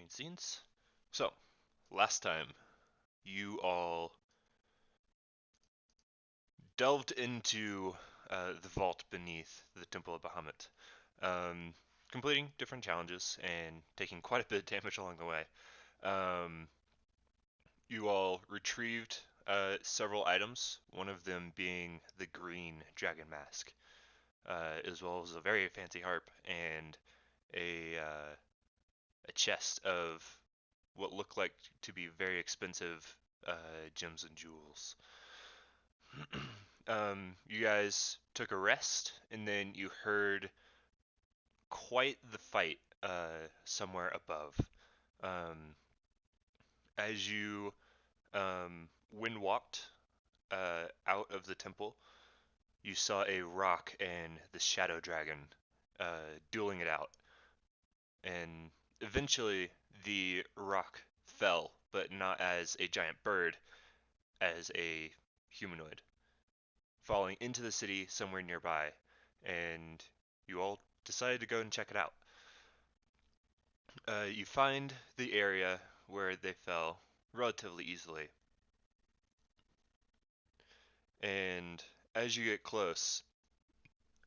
Alright, scenes. So, last time you all delved into the vault beneath the Temple of Bahamut, um, completing different challenges and taking quite a bit of damage along the way. Um, you all retrieved several items, one of them being the green dragon mask, as well as a very fancy harp and a chest of what looked like to be very expensive gems and jewels. You guys took a rest, and then you heard quite the fight somewhere above. Um, as you wind walked out of the temple, you saw a rock and the shadow dragon dueling it out, and eventually the rock fell, but not as a giant bird, as a humanoid, falling into the city somewhere nearby, and you all decided to go and check it out. You find the area where they fell relatively easily, and as you get close,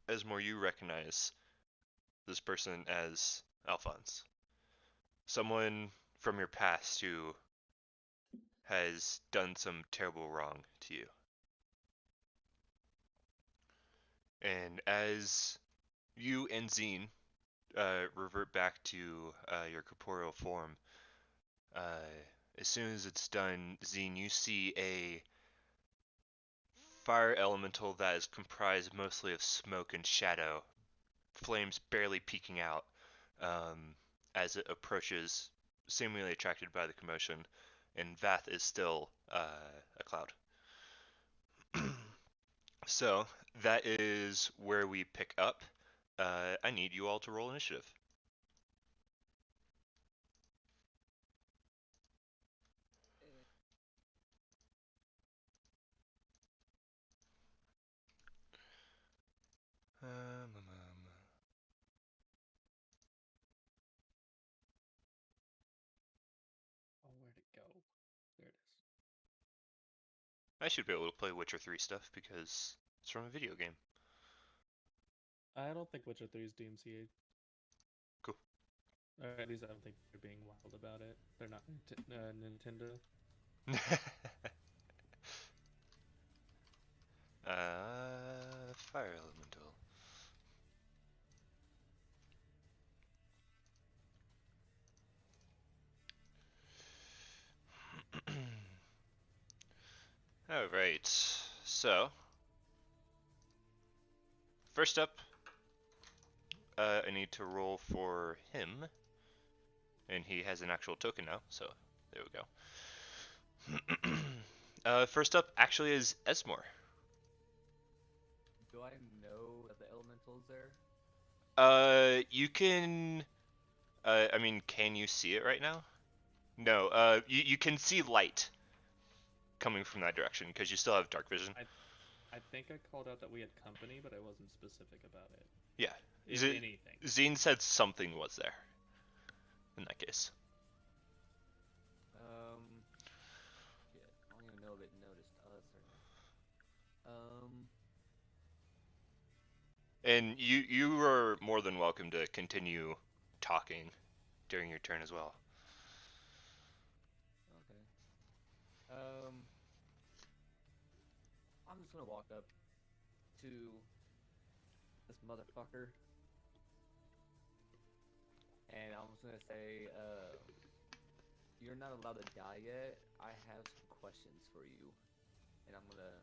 Esmore, you recognize this person as Alphonse, someone from your past who has done some terrible wrong to you. And as you and Zine revert back to your corporeal form, uh, as soon as it's done, Zine, you see a fire elemental that is comprised mostly of smoke and shadow, flames barely peeking out as it approaches, seemingly attracted by the commotion, and Vath is still a cloud. So that is where we pick up. I need you all to roll initiative. Oh, where'd it go? There it is. I should be able to play Witcher 3 stuff because it's from a video game. I don't think Witcher 3 is DMCA. Cool. Or at least I don't think they're being wild about it. They're not Nintendo. Fire elemental. Alright, so first up, I need to roll for him, and he has an actual token now, so there we go. First up actually is Esmore. Do I know that the elemental's there? You can, I mean, can you see it right now? No, you can see light coming from that direction because you still have dark vision. I think I called out that we had company, but I wasn't specific about it. Yeah, If anything. Zine said something was there. In that case. Shit. I don't even know if it noticed us or not. And you are more than welcome to continue talking during your turn as well. Okay. I'm just gonna walk up to this motherfucker, and I'm just gonna say, you're not allowed to die yet. I have some questions for you, and I'm gonna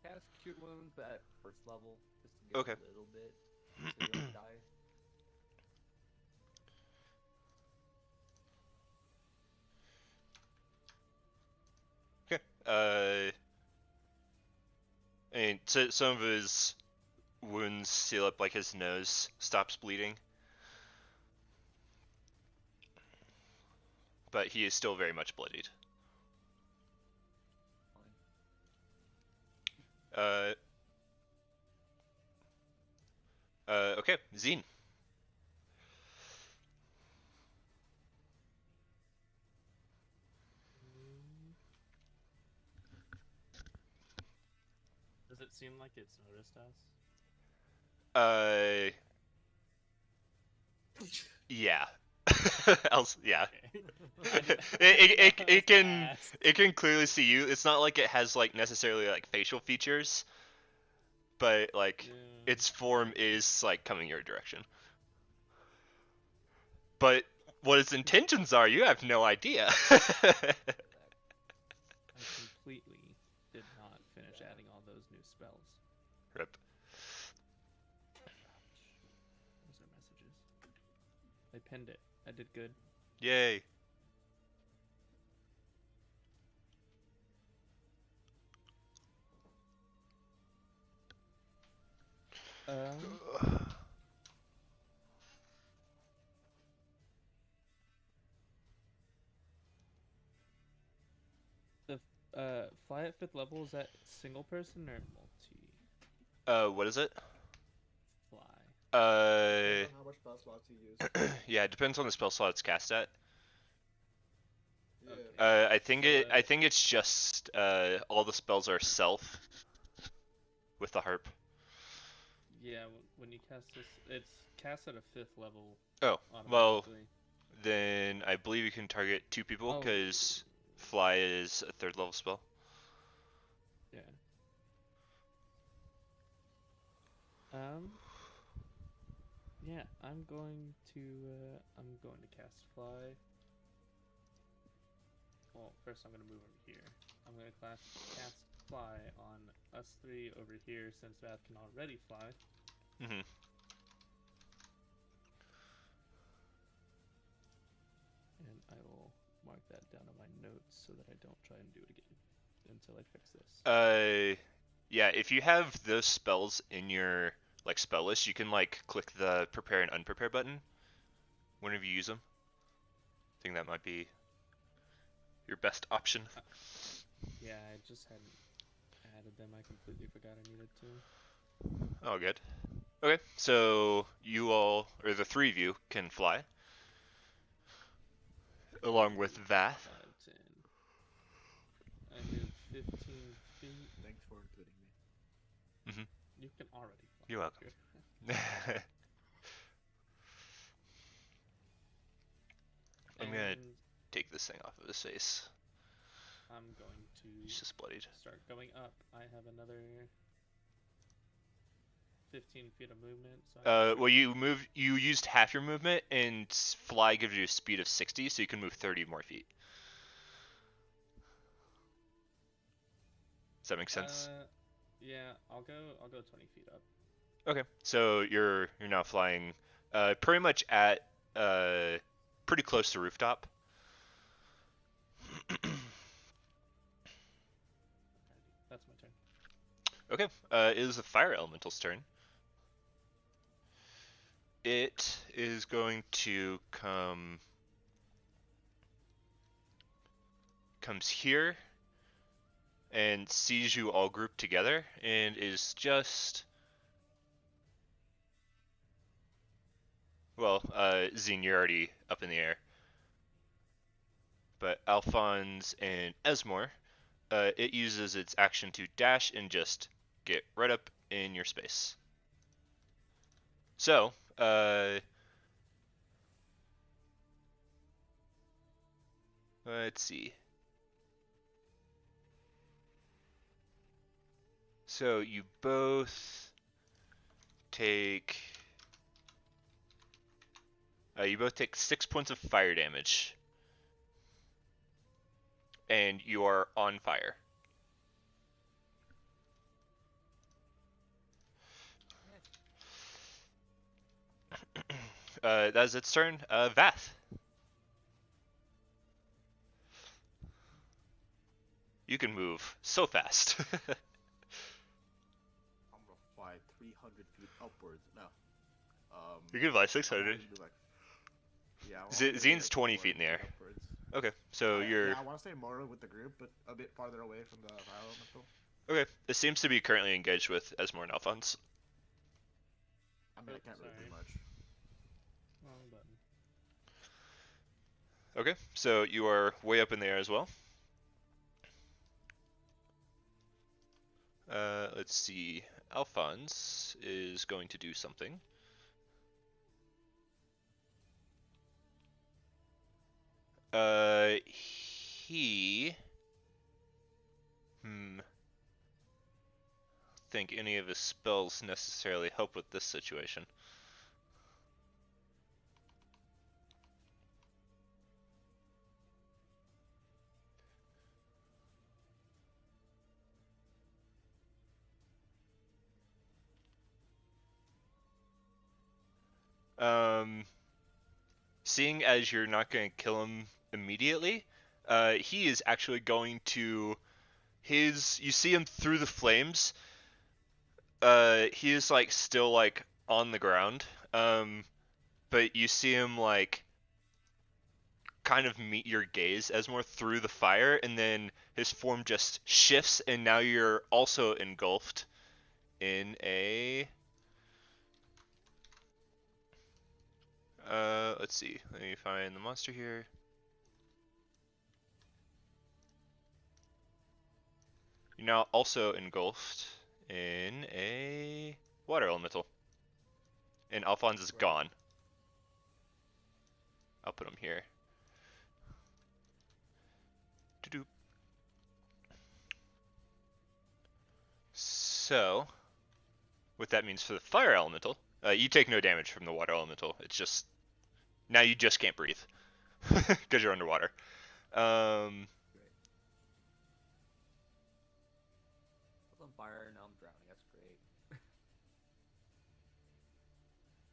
cast Cure Wounds, but at first level, just to give Okay. a little bit, so you don't die. Okay. And so some of his wounds seal up, like his nose stops bleeding, but he is still very much bloodied. Fine. Okay, Zine. it seem like it's noticed us? Yeah. Yeah. Okay. It can clearly see you. It's not like it has like necessarily like facial features, but like Yeah. its form is like coming your direction. But what its intentions are, you have no idea. I completely did not finish adding all those new spells. Rip. Those are messages. I pinned it. I did good. Yay. The fly at 5th level, is that single person or multi What is it? fly? Depends on how much spell slots you use. Yeah, it depends on the spell slot it's cast at. Yeah. Okay. I think So I think it's just all the spells are self with the harp. Yeah, when you cast this, it's cast at a 5th level Oh, well, automatically. then I believe you can target 2 people Oh. because fly is a 3rd level spell. Yeah. Yeah, I'm going to cast fly. Well, first I'm gonna move over here. I'm gonna cast fly on us 3 over here since Vath can already fly. Mhm. And I will mark that down on my notes so that I don't try and do it again until I fix this. Yeah, if you have those spells in your like spell list, you can like click the prepare and unprepare button whenever you use them. I think that might be your best option. Yeah, I just hadn't added them. I completely forgot I needed to. Oh, good. Okay, so you all, or the 3 of you, can fly. Along with Vath. 5, 10. I moved 15 feet. Thanks for including me. You can already fly. You're welcome. I'm gonna And take this thing off of his face. I'm going He's to just bloodied. start going up. I have another 15 feet of movement. So Well, you used half your movement, and fly gives you a speed of 60, so you can move 30 more feet. Does that make sense? Yeah, I'll go 20 feet up. Okay, so you're now flying, pretty much at pretty close to rooftop. That's my turn. Okay, it is the fire elemental's turn. It is going to comes here and sees you all grouped together and is just, well, Zine, you're already up in the air, but Alphonse and Esmore, it uses its action to dash and just get right up in your space. So, let's see. So you both take 6 points of fire damage, and you are on fire. That's its turn. Vath. You can move so fast. I'm gonna fly 300 feet upwards. No. You can fly I'm 600. going to do like, yeah, I wanna do Zine's like 20 20 feet in the air. upwards. Okay, so you're... Yeah, I want to stay more with the group, but a bit farther away from the fire elemental. Okay, it seems to be currently engaged with Esmore and Alphonse. I mean, I can't really do Sorry. much. Wrong button. Okay, so you are way up in the air as well. Let's see. Alphonse is going to do something. He... think any of his spells necessarily help with this situation. Seeing as you're not going to kill him immediately, he is actually going to you see him through the flames. He is like still like on the ground. But you see him like kind of meet your gaze as more through the fire, and then his form just shifts, and now you're also engulfed in a let's see. Let me find the monster here. You're now also engulfed in a water elemental. And Alphonse is gone. I'll put him here. Doo-doo. So, what that means for the fire elemental, you take no damage from the water elemental. It's just, now you just can't breathe. Because you're underwater. Great. I was on fire, now I'm drowning. That's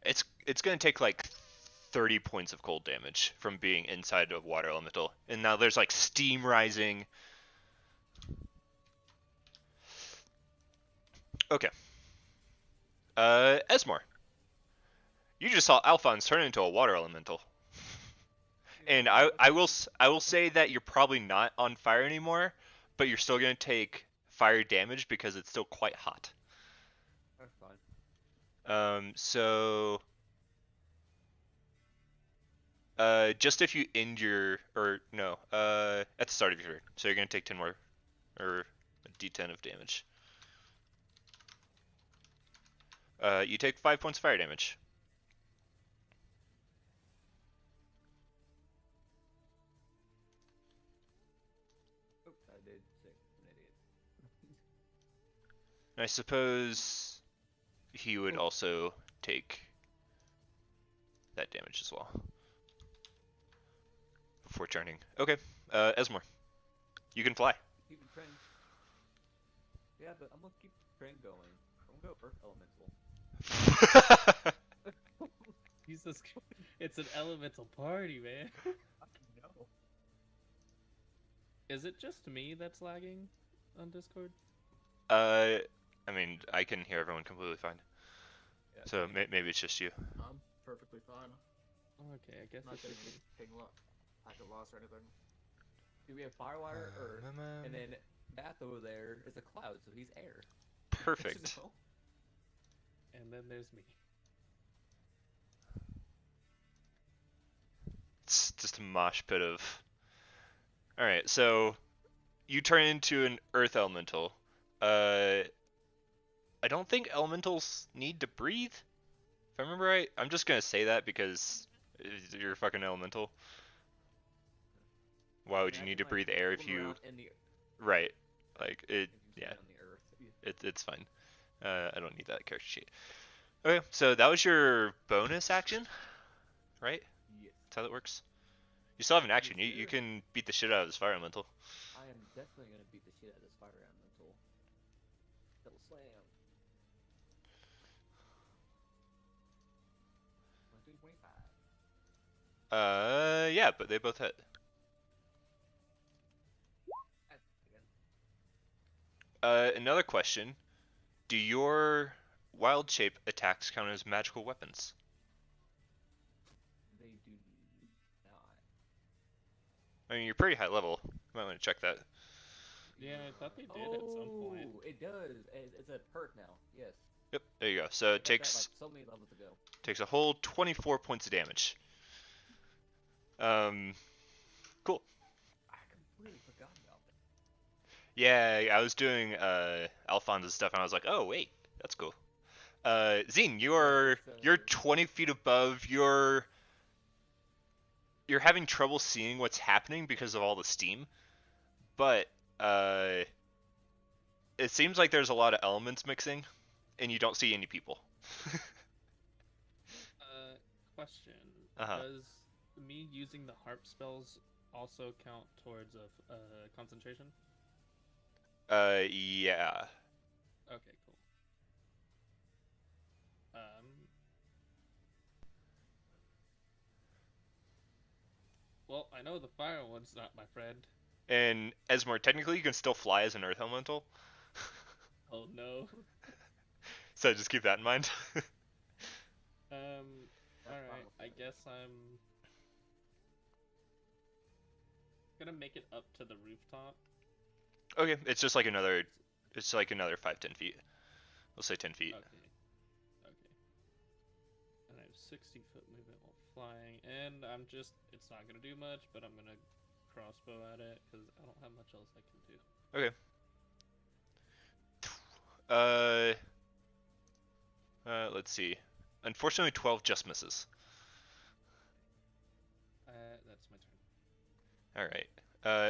great. It's going to take like 30 points of cold damage from being inside of water elemental. And now there's like steam rising. Okay. Esmore. You just saw Alphonse turn into a water elemental. And I will say that you're probably not on fire anymore, but you're still going to take fire damage because it's still quite hot. That's fine. So just if you end your, or no, at the start of your turn. So you're going to take 10 more, or a d10 of damage. You take 5 points of fire damage. Oops, I did 6. An idiot. And I suppose he would also take that damage as well. Before turning. Okay, Esmore. You can fly. Keep the train. Yeah, but I'm gonna keep the train going. I'm gonna go Earth Elemental. Jesus, it's an elemental party, man. No. Is it just me that's lagging on Discord? I mean, I can hear everyone completely fine. Yeah, So maybe it's just you. I'm perfectly fine. Okay, I guess Not it's getting just me. any packet loss or anything. do we have Firewire Earth? And then Math over there is a cloud, so he's air. Perfect. So, And then there's me. It's just a mosh pit of. Alright, so you turn into an earth elemental. I don't think elementals need to breathe. If I remember right, I'm just gonna say that because you're a fucking elemental. Why would you imagine, need to like, breathe air if swimming you? around in the Right, like it. if you Yeah, swim on the Earth. it's fine. I don't need that character sheet. Okay, so that was your bonus action, right? Yes. That's how that works. You still have an action. Yes, You sir. can beat the shit out of this fire elemental. I am definitely gonna beat the shit out of this Fire Elemental. Double slam. 23, 25. Yeah, but they both hit. Again. Another question. Do your wild shape attacks count as magical weapons? They do not. I mean, you're pretty high level. You might want to check that. Yeah, I thought they did at some point. Oh, it does. It's a perk now. Yes. Yep, there you go. So I it got that, like, takes so many levels ago. a whole 24 points of damage. Cool. I completely forgot about that. Yeah, I was doing Alphonse's stuff, and I was like, oh wait, that's cool. Zine, Okay, you're so 20 feet above. You're having trouble seeing what's happening because of all the steam, but uh, it seems like there's a lot of elements mixing, and you don't see any people. Question: Uh-huh. Does me using the harp spells also count towards a concentration? Yeah. Okay, cool. Well, I know the fire one's not my friend. And Esmore, technically, you can still fly as an Earth Elemental, Oh no. so just keep that in mind. that's fine Alright, with I me. guess I'm gonna make it up to the rooftop. Okay, it's just like another. Since It's like another 5-10 feet. We'll say 10 feet. okay, okay. And I have 60-foot movement while flying, and it's not gonna do much, but I'm gonna crossbow at it, because I don't have much else I can do. Okay. Uh, let's see. Unfortunately, 12 just misses. That's my turn. All right.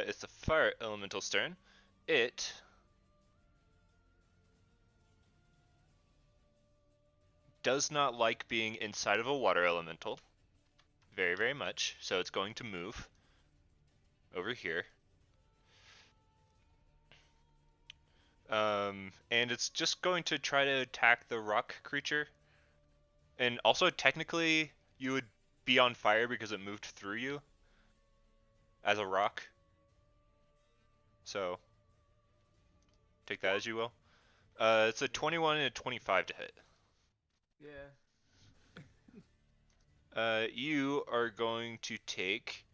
It's the fire elemental's turn. It does not like being inside of a water elemental very, very much, so it's going to move over here. And it's just going to try to attack the rock creature. And also, technically, you would be on fire because it moved through you as a rock. So, take that as you will. It's a Yeah. 21 and a 25 to hit. Yeah. You are going to take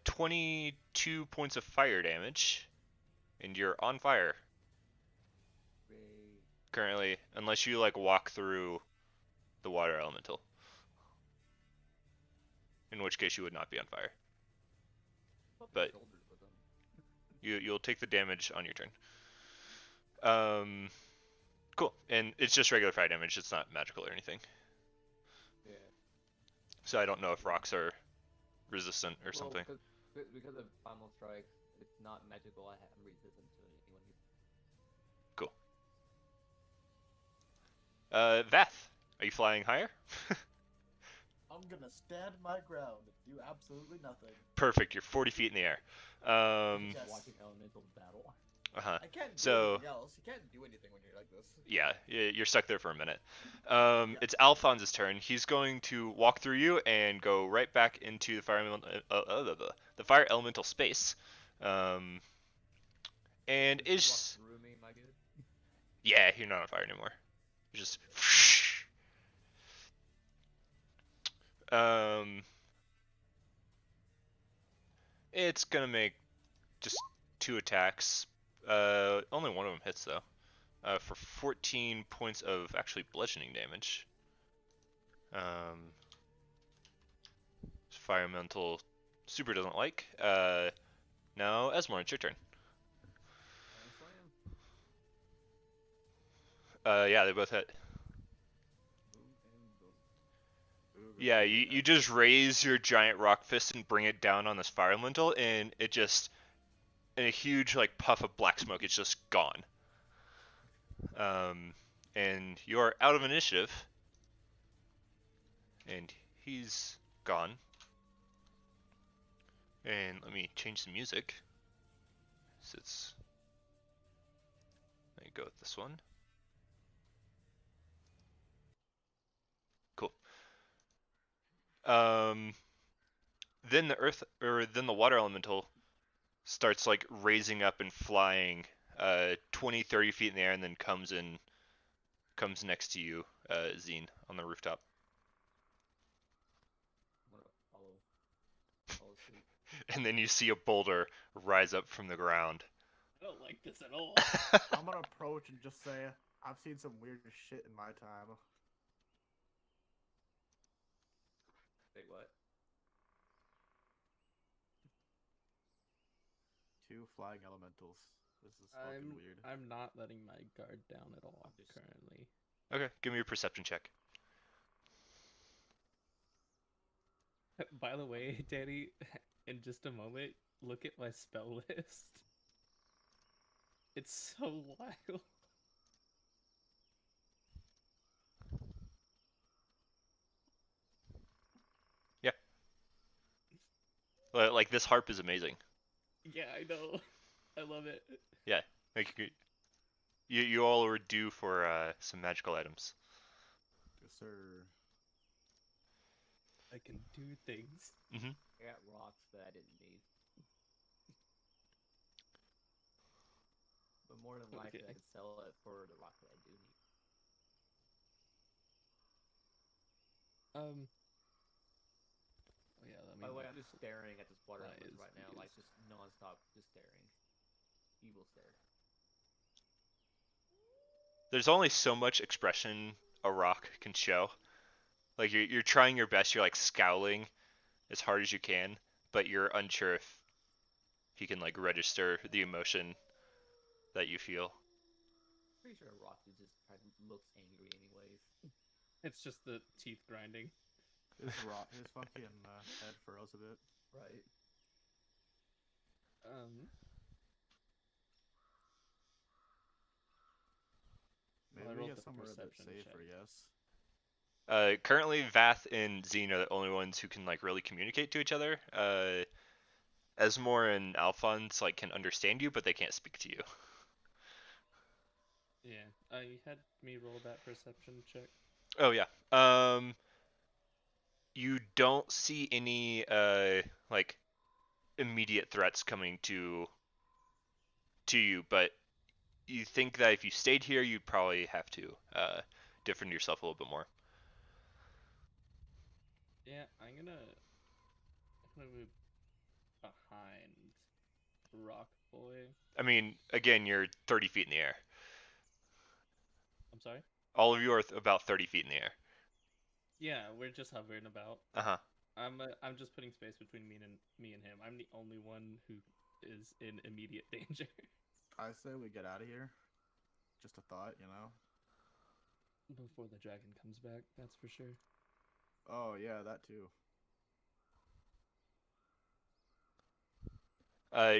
22 points of fire damage, and you're on fire Great. currently, unless you like walk through the water elemental, in which case you would not be on fire. Pop your But shoulders with them. you'll take the damage on your turn. Cool, and it's just regular fire damage. It's not magical or anything. Yeah. So I don't know if rocks are resistant or Well, something. because of primal strikes, it's not magical. I'm resistant to it anyway. Cool. Vath, are you flying higher? I'm gonna stand my ground and do absolutely nothing. Perfect. You're 40 feet in the air. Just Yes. watching elementals battle. Uh-huh. I can't do So anything else. You can't do anything when you're like this. yeah, you're stuck there for a minute. Yeah. It's Alphonse's turn. He's going to walk through you and go right back into the fire elemental space. Um, and Since you walked is through me, my dude. yeah, you're not on fire anymore. You're just um, it's gonna make just 2 attacks. Only one of them hits though. For 14 points of actually bludgeoning damage. Fire elemental super doesn't like. Now Esmore, it's your turn. Fire slam. Yeah, they both hit. Boom and boom. Yeah, you just raise your giant rock fist and bring it down on this fire elemental, and it just, in a huge like puff of black smoke, it's just gone. And you're out of initiative, and he's gone. And let me change the music. So let me go with this one. Cool. Um, then then the water elemental starts like raising up and flying 20 30 feet in the air, and then comes next to you, Zine, on the rooftop. I'm gonna follow suit. And then you see a boulder rise up from the ground. I don't like this at all. I'm gonna approach and just say, I've seen some weird shit in my time. Wait, what? 2 flying elementals This is fucking weird. I'm not letting my guard down at all I'm just- currently. Okay, give me a perception check. By the way, Danny, in just a moment, look at my spell list. It's so wild. Like this harp is amazing. Yeah, I know. I love it. Yeah, like you all are due for some magical items. Yes, sir. I can do things. Mm-hmm. I got rocks that I didn't need. But more than likely, Okay. I could sell it for the rock that I do need. Oh yeah, let me. By the way, look I'm just staring at this water supplies element right now, we like use. just non-stop, just staring. Evil stare. There's only so much expression a rock can show. Like you're trying your best. You're like scowling as hard as you can, but you're unsure if he can like register the emotion that you feel. Pretty sure a rock is just probably looks angry anyways. It's just the teeth grinding. His fucking head furrows a bit. Right. Well, I Maybe we rolled get the somewhere a bit perception safer, check. yes. Currently, Vath and Zine are the only ones who can like really communicate to each other. Esmore and Alphonse like can understand you, but they can't speak to you. Yeah, you had me roll that perception check. Oh yeah. You don't see any like immediate threats coming to you, but you think that if you stayed here, you'd probably have to defend yourself a little bit more. Yeah, I'm gonna move behind Rock Boy. I mean, again, you're 30 feet in the air. I'm sorry. All of you are about 30 feet in the air. Yeah, we're just hovering about. Uh-huh. I'm just putting space between me and him. I'm the only one who is in immediate danger. I say we get out of here. Just a thought, you know? Before the dragon comes back, that's for sure. Oh, yeah, that too.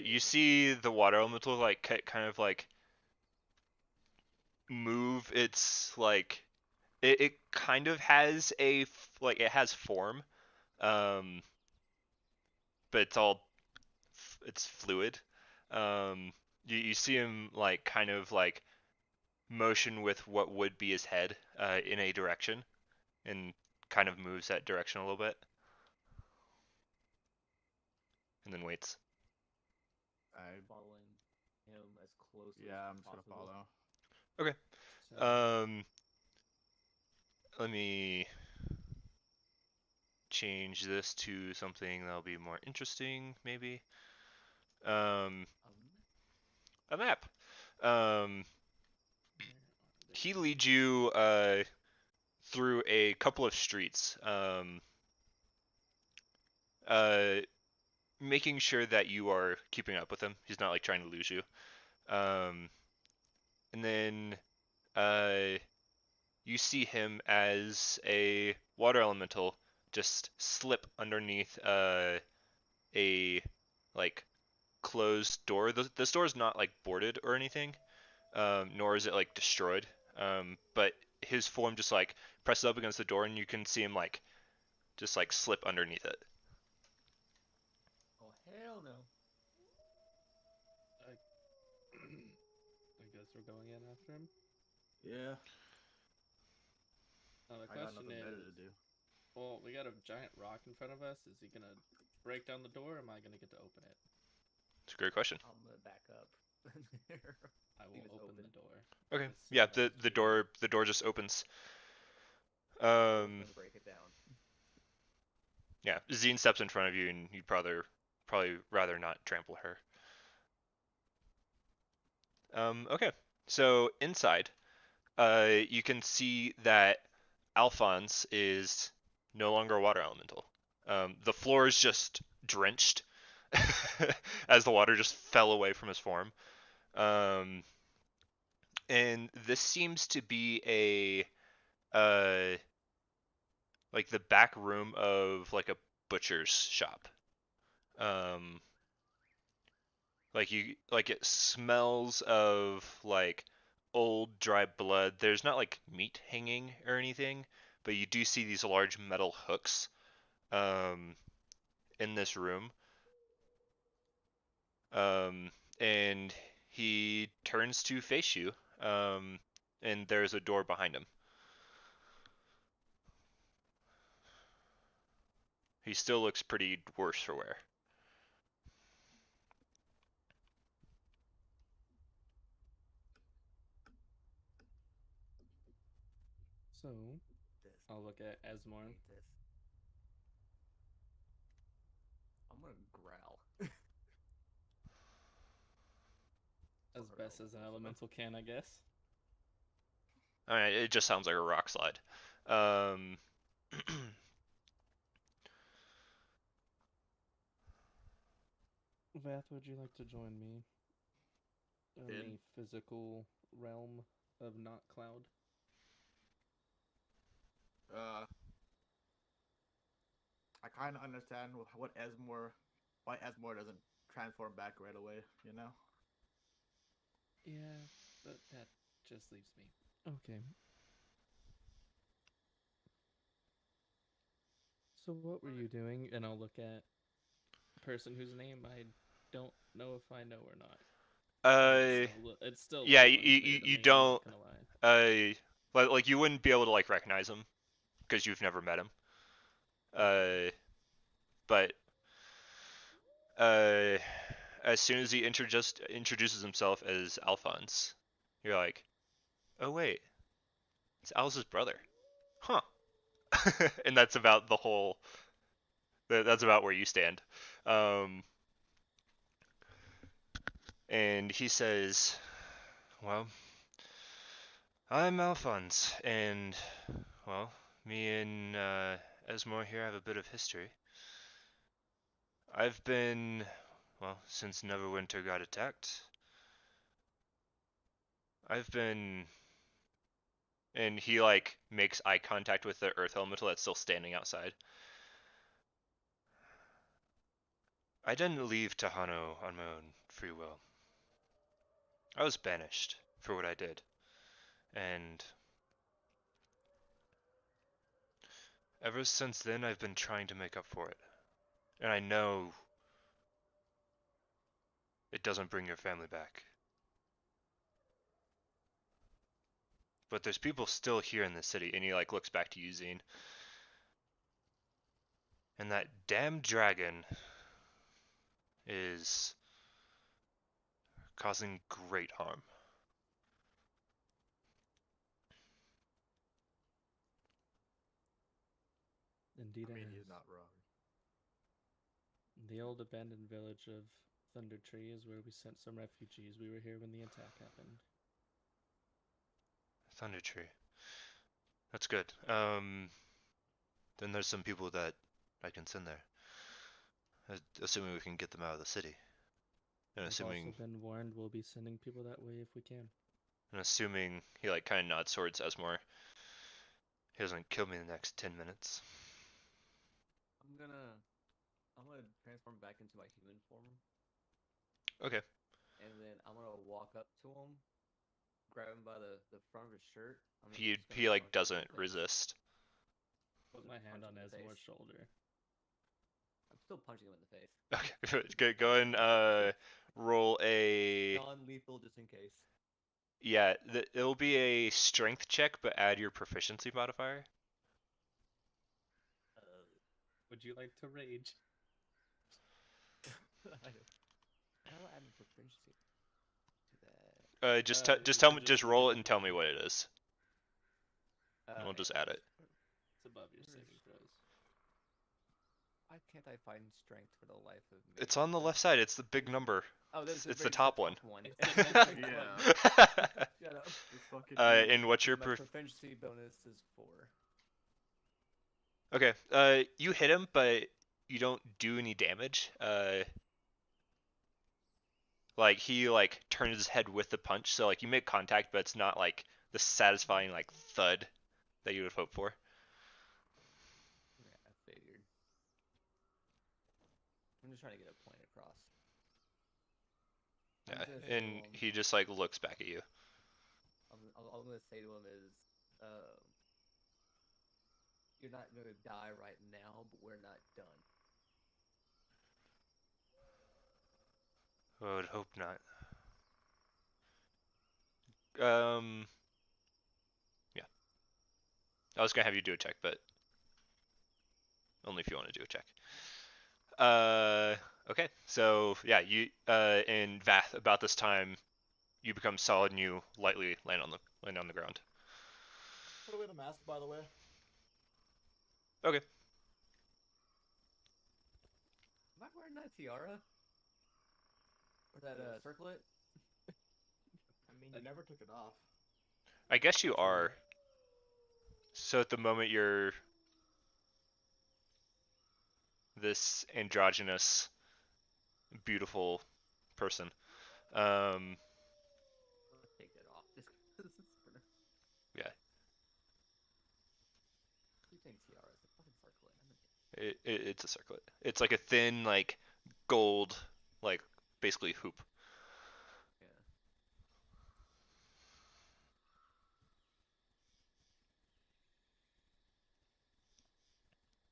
You see the water elemental like kind of like move its like it kind of has like it has form, um, but it's fluid. You see him like kind of like motion with what would be his head in a direction and kind of moves that direction a little bit and then waits. I Following him as closely yeah, as I'm just gonna possible. follow. Okay. So, Let me change this to something that'll be more interesting, maybe. Um, a map. Um, where are they? he leads you through a couple of streets, uh, making sure that you are keeping up with him. He's not like trying to lose you. Um, and then you see him as a water elemental just slip underneath a like closed door. This door is not like boarded or anything, nor is it like destroyed. But his form just like presses up against the door, and you can see him like just like slip underneath it. Oh hell no! I guess we're going in after him. Yeah, Now the I got question nothing better is, to do. well, we got a giant rock in front of us. Is he gonna break down the door, or am I gonna get to open it? It's a great question. I'm gonna back up. I Leave will it open open. the door. Okay. Just Yeah. so that The door just opens. Someone's gonna break it down. Yeah. Zine steps in front of you, and you'd probably rather not trample her. Okay. So inside, you can see that Alphonse is no longer a water elemental. The floor is just drenched as the water just fell away from his form. And this seems to be like the back room of like a butcher's shop. Um, like it smells of like old dry blood. There's not like meat hanging or anything, but you do see these large metal hooks um, in this room. Um, and he turns to face you, and there's a door behind him. He still looks pretty worse for wear. So This. I'll look at Esmore. Hate this. I'm gonna growl. As Fuck best her as an also. elemental can, I guess. I mean, it just sounds like a rock slide. Um, Vath, would you like to join me in In? the physical realm of Not Cloud? I kind of understand what why Esmore doesn't transform back right away. You know. Yeah, but that just leaves me. Okay. So what were you doing? And I'll look at a person whose name I don't know if I know or not. uh, It's still a yeah, little unclear to you me, I'm don't, not gonna lie. like you wouldn't be able to like recognize him because you've never met him. But uh, as soon as he introduces himself as Alphonse, you're like, oh wait, it's Al's brother, huh? And that's about the whole. That's about where you stand. Um, and he says, well, I'm Alphonse, and well, me and Esmore here have a bit of history. I've been, well, since Neverwinter got attacked, I've been, and he like makes eye contact with the Earth Elemental that's still standing outside. I didn't leave Tahano on my own free will. I was banished for what I did, and ever since then I've been trying to make up for it. And I know it doesn't bring your family back. But there's people still here in the city, and he like looks back to you, Zine. And that damn dragon is causing great harm. Indeed, I mean, it he's is. not wrong. The old abandoned village of Thunder Tree is where we sent some refugees. We were here when the attack happened. Thunder Tree. That's good. Then there's some people that I can send there. Assuming we can get them out of the city. And I've also assuming been warned we'll be sending people that way if we can. he like kind of nods towards Esmore. He doesn't kill me in the next 10 minutes. I'm gonna transform back into my human form, Okay. and then I'm gonna walk up to him, grab him by the front of his shirt. I'm He just he gonna like punch him in doesn't the face. resist. Put my hand Punch on him in the Esmore's face. shoulder. I'm still punching him in the face. Okay, go and roll a Non-lethal, just in case. yeah. It'll be a strength check, but add your proficiency modifier. Would you like to rage? How do I add my proficiency to that? Just tell me, just just look roll at it and tell me what it is. And we'll just Yeah, add it. It's above your saving throws. Why can't I find strength for the life of me? It's on the left side. It's the big number. Oh, there's It's the top one. It's the top Yeah. Shut up. It's fucking. And what's your My proficiency bonus is 4. Okay. You hit him, but you don't do any damage. Like he like turns his head with the punch, so like you make contact, but it's not like the satisfying like thud that you would hope for. Yeah, I figured. I'm just trying to get a point across. I'm Yeah, just gonna say to and him, he just like looks back at you. all I'm gonna say to him is, you're not gonna die right now, but we're not done. I would hope not. Um, yeah. I was gonna have you do a check, but only if you want to do a check. Okay. So yeah, you in Vath about this time, you become solid and you lightly land on the ground. Put away the mask, by the way. Okay. Am I wearing that tiara or that Yes. circlet? I mean, you never took it off. I guess you True. are. So at the moment you're this androgynous, beautiful person. Um, Let's take that off. Just 'cause it's for yeah. keep saying tiara. It's a fucking circlet. It's a circlet. It's like a thin, like gold, like basically hoop. Yeah.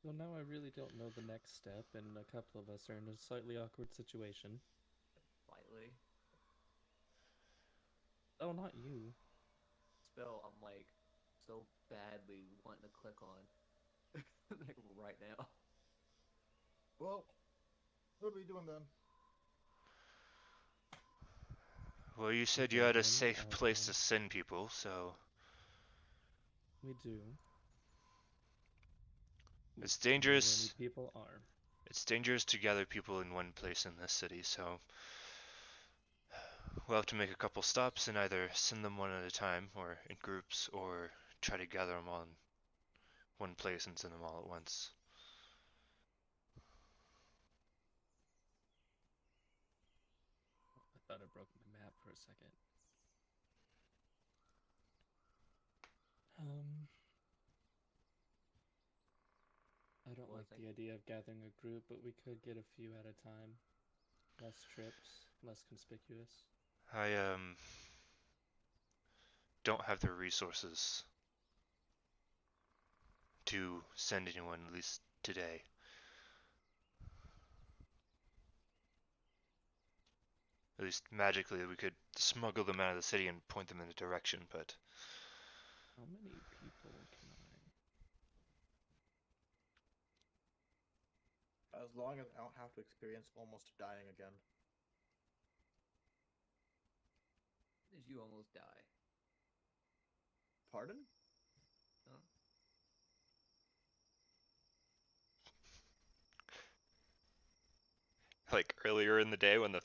Well, now I really don't know the next step, and a couple of us are in a slightly awkward situation. Slightly. Oh, not you. Spell I'm like so badly wanting to click on like right now. Well, what are we doing then? Well, you said you Okay, had a then safe I'll place to tell. send people, so We do. it's We know where any dangerous. people are. It's dangerous to gather people in one place in this city, so we'll have to make a couple stops and either send them one at a time or in groups or try to gather them all in one place and send them all at once. I thought I broke my map for a second. I don't What was like the idea of gathering a group, but we could get a few at a time. Less trips, less conspicuous. I don't have the resources to send anyone, at least today. At least magically, we could smuggle them out of the city and point them in a direction, but How many people can I? As long as I don't have to experience almost dying again. Did you almost die? Pardon? Huh? like earlier in the day when the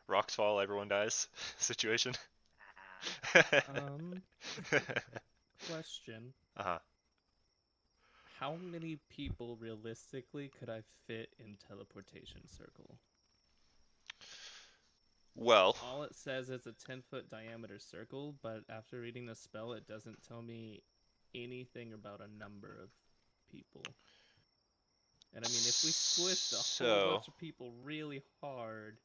rocks fall, everyone dies situation. Um, question. Uh-huh. How many people realistically could I fit in teleportation circle? Well, All it says is a 10-foot diameter circle, but after reading the spell, it doesn't tell me anything about a number of people. And I mean, if we squished a whole so bunch of people really hard,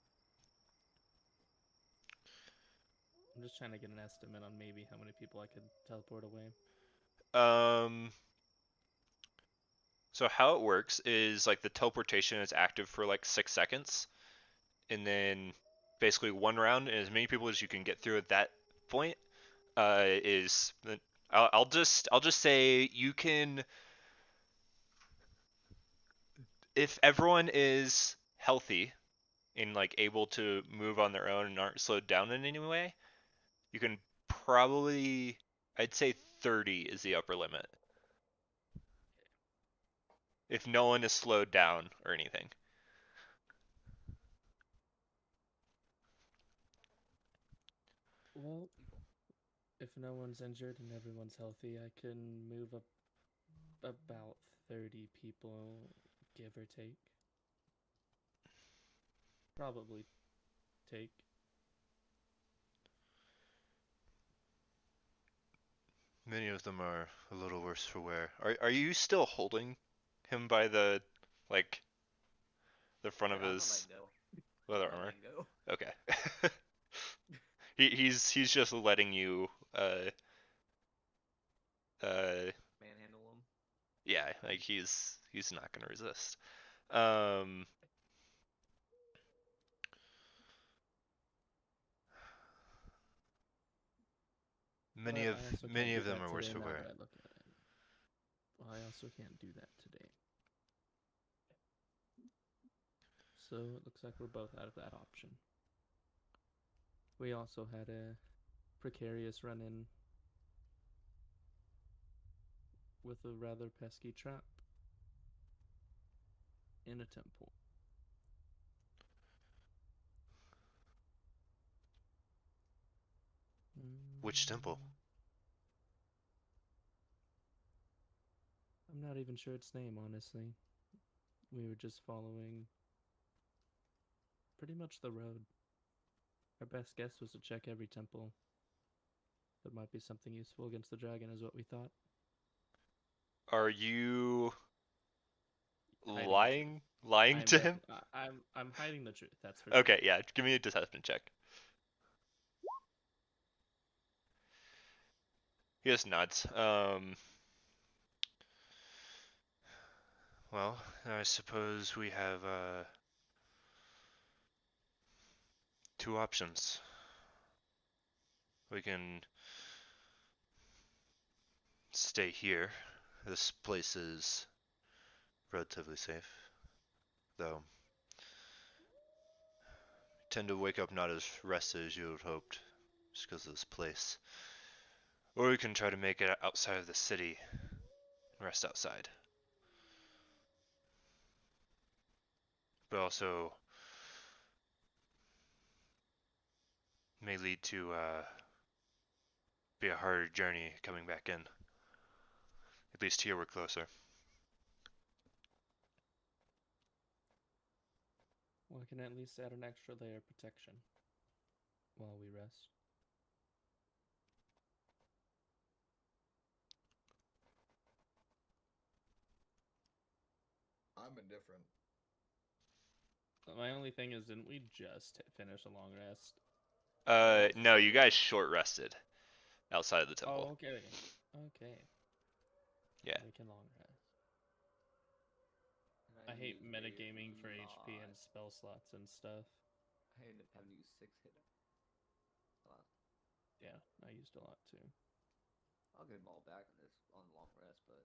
I'm just trying to get an estimate on maybe how many people I could teleport away. um so how it works is like the teleportation is active for like 6 seconds, and then basically one round and as many people as you can get through at that point is I'll just say you can, if everyone is healthy and like able to move on their own and aren't slowed down in any way, you can probably, I'd say 30 is the upper limit. If no one is slowed down or anything. Well, if no one's injured and everyone's healthy, I can move up about 30 people, give or take. Probably take? Many of them are a little worse for wear. Are you still holding him by the like the front of Yeah, I'm not his letting go. leather I'm not armor? letting go. Okay. He's just letting you uh Manhandle him. yeah, like he's not gonna resist. Um many But of I also can't many do of them that are worse today for now wear. that I look at it. Well, I also can't do that today. So it looks like we're both out of that option. We also had a precarious run-in with a rather pesky trap in a temple. Which temple? I'm not even sure its name, honestly. We were just following pretty much the road. Our best guess was to check every temple. There might be something useful against the dragon, is what we thought. Are you Hiding the truth. lying to him? I'm hiding the truth. That's for Okay, sure. yeah, give me a deception check. He just nods. Well, I suppose we have two options. We can stay here. This place is relatively safe, though tend to wake up not as rested as you had hoped, just because of this place. Or we can try to make it outside of the city, rest outside. But also may lead to be a harder journey coming back in. At least here we're closer. Well, I can at least add an extra layer of protection while we rest. I'm indifferent. My only thing is, didn't we just finish a long rest? No, you guys short rested outside of the temple. Oh, okay. Okay. Yeah. We can long rest. And I hate used metagaming a for HP and lot. spell slots and stuff. I ended up having to use 6 hit. Yeah, I used a lot too. I'll get them all back on the long rest, but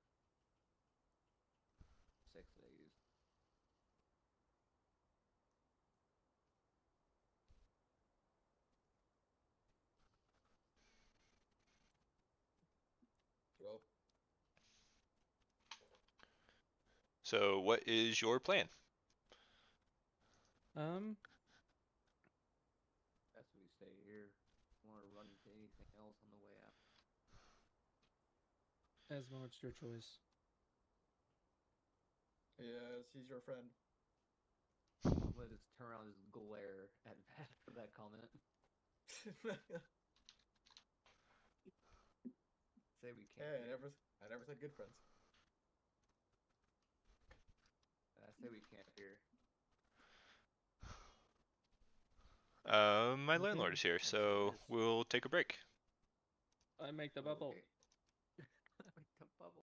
6 that I used. Well, So what is your plan? Best we stay here. Want to run into anything else on the way out? Esmo, it's your choice. yes, he's your friend. I'm gonna just turn around and just glare at Matt for that comment. Say we can't. Hey, I never said good friends. I say we camp here. My Okay, landlord is here, that's what it so is. we'll take a break. I make the bubble. Okay. The bubble.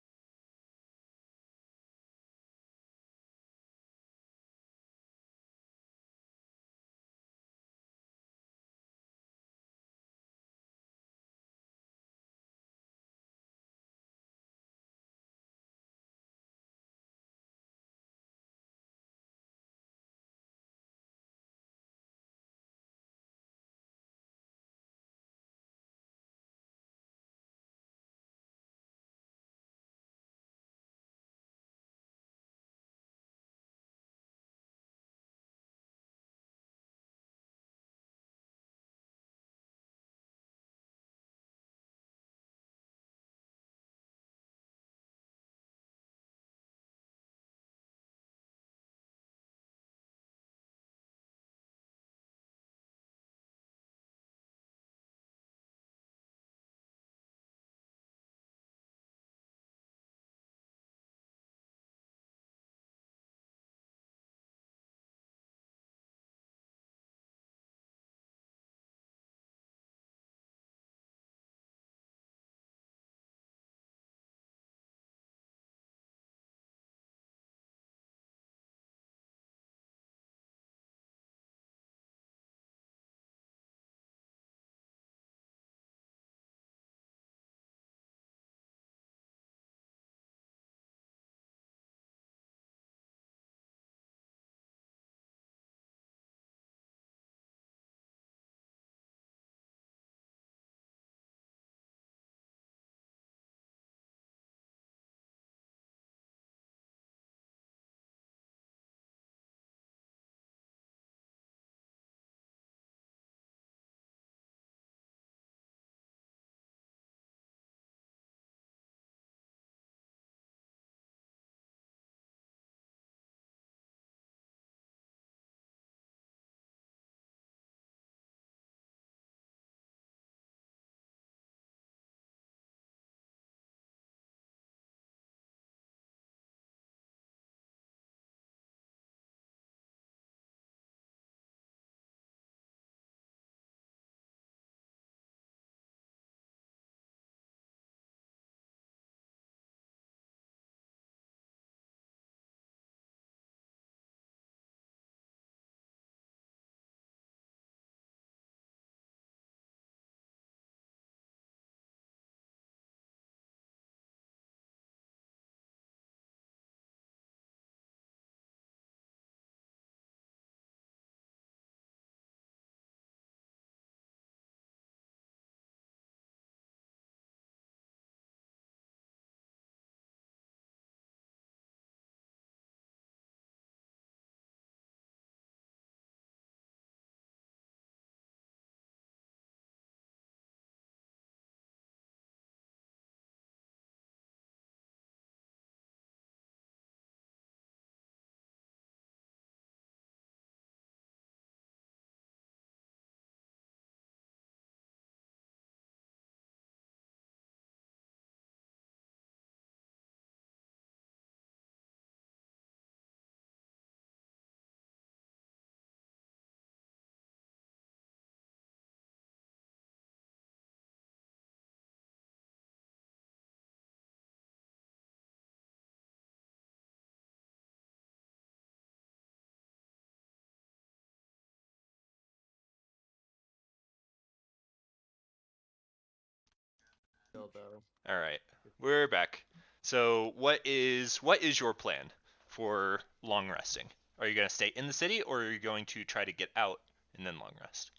Still though. All right, we're back. So, what is your plan for long resting? Are you gonna stay in the city, or are you going to try to get out and then long rest?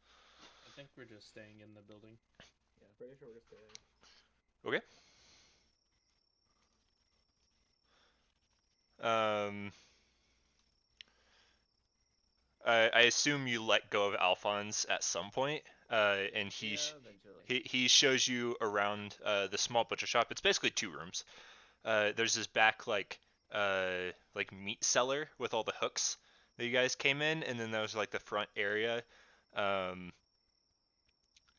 I think we're just staying in the building. Yeah, pretty sure we're staying. Okay. Um, I assume you let go of Alphonse at some point, and Yeah, eventually. he shows you around the small butcher shop. It's basically 2 rooms. There's this back like meat cellar with all the hooks that you guys came in, and then there's like the front area. Um,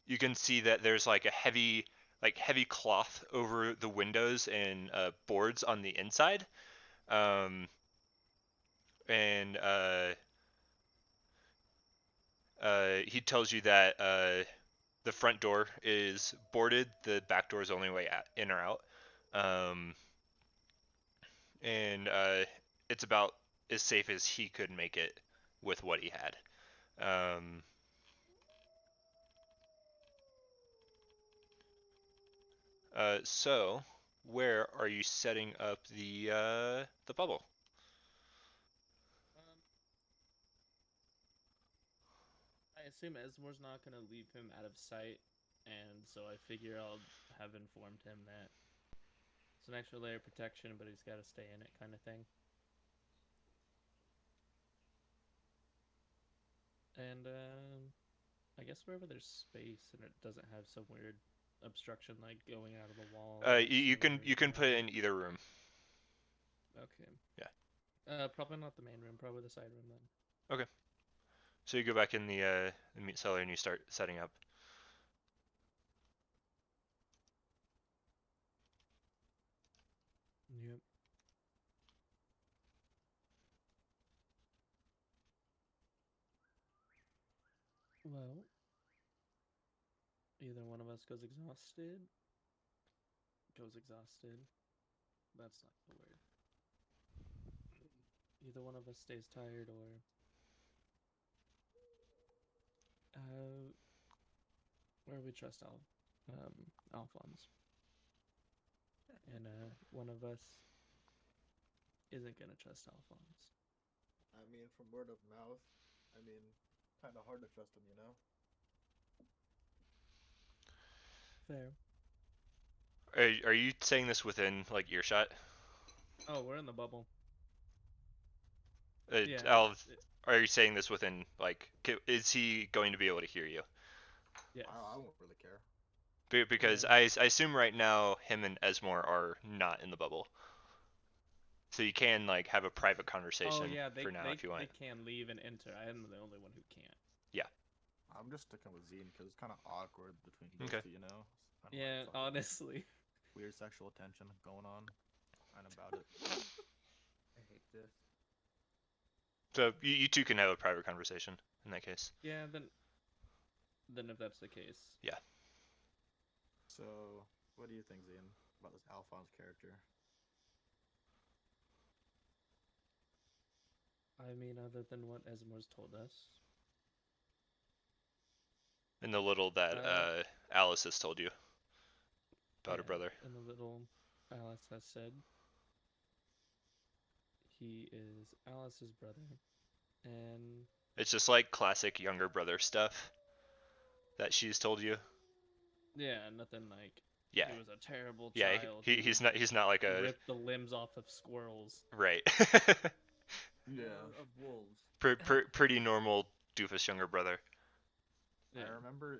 you can see that there's like a heavy cloth over the windows and boards on the inside. Um, and he tells you that the front door is boarded, the back door is the only way in or out. Um, and it's about as safe as he could make it with what he had. Um, so, where are you setting up the bubble? Um, I assume Esmore's not gonna leave him out of sight, and so I figure I'll have informed him that it's an extra layer of protection, but he's got to stay in it, kind of thing. And I guess wherever there's space and it doesn't have some weird obstruction like going out of the wall. You can put it in either room. Okay. Yeah. Probably not the main room. Probably the side room then. Okay. So you go back in the meat cellar and you start setting up. Yep. Well, either one of us goes exhausted. That's not the word. Either one of us stays tired, or where we trust Alphonse, and one of us isn't gonna trust Alphonse. I mean, from word of mouth, I mean, kind of hard to trust him, you know? Fair. Are you saying this within like earshot? Oh, we're in the bubble. Yeah. Are you saying this within like? Is he going to be able to hear you? Yes. I won't really care. Because Yeah. I assume right now him and Esmore are not in the bubble, so you can like have a private conversation Oh yeah, for now if you want. they can leave and enter. I am the only one who can't. Yeah. I'm just sticking with Zine because it's kind of awkward between those Okay. two, you know? It's kinda Yeah, like some honestly. weird sexual tension going on. And about it. I hate this. So you two can have a private conversation in that case. Yeah, then if that's the case. Yeah. So, what do you think, Zine, about this Alphonse character? I mean, other than what Esmore's told us. And the little that Alice has told you about her brother. And the little Alice has said. He is Alice's brother. And It's just like classic younger brother stuff that she's told you. yeah, nothing like Yeah. he was a terrible Yeah, child. he's not like a ripped the limbs off of squirrels. right. Yeah. Of wolves. Pretty normal doofus younger brother. Yeah. I remember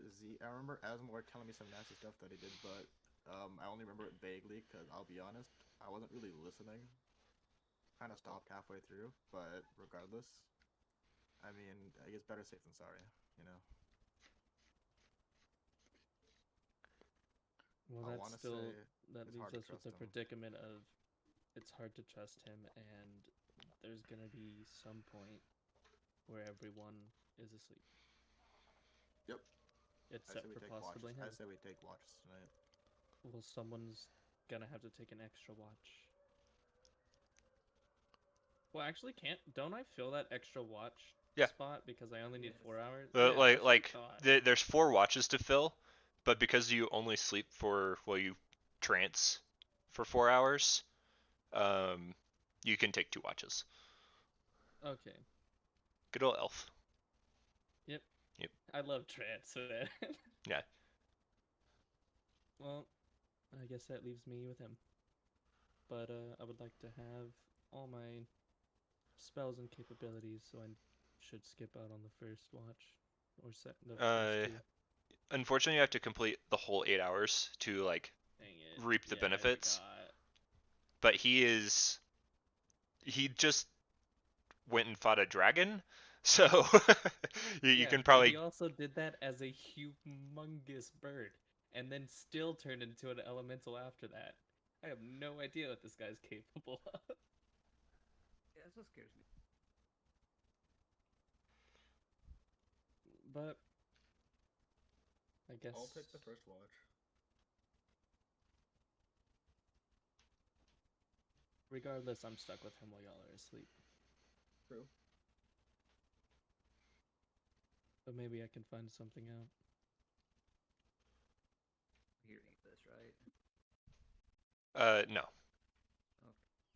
Asmore telling me some nasty stuff that he did, but I only remember it vaguely because I'll be honest, I wasn't really listening. Kind of stopped halfway through, but regardless, I mean, I guess better safe than sorry, you know. Well, I that's wanna still say that it's leaves hard to us with trust the him. predicament of it's hard to trust him, and there's gonna be some point where everyone is asleep. Yep. Except for possibly him. I say we take watches tonight. Well, someone's gonna have to take an extra watch. Well, actually, don't I fill that extra watch Yeah. spot because I only need Yes. 4 hours? Like that's what I thought. there's 4 watches to fill, but because you only sleep for, well, you trance for 4 hours, you can take 2 watches. Okay. Good old elf. Yep. Yep. I love trance, man. Yeah. Well, I guess that leaves me with him. But I would like to have all my spells and capabilities, so I should skip out on the first watch or the first Uh, two. Unfortunately, you have to complete the whole 8 hours to like Dang it. reap the Yeah, I benefits. forgot. But he just went and fought a dragon, so you Yeah, can but he probably. also did that as a humongous bird, and then still turned into an elemental after that. I have no idea what this guy's capable of. Yeah, that's what scares me. But I guess I'll pick the first watch. regardless, I'm stuck with him while y'all are asleep. True. But maybe I can find something out. Hearing this, right? No.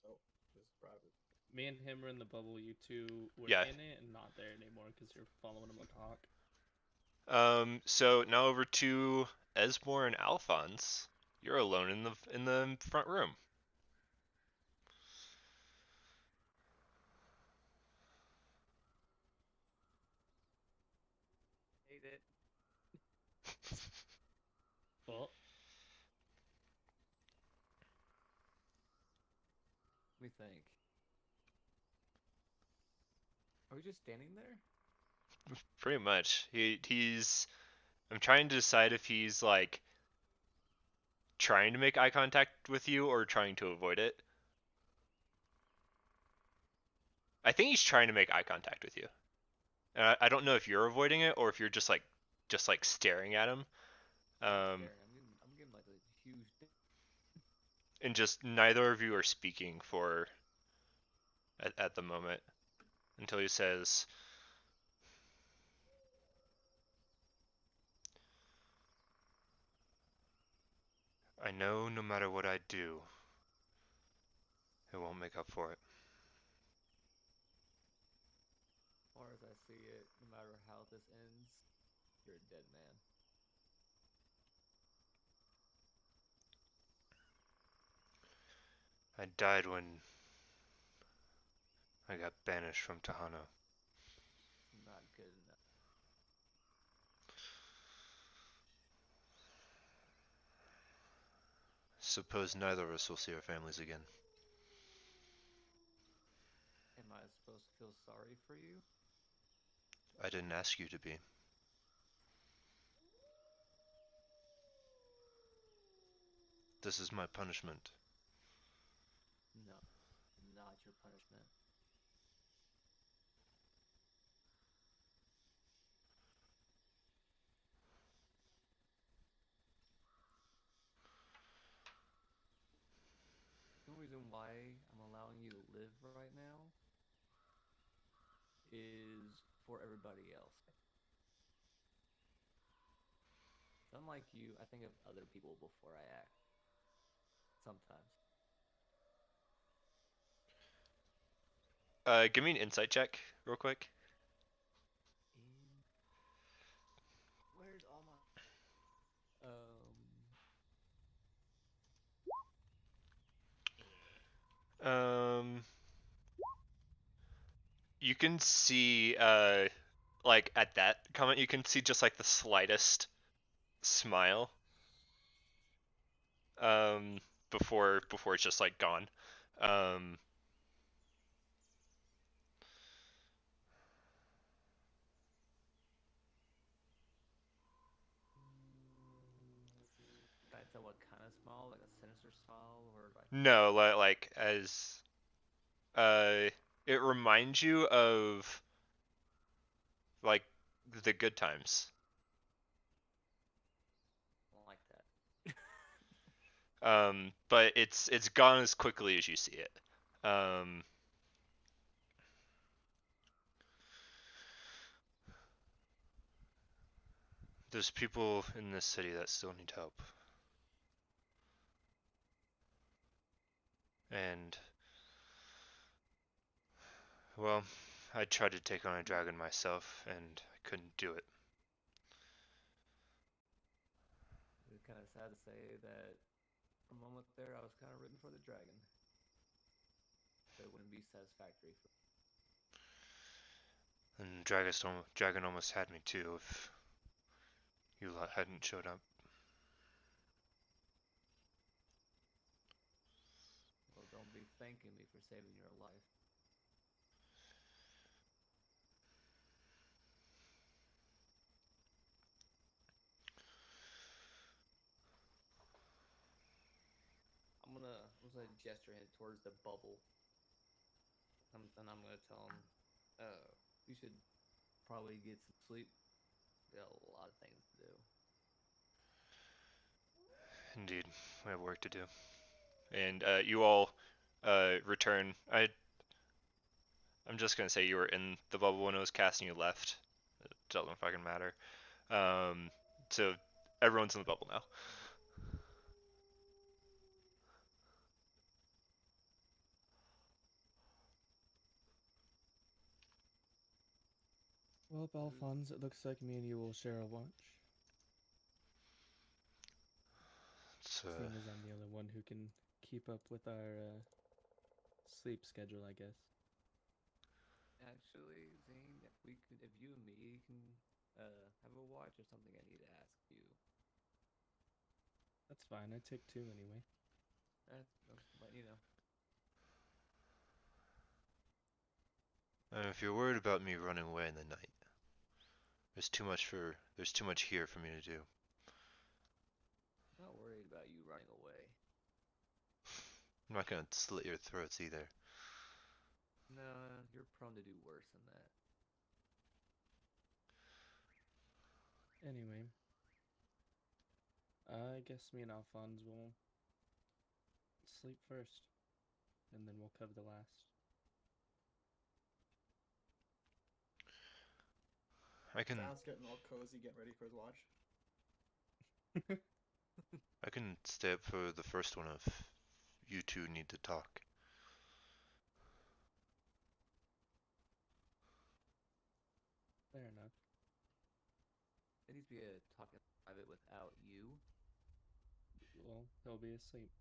Oh, this is private. Me and him were in the bubble. You two were Yeah. in it and not there anymore because you're following him talk. So now over to Esmore and Alphonse. You're alone in the front room. Hate it. Well, Let me think. Are we just standing there? Pretty much. He's. I'm trying to decide if he's like trying to make eye contact with you or trying to avoid it. I think he's trying to make eye contact with you. I don't know if you're avoiding it or if you're just like staring at him. I'm staring. I'm getting like a huge. And just neither of you are speaking for at the moment until he says, "I know no matter what I do, it won't make up for it." As far as I see it, no matter how this ends, you're a dead man. I died when I got banished from Tahano. It's not good enough. Suppose neither of us will see our families again. Am I supposed to feel sorry for you? I didn't ask you to be. This is my punishment. No, not your punishment. The only reason why I'm allowing you to live right now is for everybody else. Unlike you, I think of other people before I act. Sometimes. Give me an insight check, real quick. In where's all my Um, you can see, like at that comment, you can see just like the slightest smile. Um, before it's just like gone. Um, can I tell what kind of smile? Like a sinister smile or like no, like as uh, it reminds you of like the good times. I don't like that. But it's gone as quickly as you see it. Um, There's people in this city that still need help. And, well, I tried to take on a dragon myself, and I couldn't do it. It's kind of sad to say that for a moment there, I was kind of rooting for the dragon. But it wouldn't be satisfactory for. And dragon almost had me too if you lot hadn't showed up. Well, don't be thanking me for saving your life. I'm gonna gesture him towards the bubble. And I'm gonna tell him, you should probably get some sleep. We got a lot of things to do. Indeed, we have work to do. And you all return. I'm just gonna say you were in the bubble when it was casting. You left. It doesn't fucking matter. So everyone's in the bubble now. Well, Alphonse, it looks like me and you will share a watch. Seeing as I'm the only one who can keep up with our sleep schedule, I guess. Actually, Zane, if you and me can have a watch or something, I need to ask you. That's fine. I take 2 anyway. Let you know. If you're worried about me running away in the night, there's too much here for me to do. I'm not worried about you running away. I'm not gonna slit your throats either. No, you're prone to do worse than that. Anyway, I guess me and Alphonse will sleep first, and then we'll cover the last. I can Sounds getting all cozy, getting ready for his watch. I can stay up for the first one if you two need to talk. Fair enough. It needs to be a talking private without you. Well, he'll be asleep.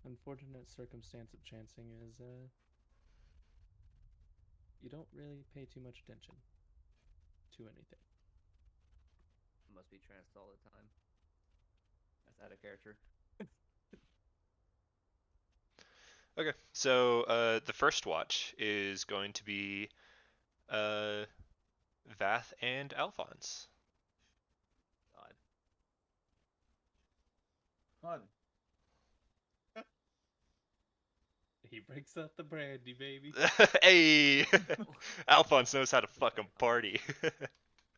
Unfortunate circumstance of chancing is, you don't really pay too much attention to anything. Must be tranced all the time. That's out of character. Okay, so the first watch is going to be Vath and Alphonse. God. Fun. He breaks out the brandy, baby. Hey, Alphonse knows how to fucking party.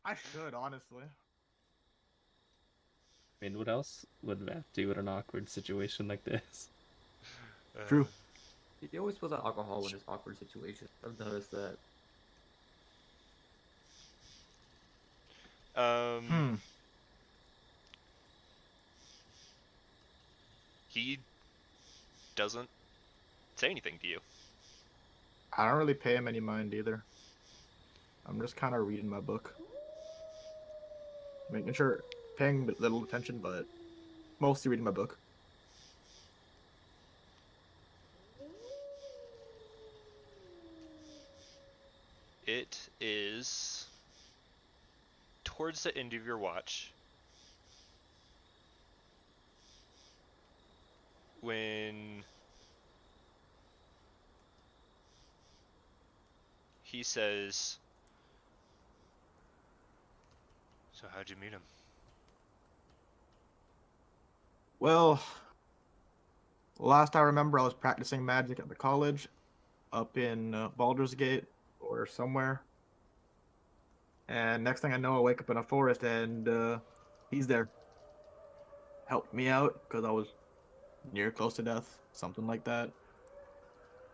I should, honestly. I mean, what else would Vath do in an awkward situation like this? True. He always puts out alcohol in his awkward situations. I've noticed that. He doesn't say anything to you. I don't really pay him any mind either. I'm just kind of reading my book. Making sure, paying little attention, but mostly reading my book. It is towards the end of your watch when he says, "So how'd you meet him?" Well, last I remember, I was practicing magic at the college, up in Baldur's Gate or somewhere. And next thing I know, I wake up in a forest and he's there. Helped me out because I was near close to death, something like that.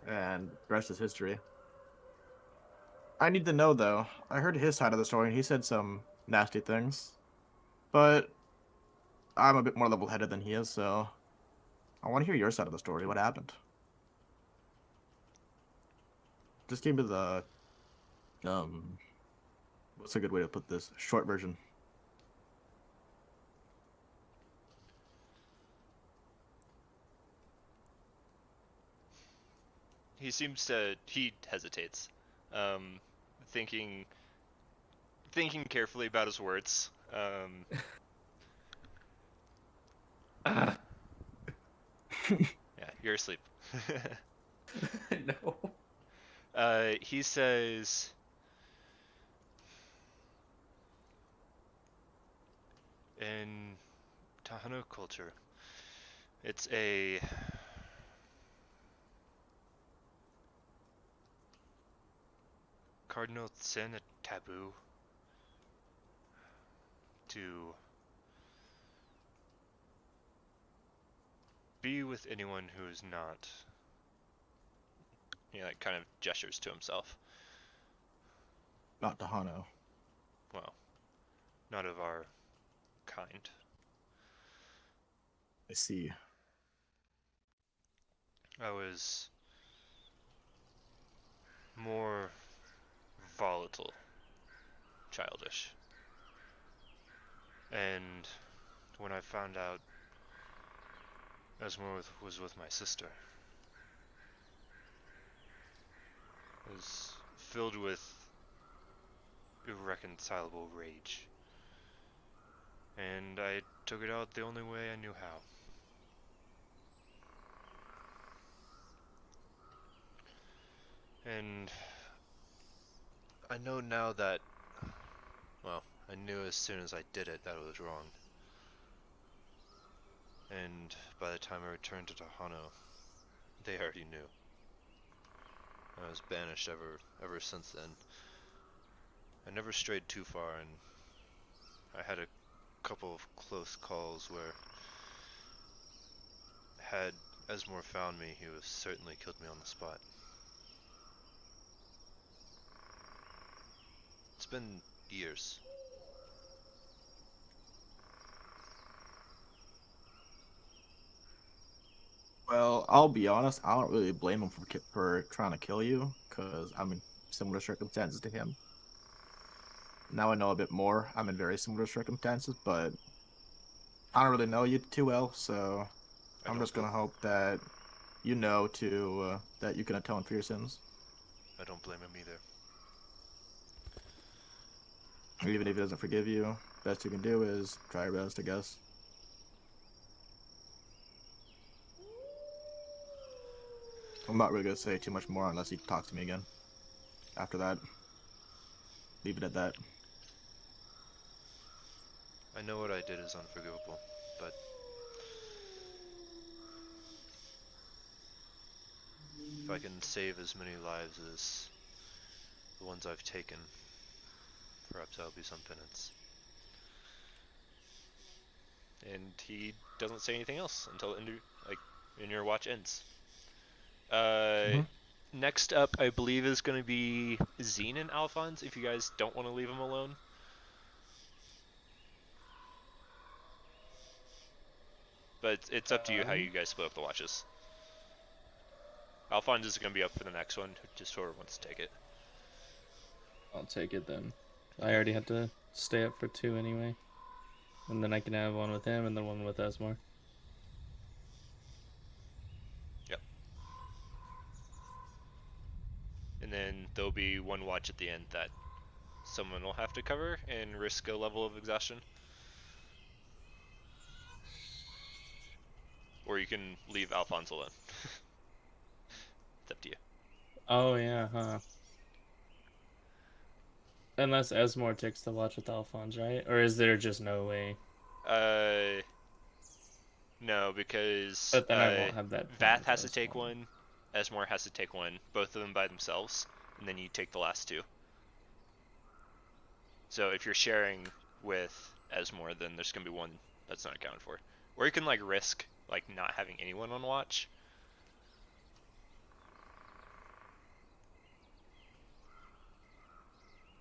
And the rest is history. I need to know though. I heard his side of the story and he said some nasty things. But I'm a bit more level-headed than he is, so I want to hear your side of the story. What happened? Just give me the what's a good way to put this? Short version. He hesitates, um, thinking carefully about his words. Ah, Yeah, you're asleep. no. He says, in Tahano culture, it's a cardinal sin, a taboo, to be with anyone who is not. He like kind of gestures to himself. Not Tahano. Well, not of our kind. I see. I was more volatile, childish. And when I found out Esmore was with my sister, I was filled with irreconcilable rage. And I took it out the only way I knew how. And I know now that, well, I knew as soon as I did it that it was wrong. And by the time I returned to Tahano, they already knew. I was banished ever since then. I never strayed too far, and I had a couple of close calls where, had Esmore found me, he would certainly killed me on the spot. It's been years. Well, I'll be honest. I don't really blame him for trying to kill you, because I'm in similar circumstances to him. Now I know a bit more. I'm in very similar circumstances, but I don't really know you too well, so I'm just gonna hope that you know to that you can atone for your sins. I don't blame him either. Even if he doesn't forgive you, best you can do is try your best, I guess. I'm not really gonna say too much more unless he talks to me again. After that, leave it at that. I know what I did is unforgivable, but if I can save as many lives as the ones I've taken, perhaps that'll be some penance. And he doesn't say anything else until in your watch ends. Mhm. Next up, I believe, is going to be Zine and Alphonse, if you guys don't want to leave them alone. But it's up to you how you guys split up the watches. Alphonse is going to be up for the next one, who just sort of wants to take it. I'll take it then. I already had to stay up for 2 anyway. And then I can have one with him and then one with Esmore. Yep. And then there'll be one watch at the end that someone will have to cover and risk a level of exhaustion. Or you can leave Alphonse alone. It's up to you. Oh, yeah, huh. Unless Esmore takes the watch with Alphonse, right? Or is there just no way? No, because But then I won't have that point Vath with has to take Esmore. one, Esmore has to take one, both of them by themselves, and then you take the last two. So if you're sharing with Esmore, then there's gonna be one that's not accounted for. Or you can like risk like not having anyone on watch.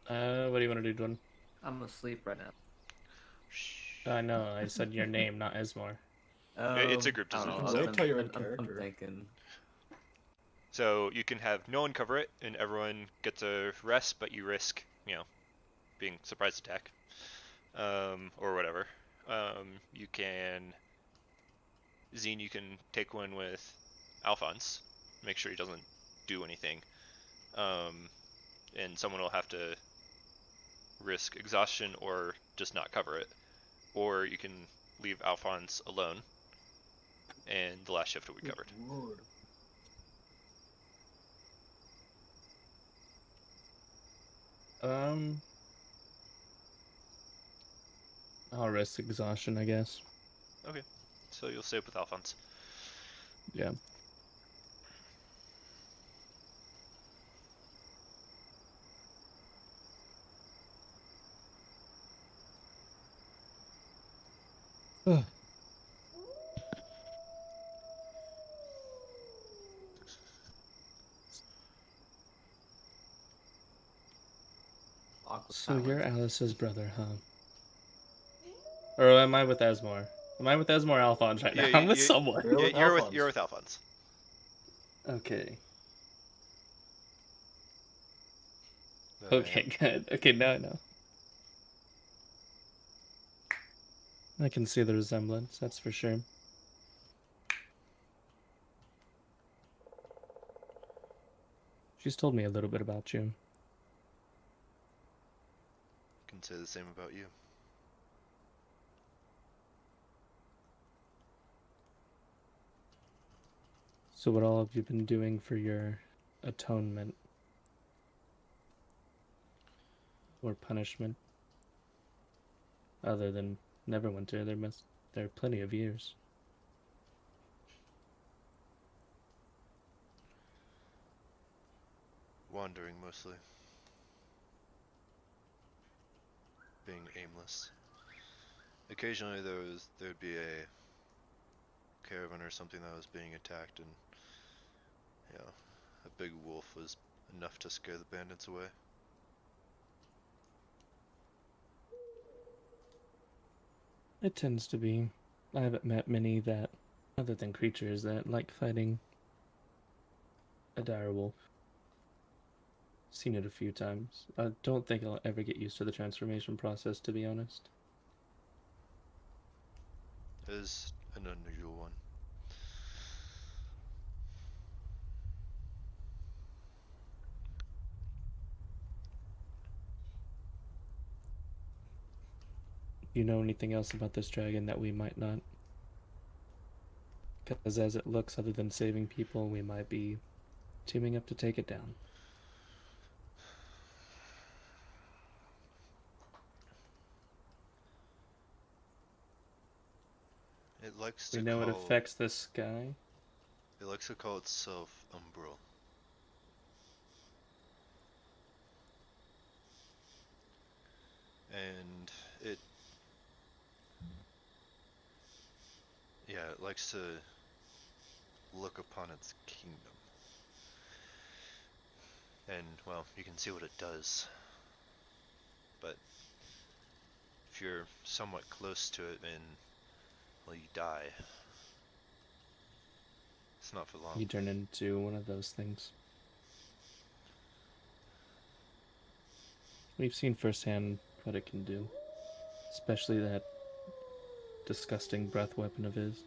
What do you want to do, Jordan? I'm asleep right now. I know. I said your name, not Esmore. It's a group I don't decision, know. so- Wait till you're in I'm character. thinking. So you can have no one cover it, and everyone gets a rest, but you risk, being surprise attack, or whatever. You can, Zine, you can take one with Alphonse, make sure he doesn't do anything, and someone will have to risk exhaustion or just not cover it, or you can leave Alphonse alone, and the last shift will be covered. Lord. I'll risk exhaustion, I guess. Okay, so you'll stay with Alphonse. Yeah. Ugh. Awkward So you're silence. Alice's brother, huh? Or am I with Esmore? Am I with Esmore or Alphonse right now? Yeah, I'm with someone. You're with Alphonse. you're with Alphonse. Okay. But, Okay, good. Okay, now I know. I can see the resemblance, that's for sure. She's told me a little bit about you. can say the same about you. So what all have you been doing for your atonement? Or punishment? Other than Neverwinter, there are plenty of years. Wandering mostly. Being aimless. Occasionally there'd be a caravan or something that was being attacked, and a big wolf was enough to scare the bandits away. It tends to be. I haven't met many that, other than creatures, that like fighting a dire wolf. Seen it a few times. I don't think I'll ever get used to the transformation process, to be honest. It is an unusual one. You know anything else about this dragon that we might not? Because as it looks, other than saving people, we might be teaming up to take it down. It likes We to know it call affects the sky. it likes to call itself umbral. And it likes to look upon its kingdom. And, well, you can see what it does. But if you're somewhat close to it, then, well, you die. It's not for long. You turn into one of those things. We've seen firsthand what it can do. Especially that disgusting breath weapon of his.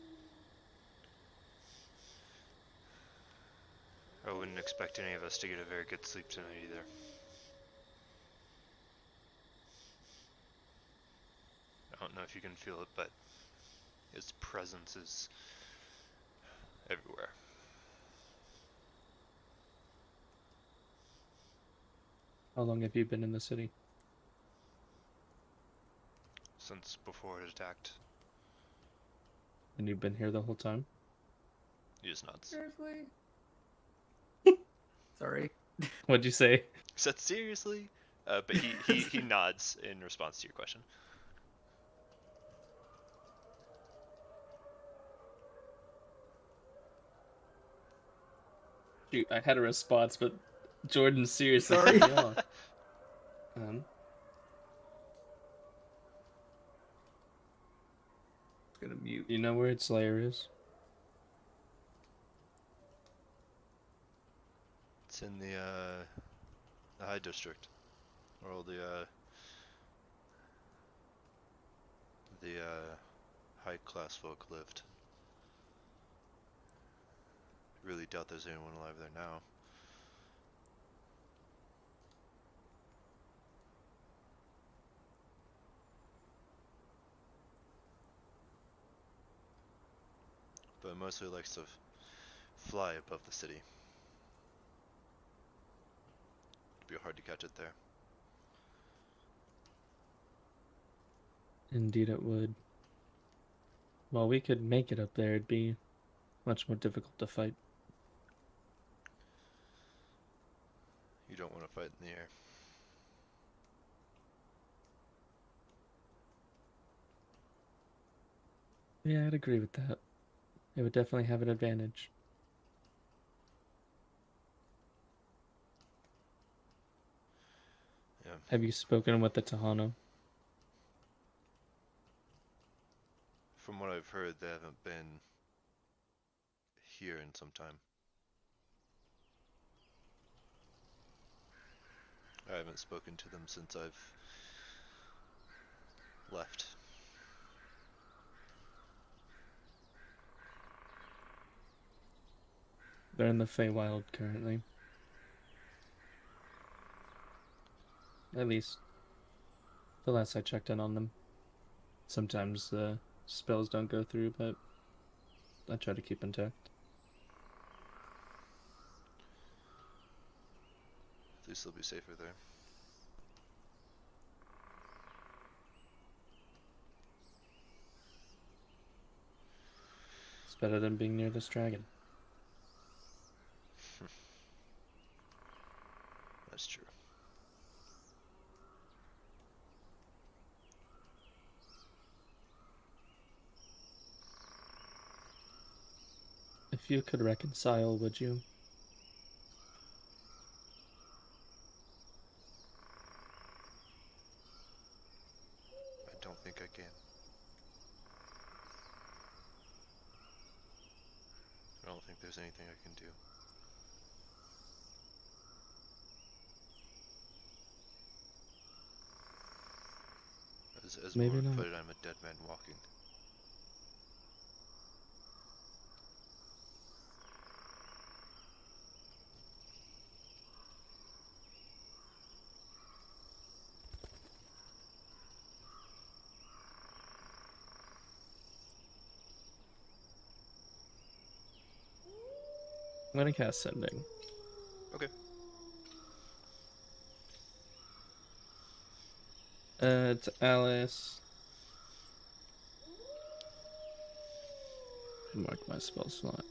I wouldn't expect any of us to get a very good sleep tonight either. I don't know if you can feel it, but its presence is everywhere. How long have you been in the city? Since before it attacked. And you've been here the whole time? He just nods. Seriously? Sorry. What'd you say? Said seriously? But he nods in response to your question. Shoot, I had a response, but Jordan seriously Sorry. cut me off. You know where its lair is? It's in the high district, where all the high class folk lived. Really doubt there's anyone alive there now. But it mostly likes to fly above the city. It'd be hard to catch it there. Indeed, it would. While we could make it up there, it'd be much more difficult to fight. You don't want to fight in the air. Yeah, I'd agree with that. It would definitely have an advantage. Yeah. Have you spoken with the Tahano? From what I've heard, they haven't been here in some time. I haven't spoken to them since I've left. They're in the Feywild currently. At least, the last I checked in on them. Sometimes the spells don't go through, but I try to keep intact. At least they'll be safer there. It's better than being near this dragon. That's true. If you could reconcile, would you? I don't think I can. I don't think there's anything I can do. As Maybe Moore not. put it, I'm a dead man walking. I'm gonna cast Sending. Okay. It's Alice. Mark my spell slot.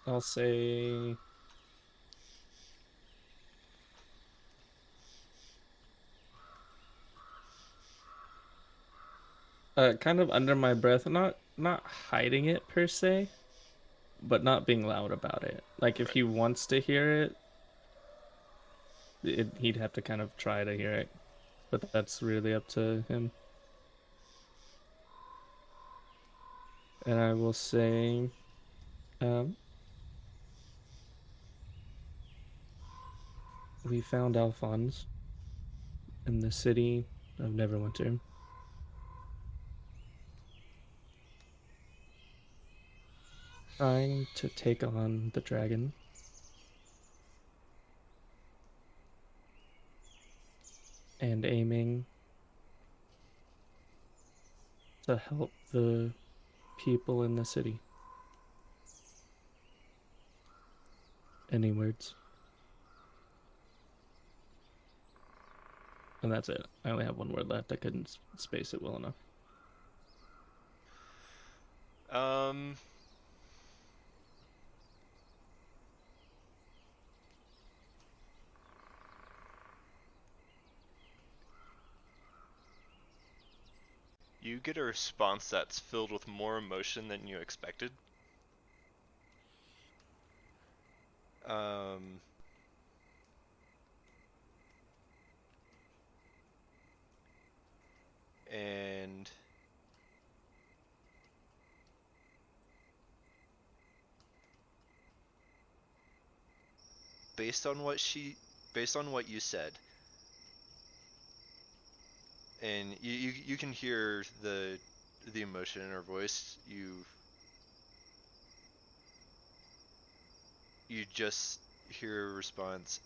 I'll say kind of under my breath, not hiding it per se, but not being loud about it. Like if Right. he wants to hear it, he'd have to kind of try to hear it, but that's really up to him. And I will say, we found Alphonse in the city of Neverwinter. Trying to take on the dragon. And aiming to help the people in the city. Any words? And that's it. I only have one word left. I couldn't space it well enough. You get a response that's filled with more emotion than you expected. based on what you said, and you can hear the emotion in her voice. You just hear a response.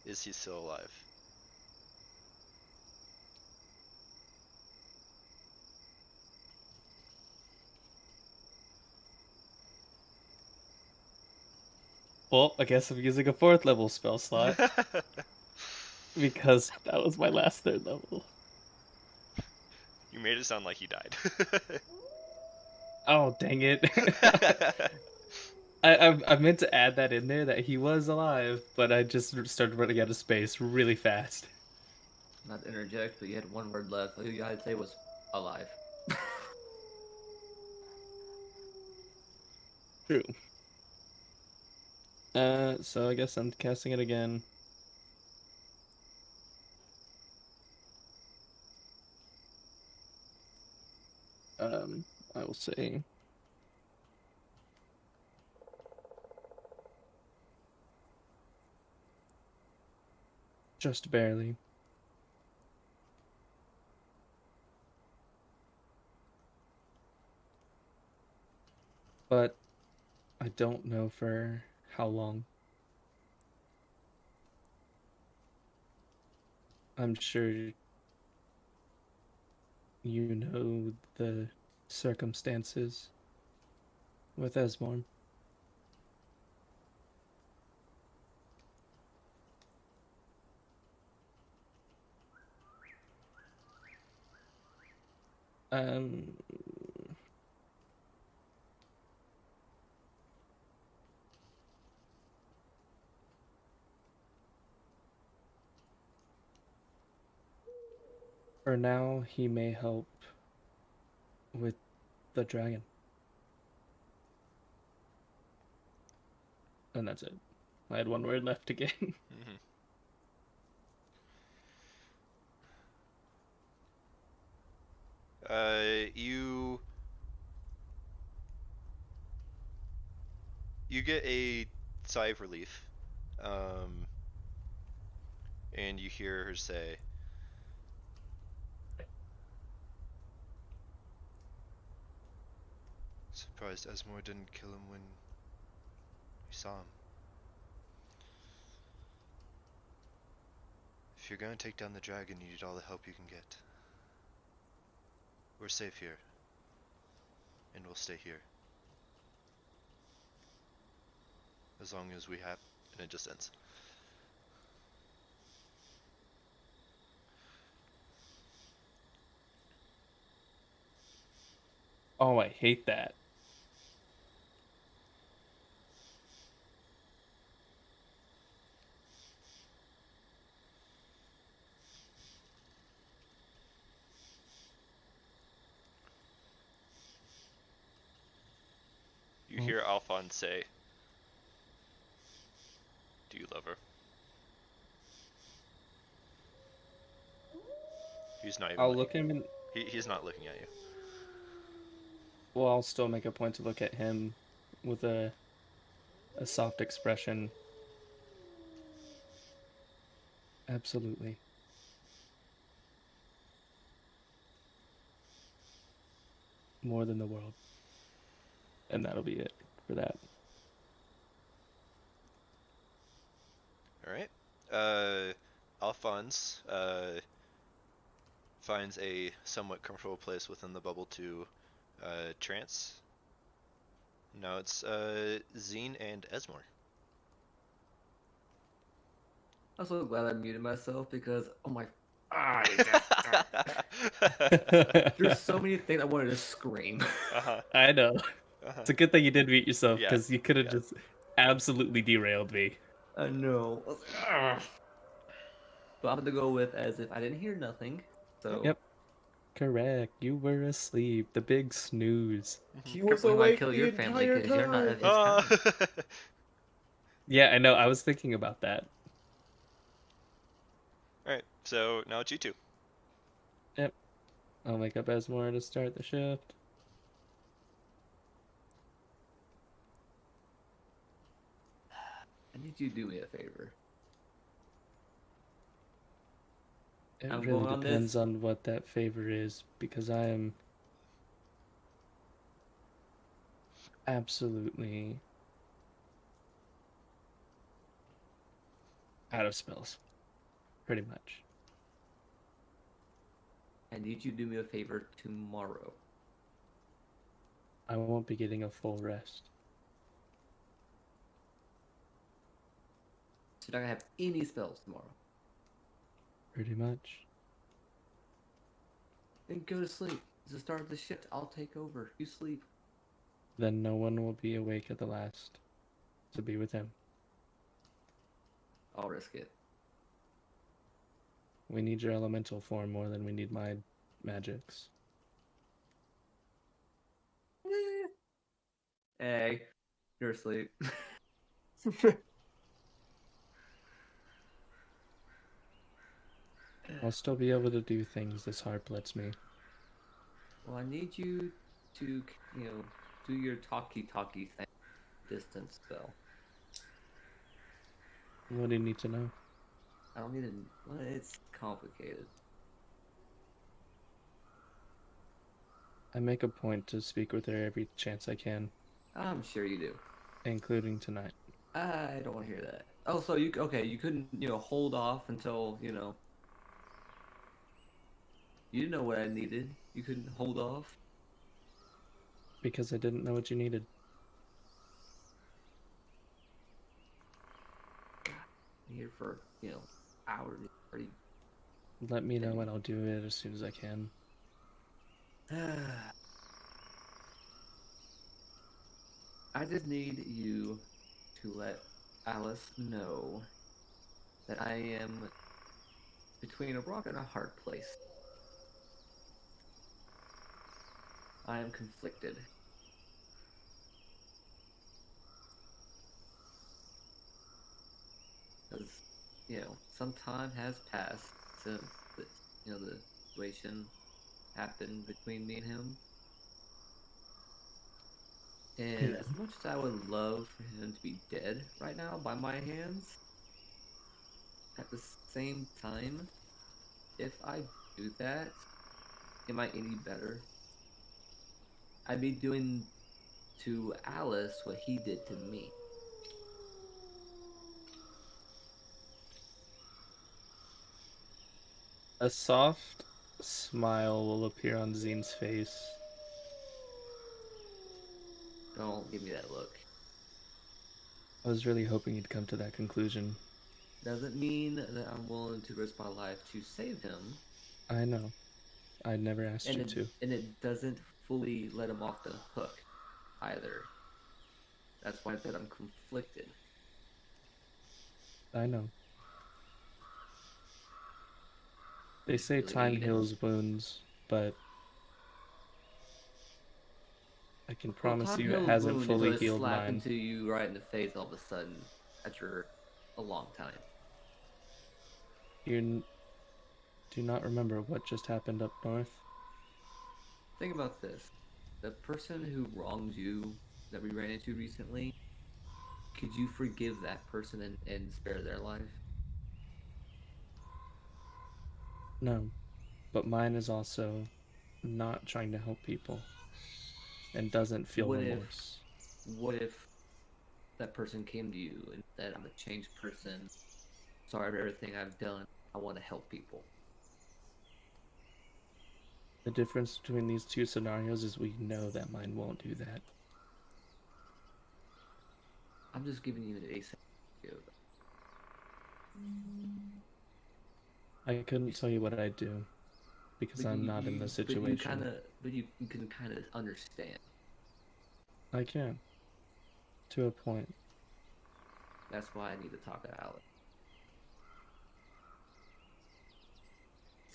Is he still alive? Well, I guess I'm using a 4th level spell slot because that was my last 3rd level. You made it sound like he died. Oh, dang it. I meant to add that in there that he was alive, but I just started running out of space really fast. Not to interject, but you had one word left. All you gotta say was alive. True. So I guess I'm casting it again. I will say just barely. But I don't know for how long. I'm sure you know the circumstances with Esmorn. Um, for now, he may help with the dragon. And that's it. I had one word left again. Mhm. You get a sigh of relief, and you hear her say, "Surprised Esmore didn't kill him when we saw him. If you're gonna take down the dragon, you need all the help you can get. We're safe here, and we'll stay here. As long as we have," and it just ends. Oh, I hate that. You hear Alphonse say, "Do you love her?" He's not even I'll look looking. him in. He's not looking at you. Well, I'll still make a point to look at him with a soft expression. Absolutely. More than the world. And that'll be it for that. All right. Alphonse finds a somewhat comfortable place within the bubble to trance. Now it's Zine and Esmore. I'm so glad I muted myself because oh my, there's so many things I wanted to scream. Uh-huh. I know. Uh-huh. It's a good thing you did mute yourself Yeah, because you could have yeah. just absolutely derailed me. I know. But I'm gonna go with as if I didn't hear nothing. So Yep. Correct. You were asleep. The big snooze. He Kurt, was we might awake kill the your family entire because you're not of time. his kind. Yeah, I know. I was thinking about that. Alright, so now it's you two. Yep. I'll make up Esmore to start the shift. I need you to do me a favor. It I'm really going on depends this. on what that favor is, because I am absolutely out of spells. Pretty much. I need you to do me a favor tomorrow. I won't be getting a full rest. So you're not gonna have any spells tomorrow. Pretty much. Then go to sleep. It's the start of the shift. I'll take over. You sleep. Then no one will be awake at the last to be with him. I'll risk it. We need your elemental form more than we need my magics. Hey, you're asleep. I'll still be able to do things this harp lets me. Well, I need you to, do your talkie thing. Distance spell. What do you need to know? I don't need to. Well, it's complicated. I make a point to speak with her every chance I can, I'm sure you do. including tonight. I don't want to hear that. Oh, so you couldn't, hold off until, you didn't know what I needed. You couldn't hold off. Because I didn't know what you needed. I'm here for, hours. Already. Let me know and I'll do it as soon as I can. I just need you to let Alice know that I am between a rock and a hard place. I am conflicted. Because, some time has passed since the situation happened between me and him. And as much as I would love for him to be dead right now by my hands, at the same time, if I do that, am I any better? I'd be doing to Alice what he did to me. A soft smile will appear on Zine's face. Don't give me that look. I was really hoping you'd come to that conclusion. Doesn't mean that I'm willing to risk my life to save him. I know. I never asked you to. And it doesn't fully let him off the hook either. That's why I said I'm conflicted. I know. They say time heals wounds, but I can promise you it hasn't fully healed slap mine. into you right in the face all of a sudden after a long time. You do not remember what just happened up north? Think about this. The person who wronged you that we ran into recently, could you forgive that person and spare their life? No, but mine is also not trying to help people and doesn't feel remorse. What if that person came to you and said, I'm a changed person, sorry for everything I've done, I want to help people? The difference between these two scenarios is we know that mine won't do that. I'm just giving you a scenario. I couldn't tell you what I'd do because I'm not in the situation. But you can kind of understand. I can. To a point. That's why I need to talk to Alex.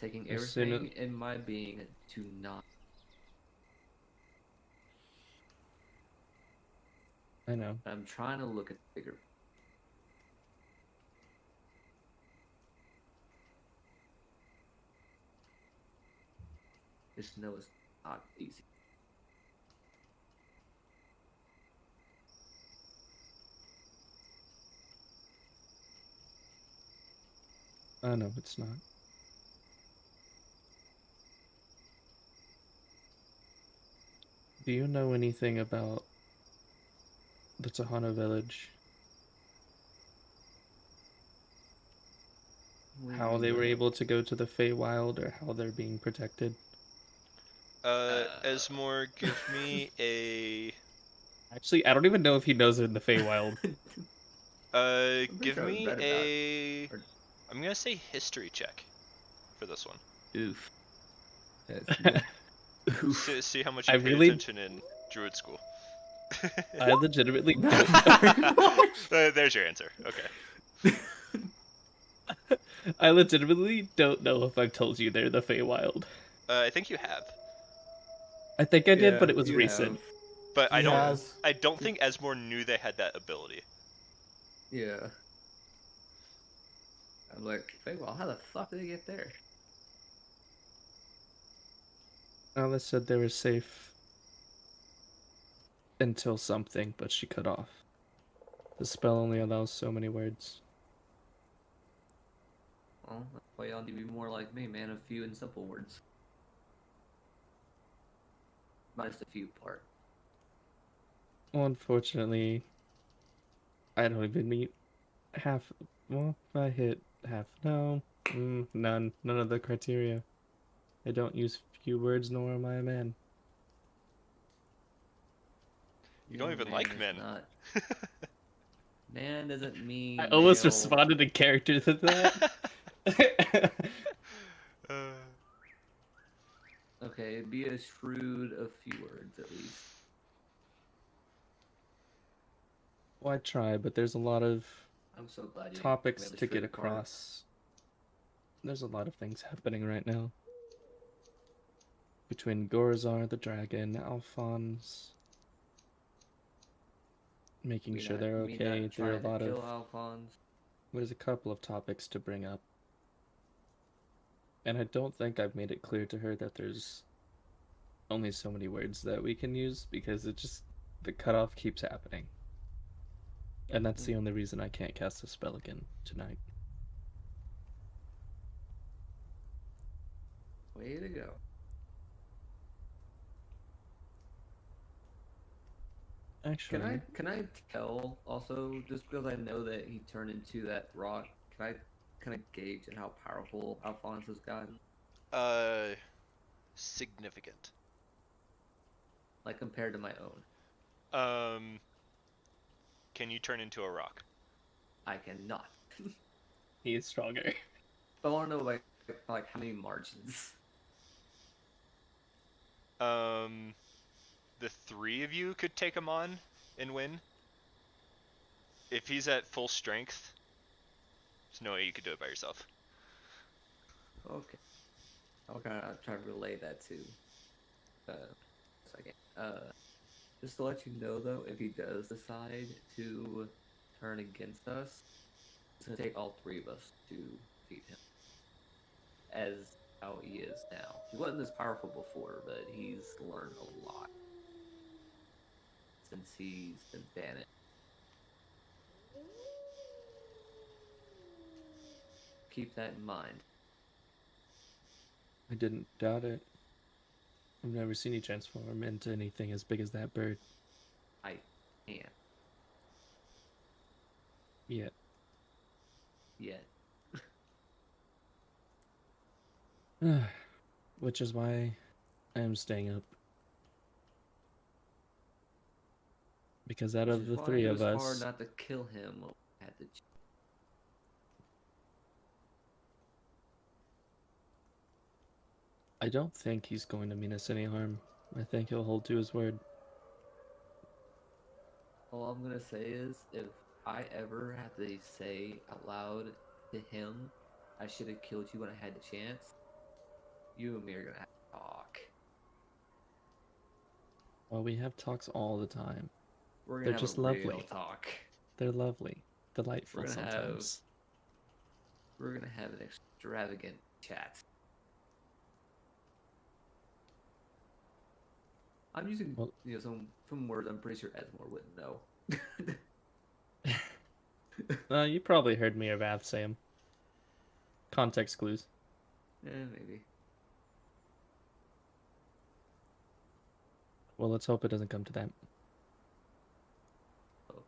Taking everything in my being to not. I know. I'm trying to look at the bigger. Just know it's not easy. No, it's not. Do you know anything about the Tahana village? What do you How mean they by were that? able to go to the Feywild, or how they're being protected? Esmore, give me a. Actually, I don't even know if he knows it in the Feywild. I'm pretty Give sure I me read about a. or- I'm gonna say history check for this one. Oof. That's good. Oof. See how much I you paid really- attention in Druid school. I legitimately Not don't. very much. There's your answer. Okay. I legitimately don't know if I've told you they're the Feywild. I think you have, I think I did, Yeah, but it was you recent. have. but I He don't. has. I don't think Esmore knew they had that ability. Yeah. I'm like, hey, well, how the fuck did they get there? Alice said they were safe until something, but she cut off. The spell only allows so many words. Well, that's why y'all need to be more like me, man, of few and simple words. Minus the few part. Well, unfortunately, I don't even meet half. Well, I hit half. No, none. None of the criteria. I don't use few words, nor am I a man. You don't No, even man like is men. Not. Man doesn't mean I almost male. responded in character to that. Uh, Okay, be a shrewd of few words at least. Well, I try, but there's a lot of I'm so glad you topics made the to get shrewd part. across. There's a lot of things happening right now. Between Gorazar, the dragon, Alphonse, making sure they're Me okay. not There are a trying to lot kill of. Alphonse. There's a couple of topics to bring up. And I don't think I've made it clear to her that there's only so many words that we can use because it just. The cutoff keeps happening. And that's the only reason I can't cast a spell again tonight. Way to go. Actually, Can I tell also just because I know that he turned into that rock? Can I kind of gauge at how powerful Alphonse has gotten, significant. like compared to my own? Can you turn into a rock? I cannot. he is stronger. But I want to know like how many margins. The three of you could take him on and win. If he's at full strength, there's no way you could do it by yourself. Okay. I'll kind of try to relay that to. Second. Just to let you know though, if he does decide to turn against us, it's gonna take all three of us to defeat him. As how he is now. He wasn't this powerful before, but he's learned a lot since he's been banished. Keep that in mind. I didn't doubt it. I've never seen you transform into anything as big as that bird. I can't Yet. yet. Which is why I am staying up. Because out Which of is the why three it of was hard us, not to kill him at the. I don't think he's going to mean us any harm. I think he'll hold to his word. All I'm gonna say is, if I ever have to say out loud to him, I should have killed you when I had the chance. You and me are gonna have to talk. Well, we have talks all the time. We're gonna They're have just a real lovely. talk. They're lovely. Delightful We're gonna sometimes. We're gonna have an extravagant chat. I'm using Well- some words I'm pretty sure Esmore wouldn't know. You probably heard me or Vav say 'em. Context clues. Maybe. Well, let's hope it doesn't come to that. Oh.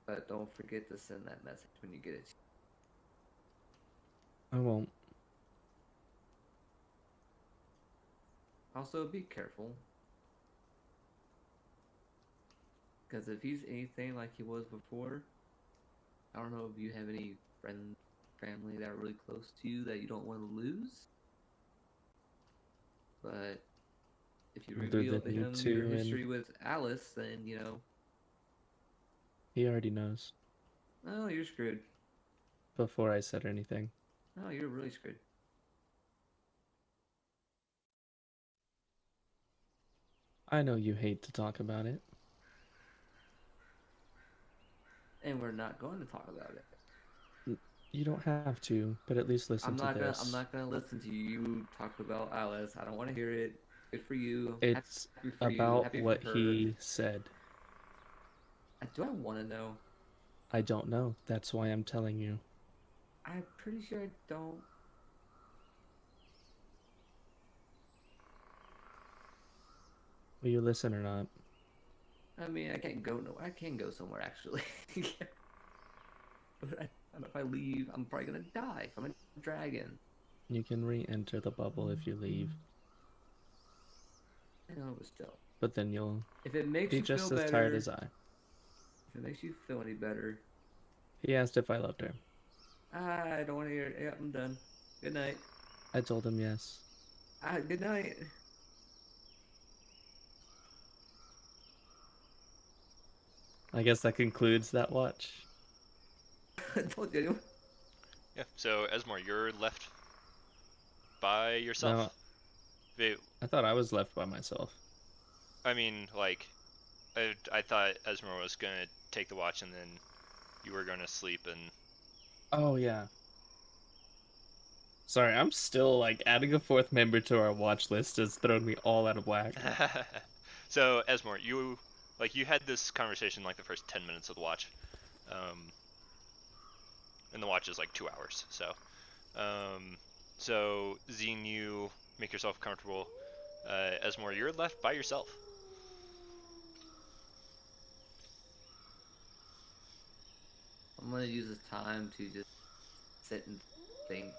But don't forget to send that message when you get it. I won't. Also, be careful. Because if he's anything like he was before, I don't know if you have any friends, family that are really close to you that you don't want to lose. But if you Other reveal than to you him two your and- history with Alice, then, you know, He already knows oh, you're screwed. before I said anything. Oh, you're really screwed. I know you hate to talk about it. And we're not going to talk about it. You don't have to, but at least listen I'm to not this. gonna. I'm not gonna listen to you. You talk about Alice. I don't want to hear it. Good for you. It's Happy for you. about Happy what for her. he said. Do I want to know? I don't know. That's why I'm telling you. I'm pretty sure I don't. Will you listen or not? I mean, I can't go. No, I can go somewhere actually. But if I leave, I'm probably gonna die from a dragon. You can re-enter the bubble if you leave, I know, but still. but then you'll If it makes be you just feel as better, tired as I. if it makes you feel any better, He asked if I loved her. I don't want to hear it. Yep, I'm done. Good night. I told him yes. Good night. I guess that concludes that watch. I told you. Anyone. Yeah. So Esmore, you're left by yourself. No, Wait, I thought I was left by myself. I mean, like, I thought Esmore was gonna take the watch and then you were gonna sleep and. Oh, yeah. Sorry, I'm still, like, adding a fourth member to our watch list has thrown me all out of whack. So Esmore, you had this conversation like the first 10 minutes of the watch, and the watch is like 2 hours. So Zine, you make yourself comfortable. Esmore, you're left by yourself. I'm gonna use this time to just sit and think.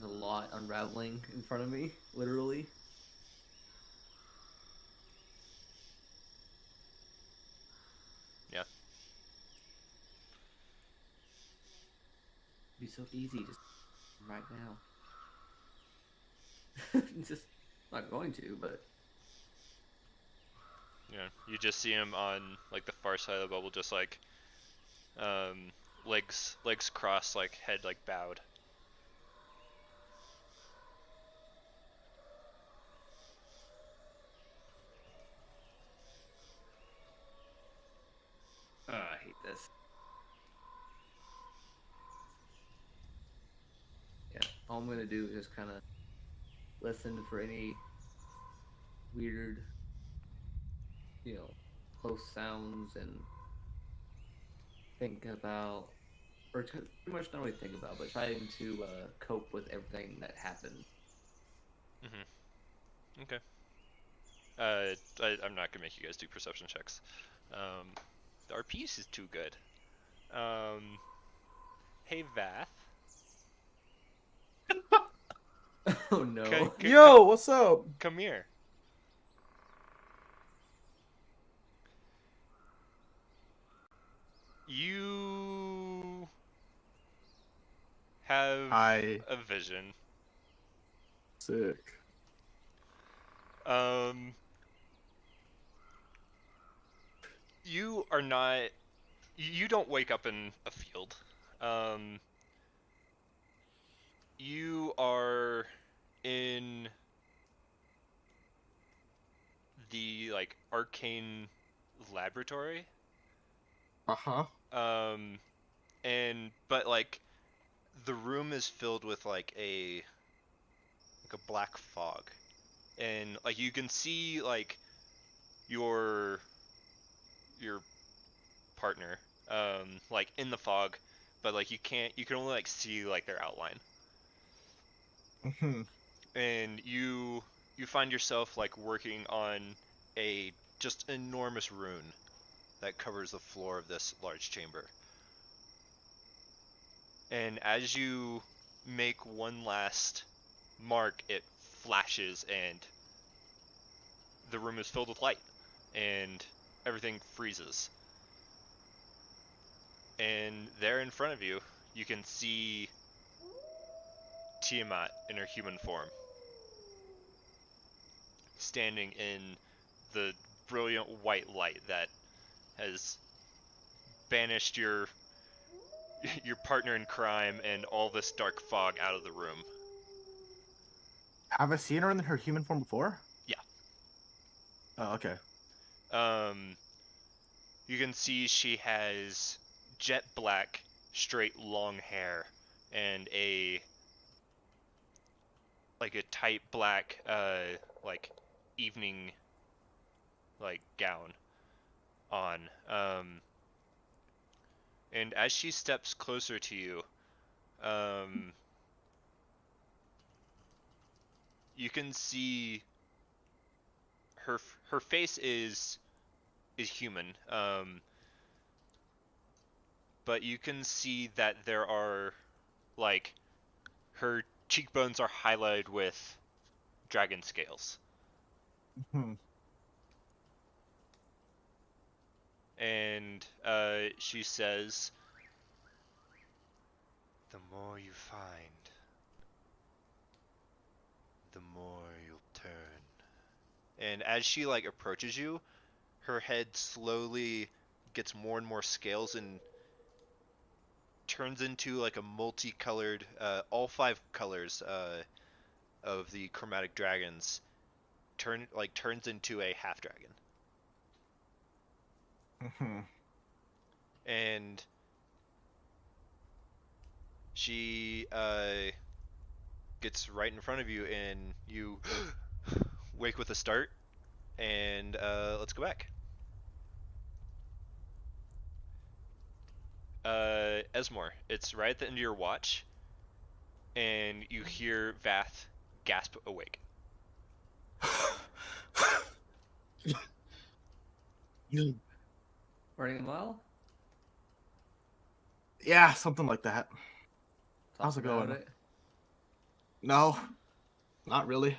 There's a lot unraveling in front of me, literally. Yeah. It'd be so easy just right now. Just not going to, but Yeah. You just see him on like the far side of the bubble, just like legs crossed, like head like bowed. I hate this. Yeah, all I'm gonna do is just kind of listen for any weird, close sounds and think about, or pretty much not really think about, but trying to cope with everything that happened. Okay. I'm not gonna make you guys do perception checks. The RPS is too good. Hey Vath. Oh no! Yo, what's up? Come here. You have Hi. a vision. Sick. You are not. You don't wake up in a field. You are in the like arcane laboratory. Uh-huh. But like the room is filled with like a black fog, and like you can see like your partner, like in the fog, but like you can only like see like their outline. And you find yourself like working on a just enormous rune that covers the floor of this large chamber. And as you make one last mark, it flashes and the room is filled with light and everything freezes. And there in front of you, you can see Tiamat in her human form, standing in the brilliant white light that has banished your partner in crime and all this dark fog out of the room. Have I seen her in her human form before? Yeah. Oh, okay. You can see she has jet black, straight, long hair and a tight black like evening like gown on. And as she steps closer to you, you can see her face is human, but you can see that there are like her cheekbones are highlighted with dragon scales. And she says, "The more you find, the more you'll turn." And as she like approaches you, her head slowly gets more and more scales and turns into like a multicolored, all 5 colors of the chromatic dragons turns into a half dragon. And she gets right in front of you, and you wake with a start. And let's go back. Esmore, it's right at the end of your watch, and you hear Vath gasp awake. Running well? Yeah, something like that. Talk How's it about going? it. No, not really.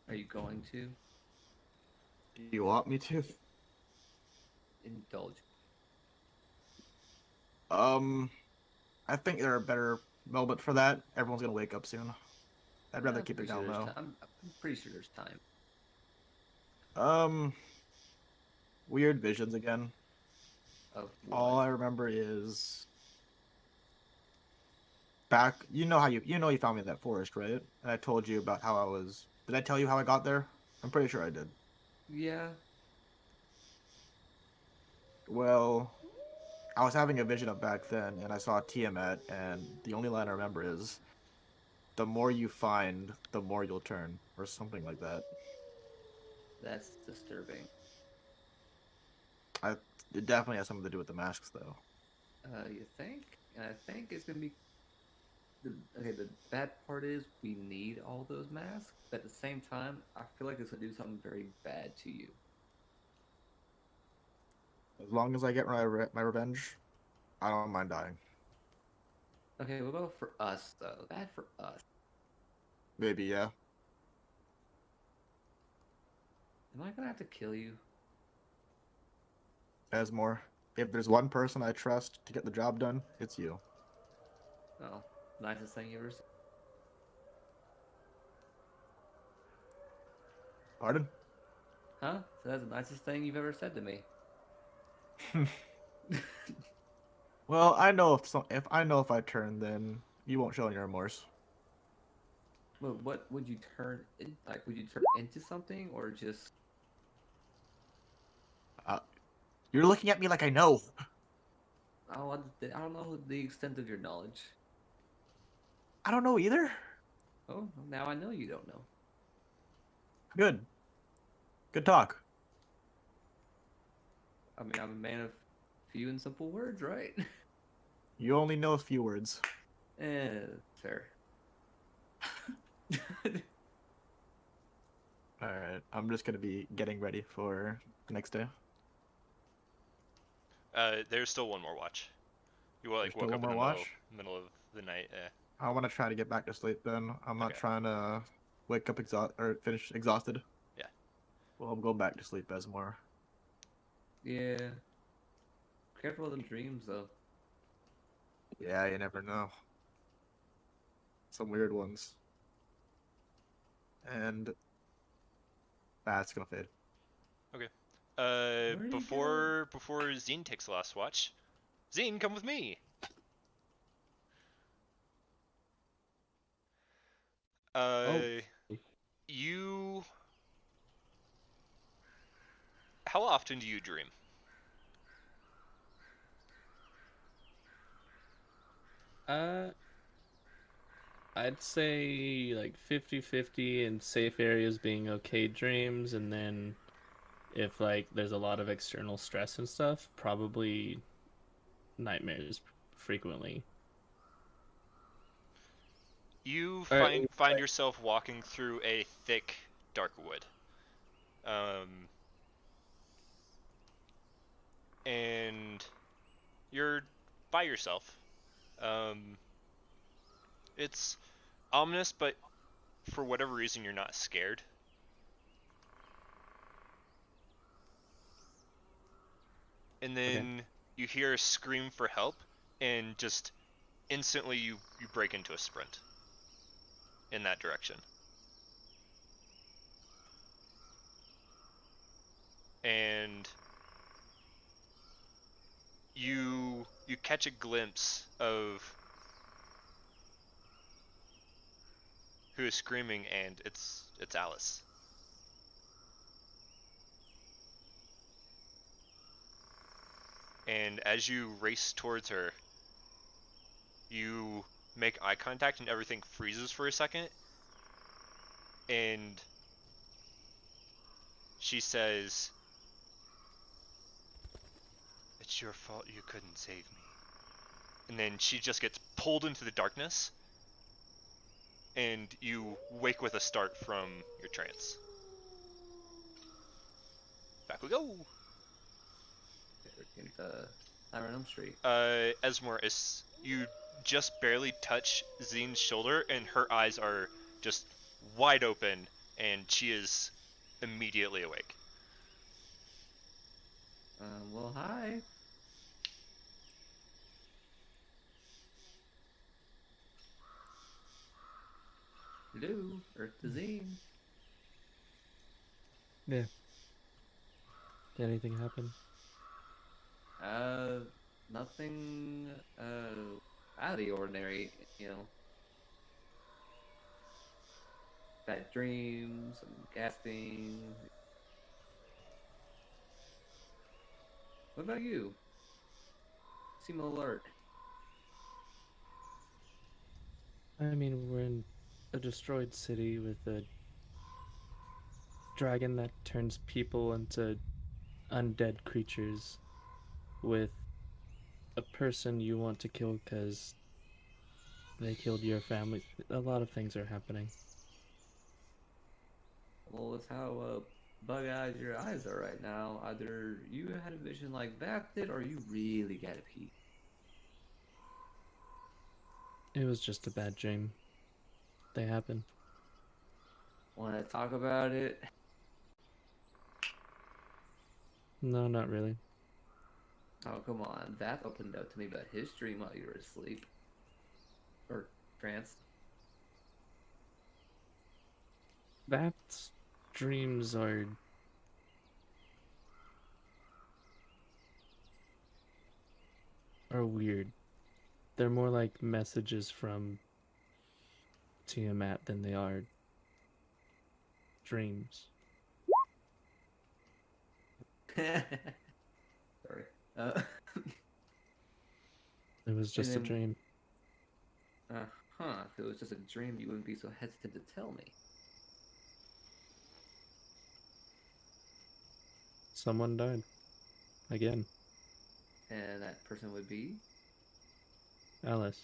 Are you going to Do you want me to? indulge? I think there are better moment for that. Everyone's gonna wake up soon. I'd rather I'm keep it pretty sure down there's though. time. I'm pretty sure there's time. Weird visions again. Of All what? I remember is back. You found me in that forest, right? And I told you about how I was. Did I tell you how I got there? I'm pretty sure I did. Yeah. Well, I was having a vision of back then, and I saw Tiamat, and the only line I remember is, "The more you find, the more you'll turn," or something like that. That's disturbing. It definitely has something to do with the masks, though. You think? And I think it's gonna be okay. The bad part is we need all those masks, but at the same time, I feel like it's gonna do something very bad to you. As long as I get my revenge, I don't mind dying. Okay, what about for us though? Bad for us. Maybe, yeah. Am I gonna have to kill you? Asmore, if there's one person I trust to get the job done, it's you. Oh, nicest thing you ever said. Pardon? Huh? So that's the nicest thing you've ever said to me. Well, I know if I turn, then you won't show any remorse. Well, what would you turn in? Like, would you turn into something or just? Uh, you're looking at me like I know. Oh, I don't know the extent of your knowledge. I don't know either. Oh, now I know you don't know. Good. Good talk. I mean, I'm a man of few and simple words, right? You only know a few words. Fair. Alright, I'm just gonna be getting ready for the next day. There's still one more watch. You There's like still woke one up in more the watch? middle of the night. I want to try to get back to sleep then. I'm not Okay. trying to wake up finish exhausted. Yeah. Well, I'll go back to sleep as more. Yeah. Careful of them dreams, though. Yeah, you never know. Some weird ones. And that's gonna fade. Okay. Where do you go? Before Zine takes the last watch, Zine, come with me. Oh, You. How often do you dream? uh, I'd say like 50-50 in safe areas being okay dreams, and then if like there's a lot of external stress and stuff, probably nightmares frequently. You Or find yourself walking through a thick, dark wood. Um, and you're by yourself. Um, it's ominous, but for whatever reason, you're not scared. And then you hear a scream for help, and just instantly you break into a sprint in that direction. And you catch a glimpse of who is screaming, and it's Alice. And as you race towards her, you make eye contact and everything freezes for a second, and she says, "It's your fault you couldn't save me." And then she just gets pulled into the darkness, and you wake with a start from your trance. Back we go. Nightmare on Elm Street. Esmore, is you just barely touch Zine's shoulder, and her eyes are just wide open, and she is immediately awake. Well, hi. Hello, Earth to Zine. yeah. Did anything happen? Uh, Nothing, out of the ordinary, you know. Bad dreams, some gasping. What about you? Seem alert. I mean, we're in a destroyed city with a dragon that turns people into undead creatures, with a person you want to kill because they killed your family. A lot of things are happening. Well, with how bug-eyed your eyes are right now, either you had a vision like that did, or you really gotta pee. It was just a bad dream. They happen. Want to talk about it? No, not really. Oh, come on. That opened up to me about his dream while you were asleep. Or trance. That's dreams are weird. They're more like messages from Tiamat than they are dreams. Sorry. Uh, It was just a then, dream. if it was just a dream, you wouldn't be so hesitant to tell me. Someone died. again. And that person would be? Alice.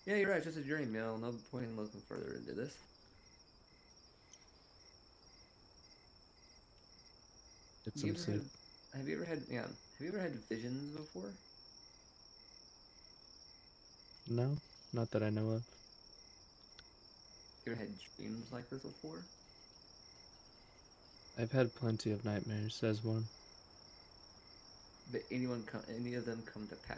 Yeah, you're right. It's just a dream. No point in looking further into this. Get some sleep. Have you ever had visions before? No, not that I know of. You ever had dreams like this before? I've had plenty of nightmares, says one. Did any of them come to pass?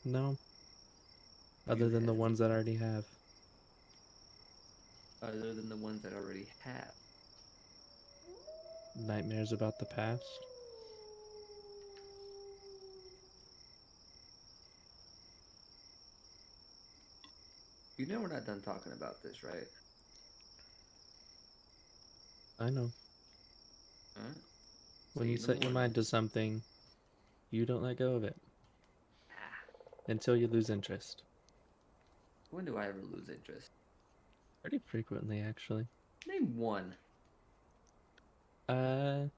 No. Other than the ones that I already have. Other than the ones that I already have. Nightmares about the past. You know we're not done talking about this, right? I know. Alright. When you set your mind to something, you don't let go of it. Until you lose interest. When do I ever lose interest? Pretty frequently, actually. Name one. How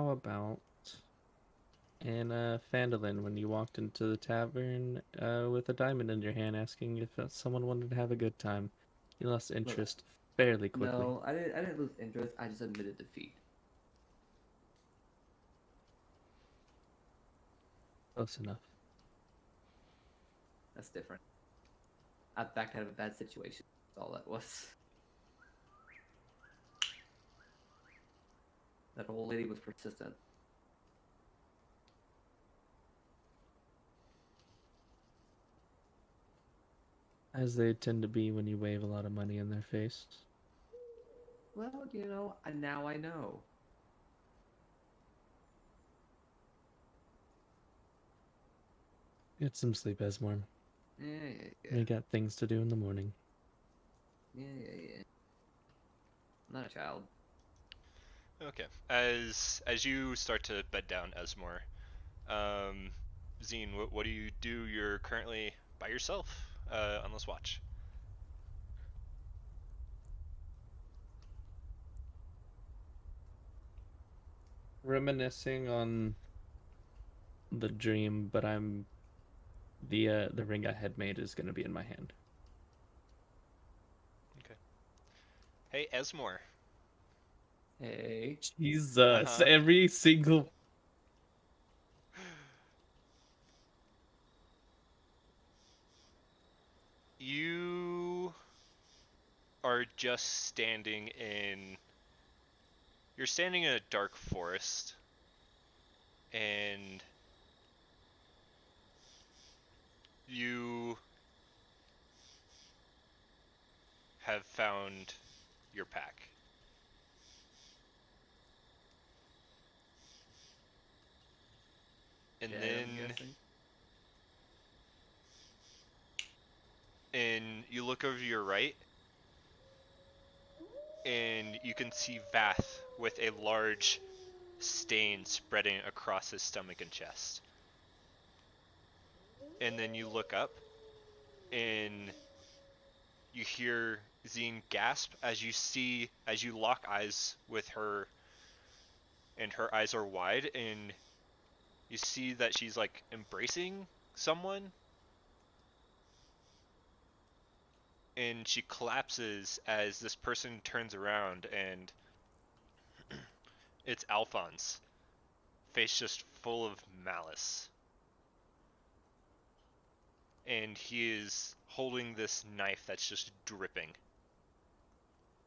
about in Phandalin when you walked into the tavern with a diamond in your hand asking if someone wanted to have a good time? You lost interest fairly quickly. No, I didn't lose interest. I just admitted defeat. Close enough. That's different. I backed out of a bad situation. That's all that was. That old lady was persistent. As they tend to be when you wave a lot of money in their face. Well, now I know. Get some sleep, Esmorn. Yeah. We got things to do in the morning. Yeah. I'm not a child. Okay. As you start to bed down, Esmore, Zine, what do you do? You're currently by yourself on this watch. Reminiscing on the dream, but I'm the ring I had made is gonna be in my hand. Okay. Hey, Esmore. Hey. Jesus, every single. You are just standing in. You're standing in a dark forest, and you have found your pack. And then you look over to your right, and you can see Vath with a large stain spreading across his stomach and chest. And then you look up, and you hear Zine gasp as you lock eyes with her, and her eyes are wide, and you see that she's like embracing someone, and she collapses as this person turns around, and it's Alphonse, face just full of malice. And he is holding this knife that's just dripping.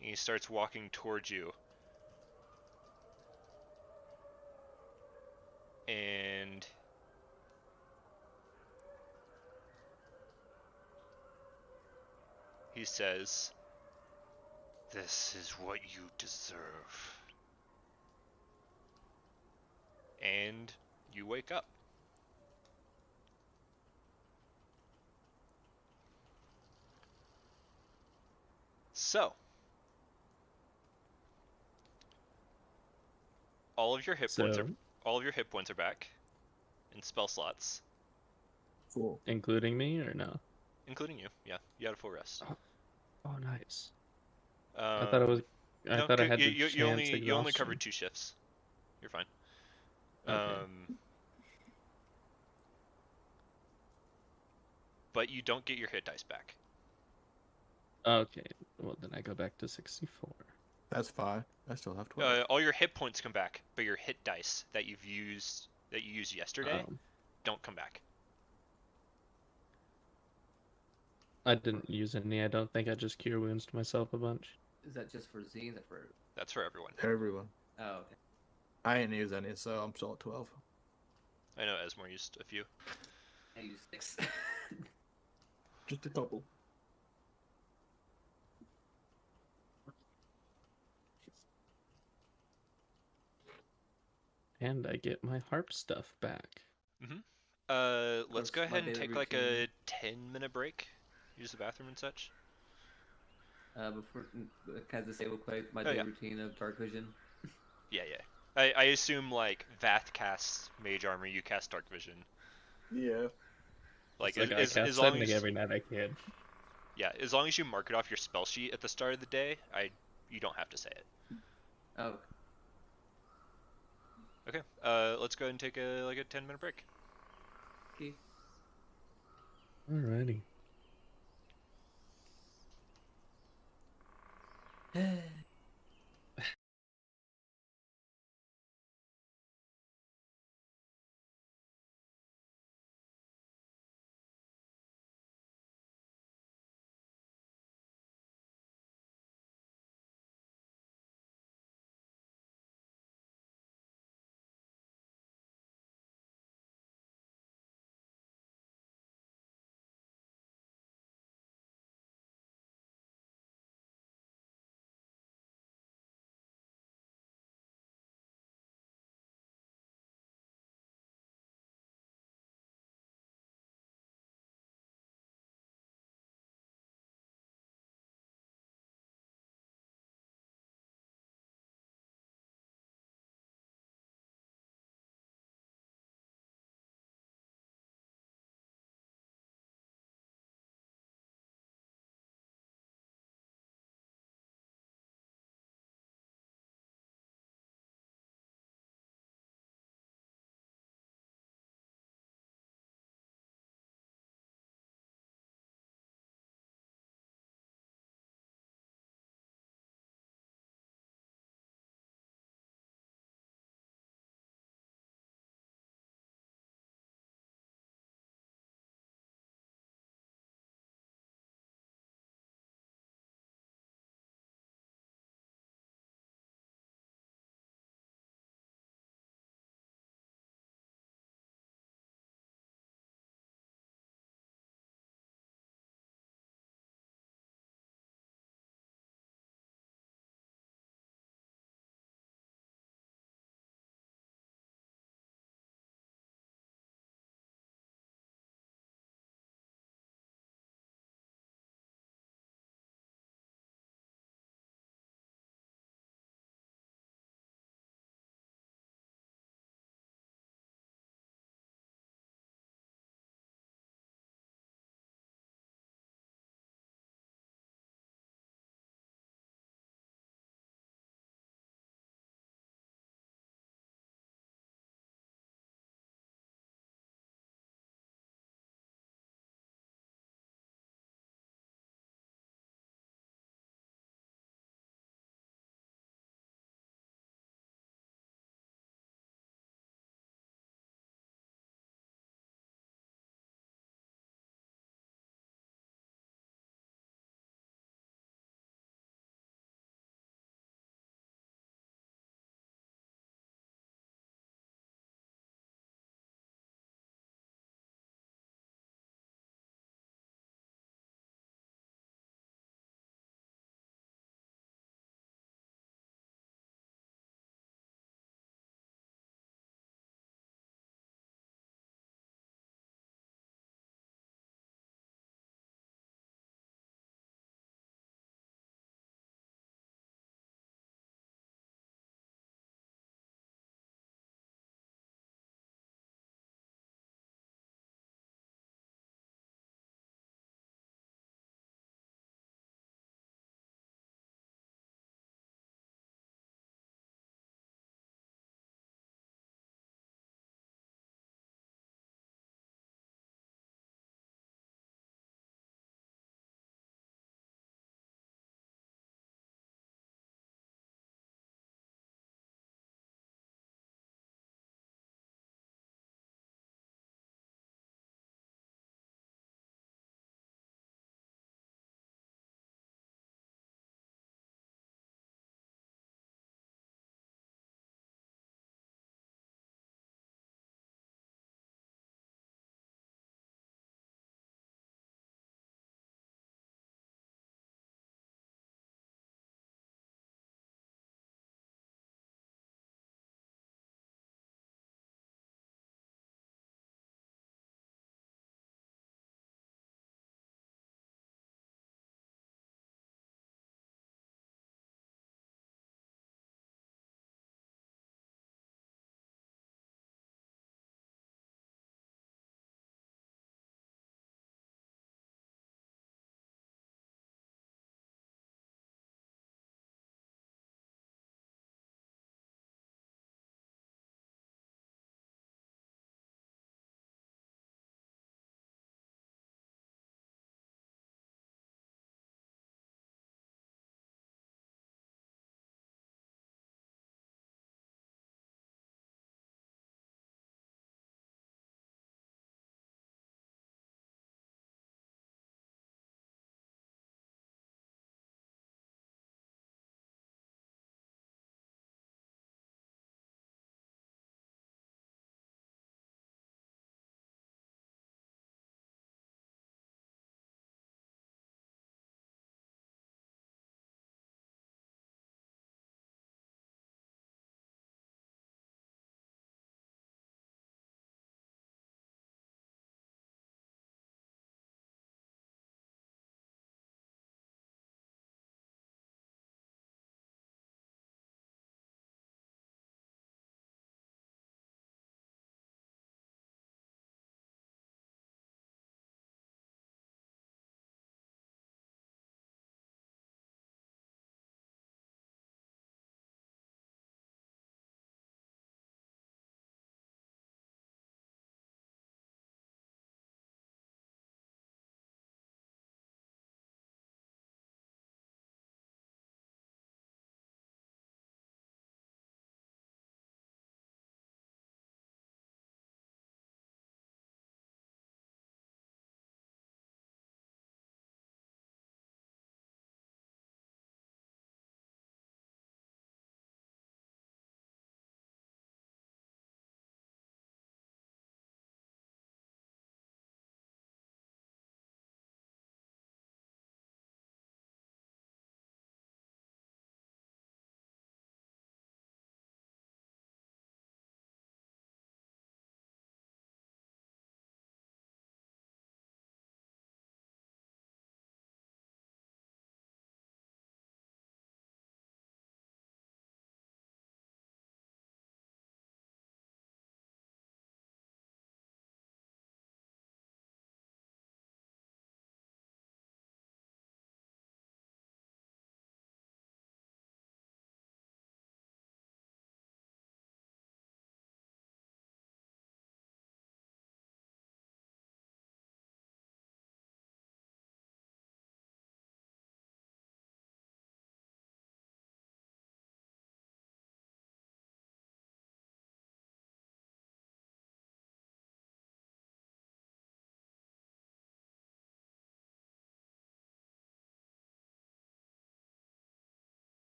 And he starts walking towards you. And he says, "This is what you deserve." And you wake up. So, all of your hit points are back in spell slots. Cool. Including me or no? Including you. Yeah, you had a full rest. Oh, nice. I thought it was. I No, thought I had you, to you, chance you only exhaustion. covered 2 shifts. You're fine. Okay. But you don't get your hit dice back. Okay. Well, then I go back to 64. That's 5. I still have 12. All your hit points come back, but your hit dice that you used yesterday don't come back. I didn't use any. I don't think I just cure wounds to myself a bunch. Is that just for Z? Is that for? That's for everyone. Everyone. Oh, okay. I didn't use any, so I'm still at 12. I know Esmore used a few. I use 6. Just a couple. And I get my harp stuff back. Let's course, go my ahead and daily take like a routine. 10-minute break. Use the bathroom and such. Before, can I just say real quick my Oh, daily yeah. routine of dark vision? Yeah. I assume like Vath casts Mage Armor, you cast Dark Vision. Yeah. Like, It's like I as cast long sending as every night I can. yeah, as long as you mark it off your spell sheet at the start of the day, you don't have to say it. Oh, Okay. Let's go ahead and take a 10-minute break. okay. Alrighty.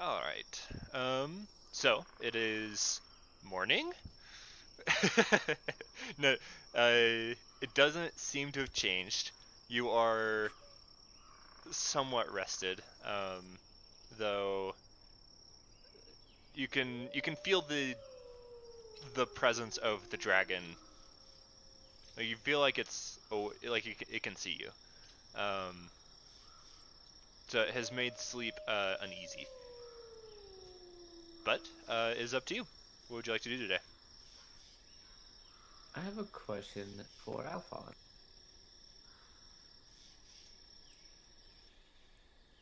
All right. So it is morning. No, it doesn't seem to have changed. You are somewhat rested, though you can feel the presence of the dragon. Like, you feel like like it can see you. So it has made sleep uneasy. But it is up to you. What would you like to do today? I have a question for Alphonse.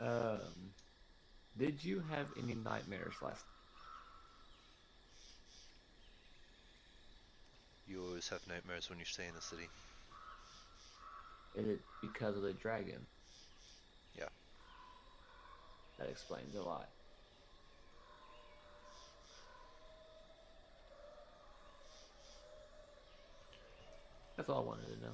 Um, did you have any nightmares last? You always have nightmares when you stay in the city. Is it because of the dragon? Yeah. That explains a lot. That's all I wanted to know.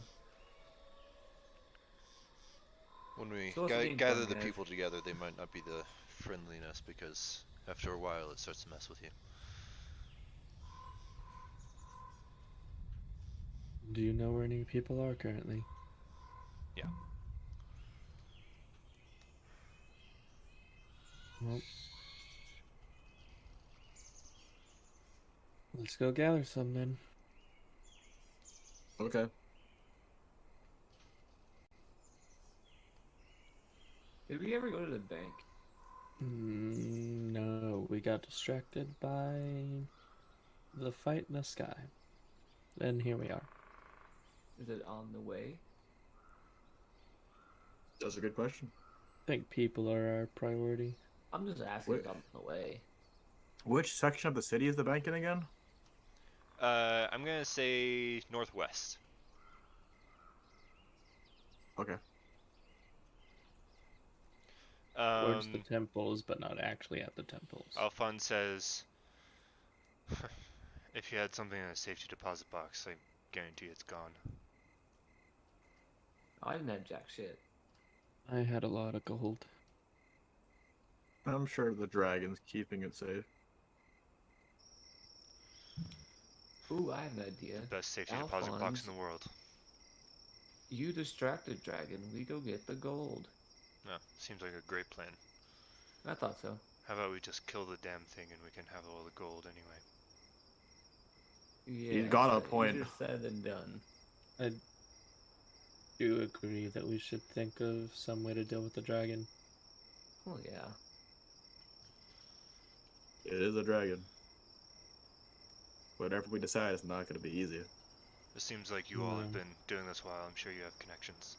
When we So what's the game gather plan, the guys? people together, they might not be the friendliness because after a while it starts to mess with you. Do you know where any people are currently? Yeah. Well, let's go gather some then. Okay. Did we ever go to the bank? No, we got distracted by the fight in the sky. And here we are. Is it on the way? That's a good question. I think people are our priority. I'm just asking Wait. if I'm on the way. Which section of the city is the bank in again? I'm gonna say northwest. Okay. Towards the Um, temples, but not actually at the temples. Alphonse says, if you had something in a safety deposit box, I guarantee it's gone. I didn't have jack shit. I had a lot of gold. I'm sure the dragon's keeping it safe. Ooh, I have an idea. Best safety deposit box Alphonse, in the world. you distracted dragon. We go get the gold. No, seems like a great plan. I thought so. How about we just kill the damn thing and we can have all the gold anyway? Yeah, He's got a but point. easier said than done. I do agree that we should think of some way to deal with the dragon. Oh yeah. It is a dragon. Whatever we decide, it's not going to be easy. It seems like you all have No. been doing this while. I'm sure you have connections.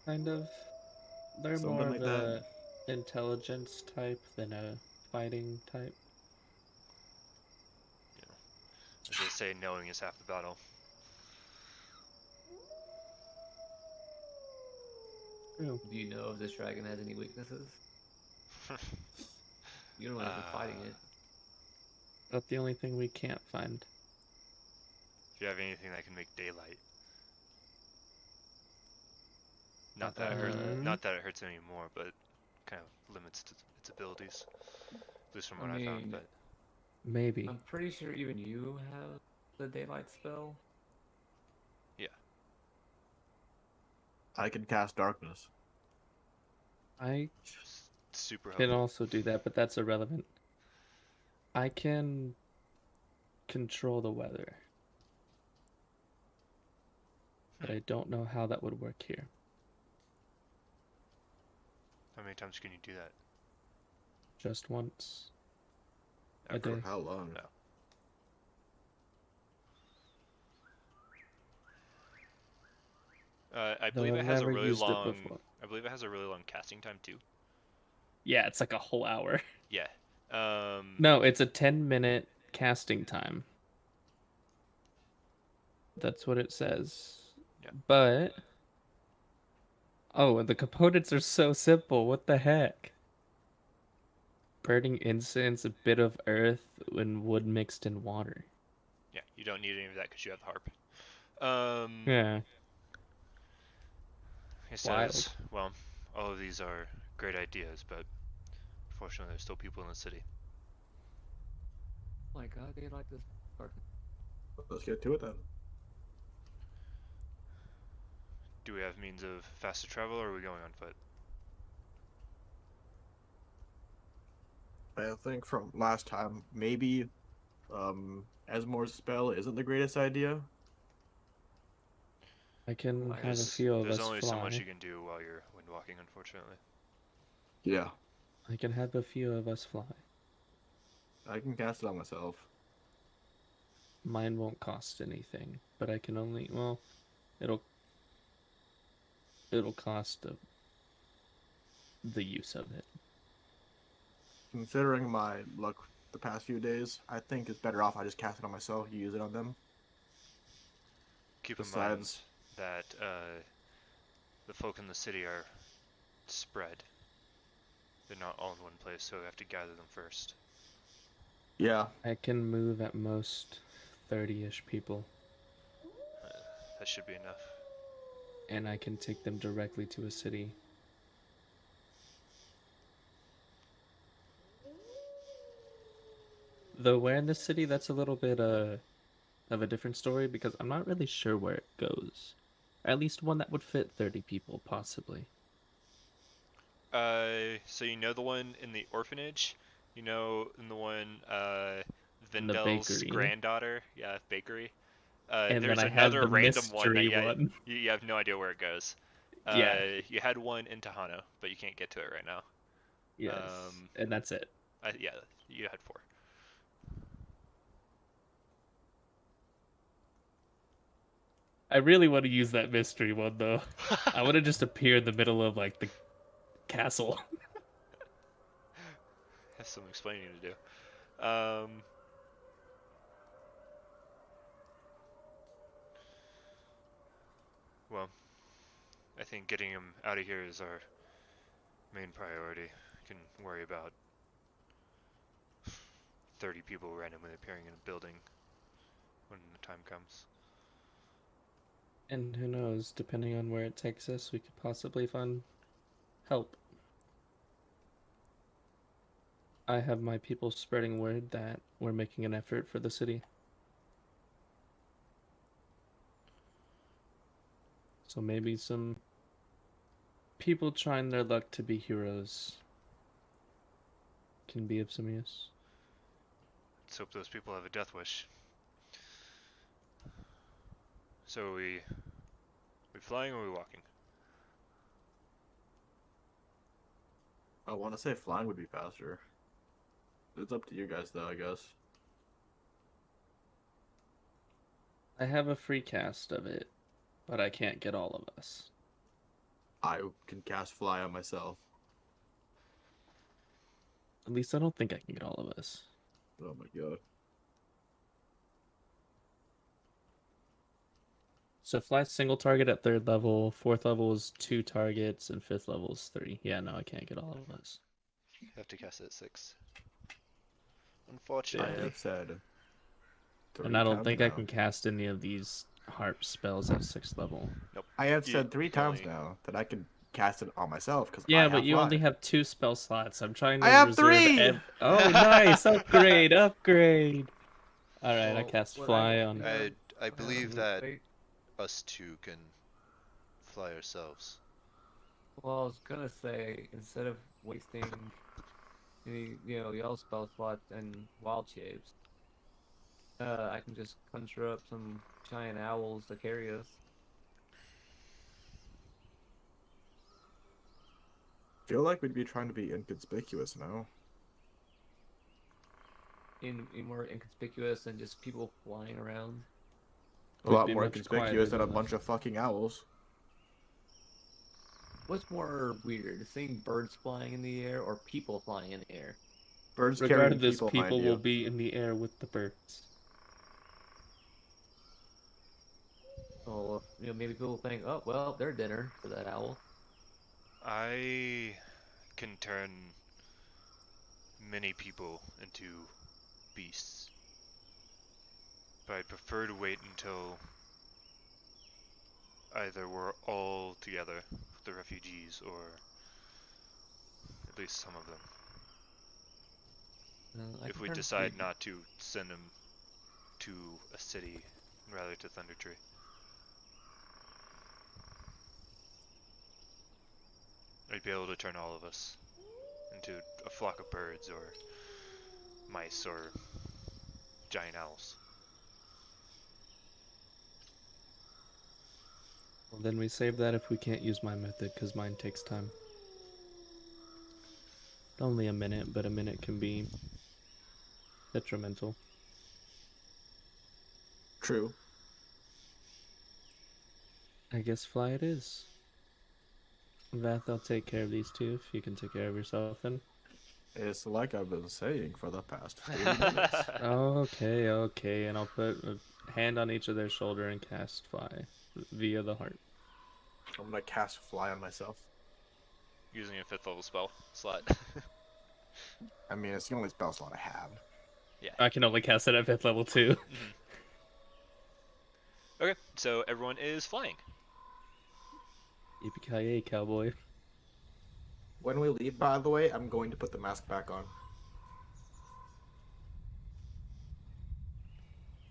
Kind of. They're Something more like of that. a intelligence type than a fighting type. As they say, knowing is half the battle. True. Do you know if this dragon has any weaknesses? You don't want to be fighting it. That's the only thing we can't find. If you have anything that can make daylight. Not Uh, that it hurts anymore, but kind of limits its abilities. At least from what I found. But Maybe. I'm pretty sure even you have the daylight spell. I can cast darkness. I super can helpful. also do that, but that's irrelevant. I can control the weather. But I don't know how that would work here. How many times can you do that? Just once a Ever? day. How long? No. I Though believe I've it has a never really used it long. before. I believe it has a really long casting time too. Yeah, it's like a whole hour. Yeah. No, it's a 10-minute casting time. That's what it says. Yeah. But oh, the components are so simple. What the heck? Burning incense, a bit of earth, and wood mixed in water. Yeah, you don't need any of that because you have the harp. Yeah. He Wild. says, well, all of these are great ideas, but unfortunately there's still people in the city. Oh my god, they like this garden. Let's get to it then. Do we have means of faster travel, or are we going on foot? I think from last time, maybe Esmore's spell isn't the greatest idea. I can Why? have a few of There's us only so much fly. you can do while you're windwalking, unfortunately. Yeah, I can have a few of us fly. I can cast it on myself. Mine won't cost anything, but I can only, well, it'll cost the use of it. Considering my luck the past few days, I think it's better off I just cast it on myself. You use it on them. Keep in mind Besides, that the folk in the city are spread. They're not all in one place, so we have to gather them first. yeah, I can move at most 30-ish people, That should be enough. and I can take them directly to a city. Though where in the city, that's a little bit of a different story because I'm not really sure where it goes. At least one that would fit 30 people, possibly. So you know the one in the orphanage? You know in the one, In the Vindel's bakery. granddaughter? Yeah, bakery. And then There's I had another the random one that, mystery yeah, one. you have no idea where it goes. Yeah. You had one in Tejano, but you can't get to it right now. Yes. And that's it. Yeah, you had 4. I really want to use that mystery one, though. I want to just appear in the middle of, like, the castle. Have some explaining to do. Well, I think getting him out of here is our main priority. We can worry about 30 people randomly appearing in a building when the time comes. And who knows, depending on where it takes us, we could possibly find help. I have my people spreading word that we're making an effort for the city. So maybe some people trying their luck to be heroes can be of some use. Let's hope those people have a death wish. So we flying or we walking? I want to say flying would be faster. It's up to you guys, though, I guess. I have a free cast of it, but I can't get all of us. I can cast fly on myself. At least I don't think I can get all of us. Oh my god. So fly single target at 3rd level, 4th level is 2 targets, and 5th level is 3. Yeah, no, I can't get all of us. You have to cast it at 6. I Unfortunately. have said. And I don't 3 think times I now. can cast any of these harp spells at 6th level. Nope. I have You said 3 can times only- now that I can cast it on myself because Yeah, I but have you fly. only have 2 spell slots. I'm trying to I have reserve 3! Oh, nice! Upgrade, upgrade! Alright, I Well, cast what fly I on... have- I believe that wait. us 2 can fly ourselves. Well, I was gonna say, instead of wasting any, y'all spell slots and wild shapes, I can just conjure up some giant owls to carry us. Feel like we'd be trying to be inconspicuous now. In more inconspicuous than just people flying around. A lot be more much quieter inconspicuous than a than bunch that. of fucking owls. What's more weird, seeing birds flying in the air or people flying in the air? Birds carrying Regardless, people, people mind will you. be in the air with the birds. Oh, maybe people think, oh, well, they're dinner for that owl. I can turn many people into beasts, but I'd prefer to wait until either we're all together, the refugees, or at least some of them. I If can we turn decide three- not to send them to a city, rather to Thunder Tree. I'd be able to turn all of us into a flock of birds, or mice, or giant owls. Well, then we save that if we can't use my method, because mine takes time. Only a minute, but a minute can be detrimental. True. I guess fly it is. Vath, I'll take care of these two if you can take care of yourself then. It's like I've been saying for the past 30 minutes. Okay, and I'll put a hand on each of their shoulder and cast fly via the heart. I'm gonna cast fly on myself. Using a 5th level spell slot. I mean, it's the only spell slot I have. I can only cast it at 5th level too. Okay, so everyone is flying. Yippee-ki-yay, cowboy. When we leave, by the way, I'm going to put the mask back on.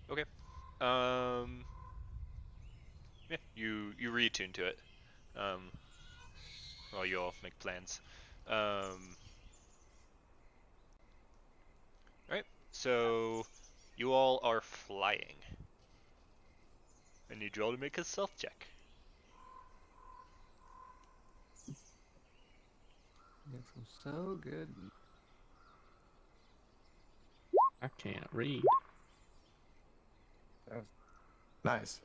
Okay. Yeah, you reattune to it. While you all make plans. Alright, so you all are flying. I need you all to make a stealth check. It feels so good. I can't read. Nice.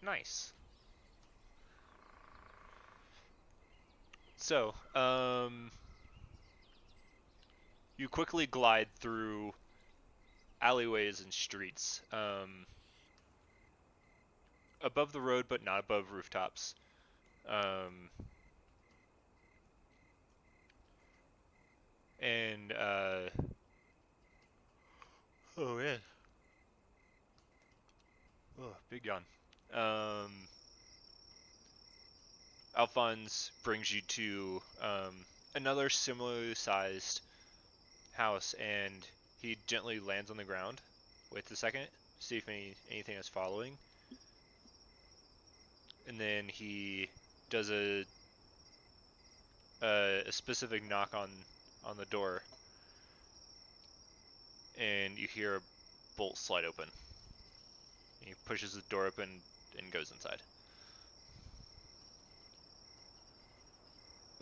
Nice. So, you quickly glide through alleyways and streets, above the road but not above rooftops. And oh man, oh, big yawn. Alphonse brings you to another similarly sized house, and he gently lands on the ground. Waits a second, see if anything is following, and then he does a specific knock on the door, and you hear a bolt slide open. He pushes the door open and goes inside.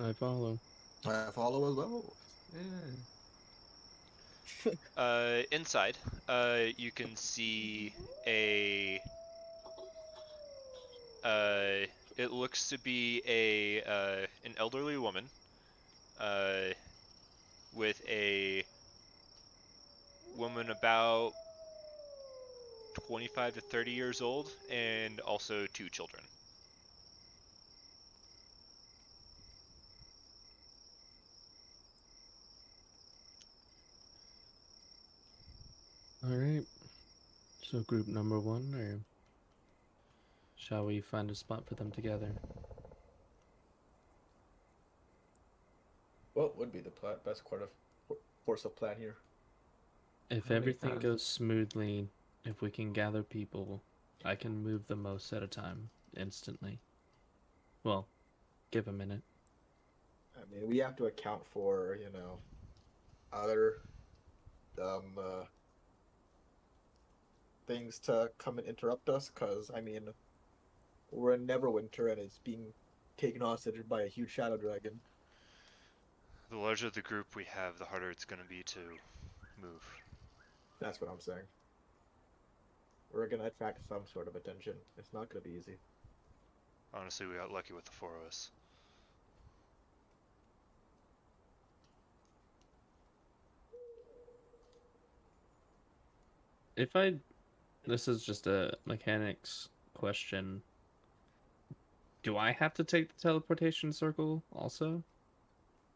I follow. I follow as well. Yeah. Inside, you can see it looks to be an elderly woman, with a woman about 25 to 30 years old, and also 2 children. Alright. So group number 1, or shall we find a spot for them together? What would be the best course of plan here? If How many everything times? goes smoothly, if we can gather people, I can move the most at a time, instantly. Well, give a minute. I mean, we have to account for, other things to come and interrupt us, because, I mean, we're in Neverwinter and it's being taken hostage by a huge shadow dragon. The larger the group we have, the harder it's going to be to move. That's what I'm saying. We're gonna attract some sort of attention. It's not gonna be easy. Honestly, we got lucky with the 4 of us. This is just a mechanics question. Do I have to take the teleportation circle also?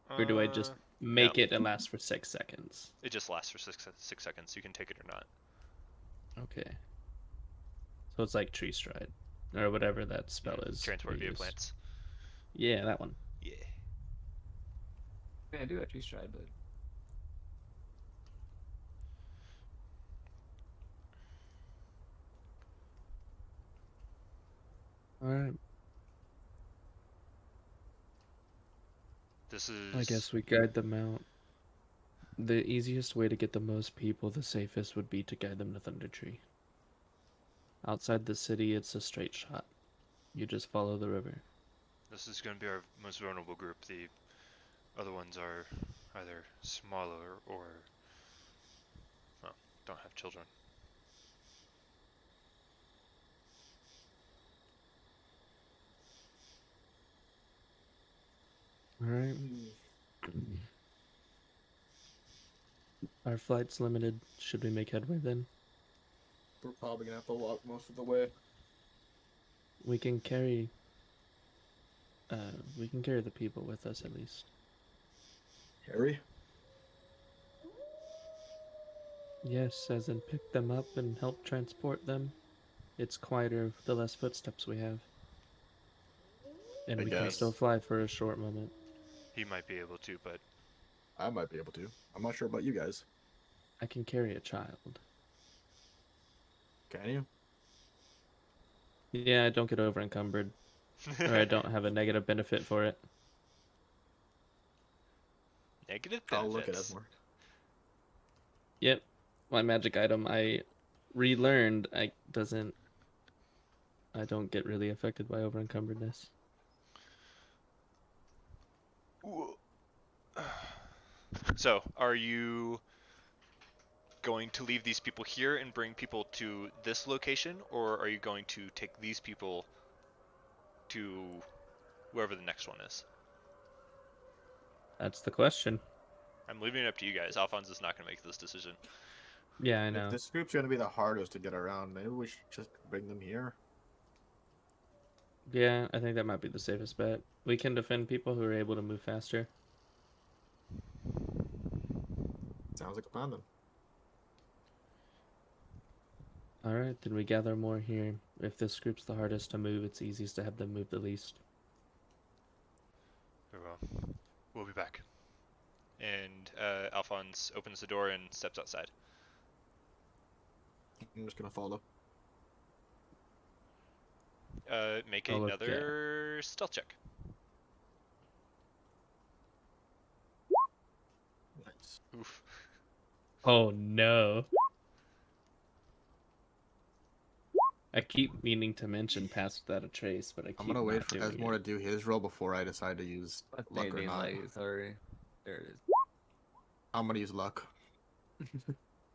Or do I just make no. it and last for 6 seconds? It just lasts for 6 seconds. You can take it or not. Okay. So it's like tree stride, or whatever that spell is. Transport we via use. plants. Yeah, that one. Yeah. Yeah, I do have tree stride, but All right. This is. I guess we guide them out. The easiest way to get the most people, the safest would be to guide them to Thunder Tree. Outside the city, it's a straight shot. You just follow the river. This is going to be our most vulnerable group. The other ones are either smaller or, well, don't have children. All right. Our flight's limited. Should we make headway then? We're probably gonna have to walk most of the way. We can carry. We can carry the people with us at least. Harry? Yes, as in pick them up and help transport them. It's quieter the less footsteps we have. And I we can guess. still fly for a short moment. He might be able to, but I might be able to. I'm not sure about you guys. I can carry a child. Can you? Yeah, I don't get over encumbered. Or I don't have a negative benefit for it. Negative benefits. I'll look at Esmore. Yep. My magic item I relearned I don't get really affected by over encumbredness. So, are you going to leave these people here and bring people to this location, or are you going to take these people to wherever the next one is? That's the question. I'm leaving it up to you guys. Alphonse is not going to make this decision. Yeah, I know. If this group's gonna be the hardest to get around, maybe we should just bring them here. Yeah, I think that might be the safest bet. We can defend people who are able to move faster. Sounds like a plan then. Alright, then we gather more here. If this group's the hardest to move, it's easiest to have them move the least. Very well. We'll be back. And Alphonse opens the door and steps outside. I'm just gonna follow. Make Oh, look, another stealth check. Nice. Oof. Oh no. I keep meaning to mention Pass Without a Trace, but I keep I'm gonna wait not for doing Esmore to it. do his roll before I decide to use luck or not. sorry. There it is. I'm gonna use luck.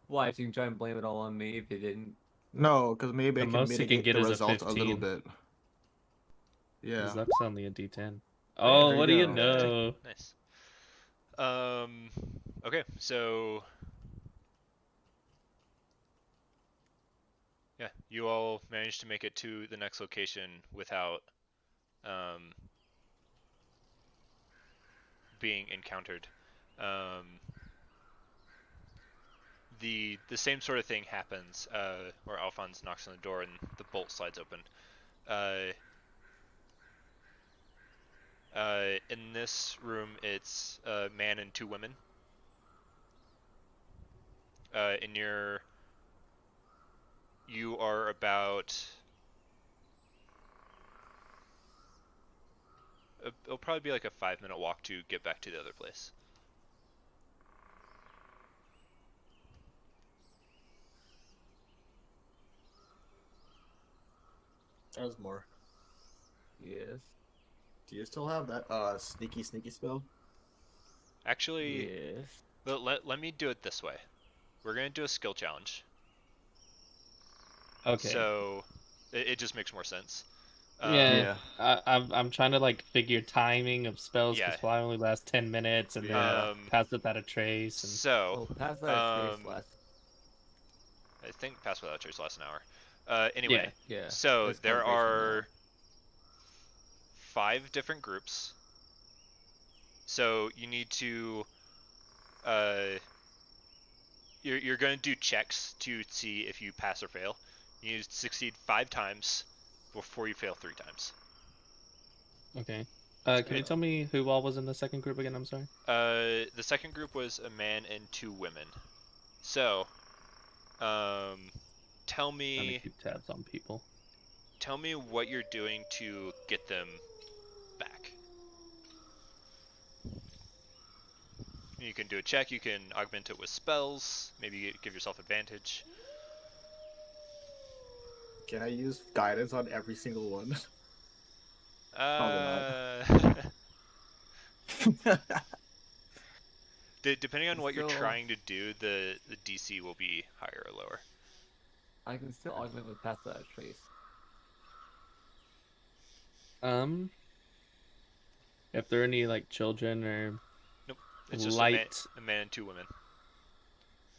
Why? So you can try and blame it all on me if you didn't. No, because maybe I The can most he can mitigate get the is a result a little 15. bit. Yeah. His luck's only a D10. Oh, Oh, there what you do you go. know? Nice. Okay, so yeah, you all managed to make it to the next location without being encountered. The same sort of thing happens where Alphonse knocks on the door and the bolt slides open. In this room, it's a man and two women. You are about. It'll probably be like a 5-minute walk to get back to the other place. Esmore, Yes. do you still have that sneaky spell? Actually, Yes. let me do it this way. We're gonna do a skill challenge. Okay. So it just makes more sense. Yeah. I'm trying to like figure timing of spells because Yeah. fly only lasts 10 minutes and then Pass Without a Trace. And... So Well, pass that trace last. I think Pass Without Trace lasts an hour. Anyway, Yeah. so There's there concentration are 5 different groups. So you need to you're going to do checks to see if you pass or fail. You need to succeed 5 times before you fail 3 times. Okay. Can you tell me who all was in the second group again? I'm sorry. The second group was a man and 2 women. So, tell Trying to me keep tabs on people. what you're doing to get them back. You can do a check. You can augment it with spells. Maybe give yourself advantage. Can I use guidance on every single one? Uh, not. depending on what you're Still- trying to do, the DC will be higher or lower. I can still augment with Pass Without a Trace. If there are any like children or It's just light. a man and 2 women.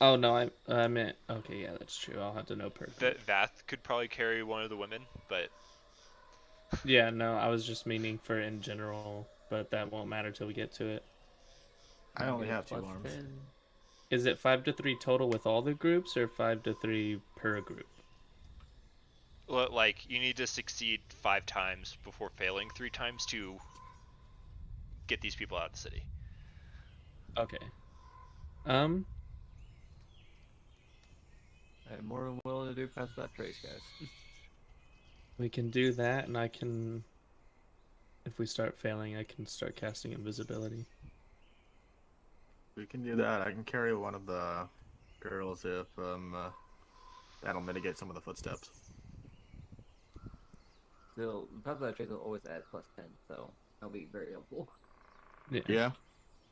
Oh no, I meant okay. Yeah, that's true. I'll have to know perfect. Vath could probably carry one of the women, but Yeah, no, I was just meaning for in general, but that won't matter till we get to it. I only Get a have 2 plus arms. 10. Is it 5 to 3 total with all the groups, or 5 to 3 per group? like you need to succeed 5 times before failing 3 times to get these people out of the city. Okay. I'm more than willing to do Pass Without a Trace, guys. We can do that, and I can. If we start failing, I can start casting invisibility. We can do that. I can carry one of the girls if that'll mitigate some of the footsteps. Still, Pass Without a Trace will always add plus 10, so that'll be very helpful. Yeah.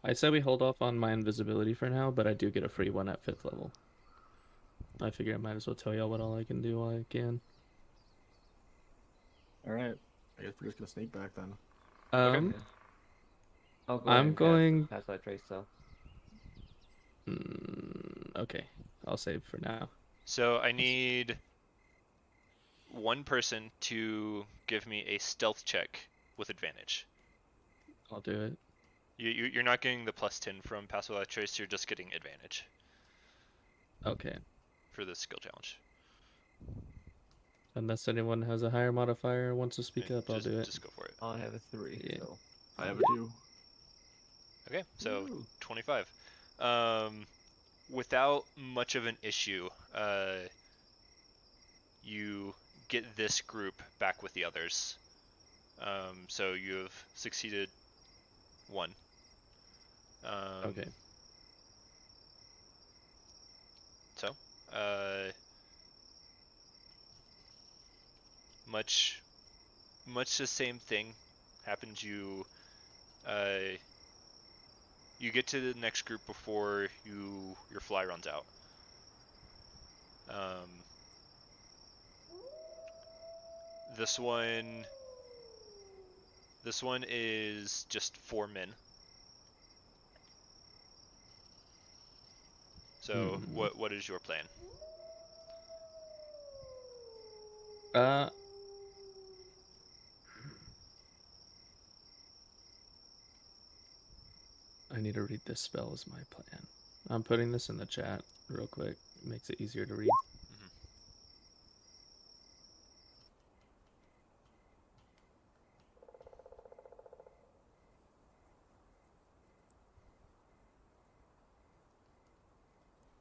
I said we hold off on my invisibility for now, but I do get a free one at 5th level. I figure I might as well tell y'all what all I can do while I can. Alright. I guess we're just gonna sneak back then. Um, Yeah. I'll go I'm ahead and going- Pass Without a Trace, so. okay, I'll save for now. So I need one person to give me a stealth check with advantage. I'll do it. You're not getting the plus 10 from Pass Without Trace, you're just getting advantage Okay. for this skill challenge. Unless anyone has a higher modifier or wants to speak up, I'll do it. Just go for it. I have a 3, Yeah. so. I have a 2. Okay, so Woo. 25. Without much of an issue, you get this group back with the others. So you've succeeded 1. Okay. So, much the same thing happens. You get to the next group before your fly runs out. This one is just 4 men. So what is your plan? I need to read this spell as my plan. I'm putting this in the chat real quick. It makes it easier to read.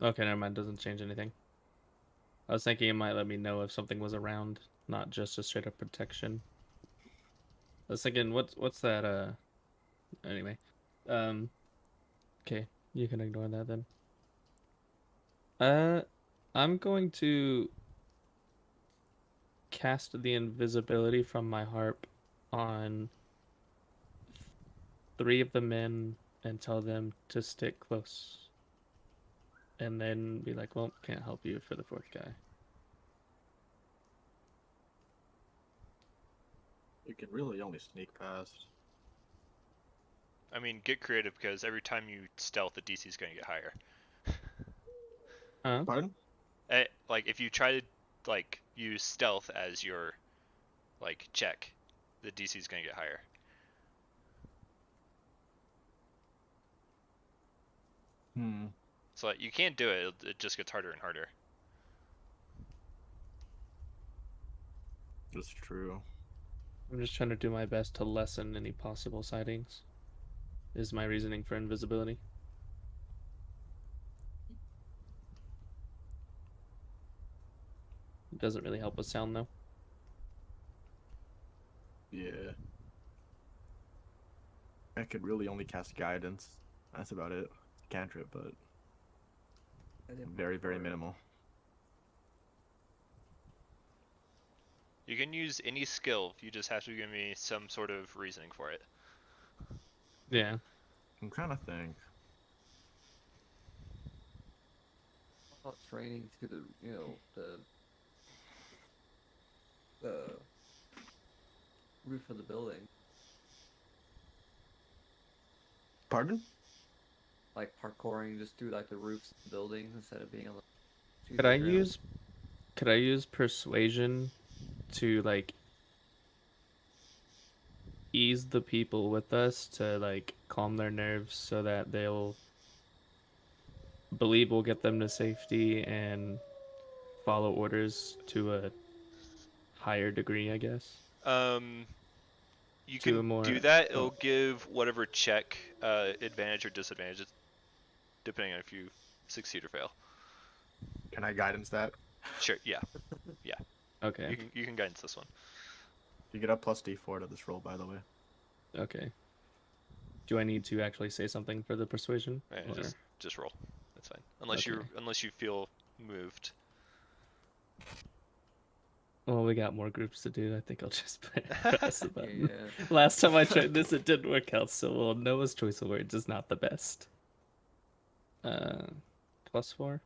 Okay, never mind. Doesn't change anything. I was thinking it might let me know if something was around, not just a straight up protection. I was thinking, what's that? Anyway, okay, you can ignore that then. I'm going to cast the invisibility from my harp on 3 of the men and tell them to stick close. And then be like, well, can't help you for the 4th guy. You can really only sneak past. I mean, get creative because every time you stealth, the DC is going to get higher. Huh? Pardon? Like if you try to like use stealth as your like check, the DC is going to get higher. So like, you can't do it. It just gets harder and harder. That's true. I'm just trying to do my best to lessen any possible sightings. Is my reasoning for invisibility. It doesn't really help with sound though. Yeah. I could really only cast guidance. That's about it. It's a cantrip, but very, very minimal. You can use any skill. You just have to give me some sort of reasoning for it. Yeah. I'm trying to think. About training to the the roof of the building, Pardon? like parkouring just through like the roofs of the building instead of being on the. Could I use persuasion to like ease the people with us to like calm their nerves so that they'll believe we'll get them to safety and follow orders to a higher degree, I guess. You To a can more do that. It'll give whatever check advantage or disadvantage, depending on if you succeed or fail. Can I guidance that? Sure. Yeah. Okay. You can guidance this one. You get a plus D4 to this roll, by the way. Okay. Do I need to actually say something for the persuasion? Yeah, just roll. That's fine. Unless you feel moved. Well, we got more groups to do. I think I'll just press the button. Yeah. Last time I tried this, it didn't work out so well. Noah's choice of words is not the best. +4.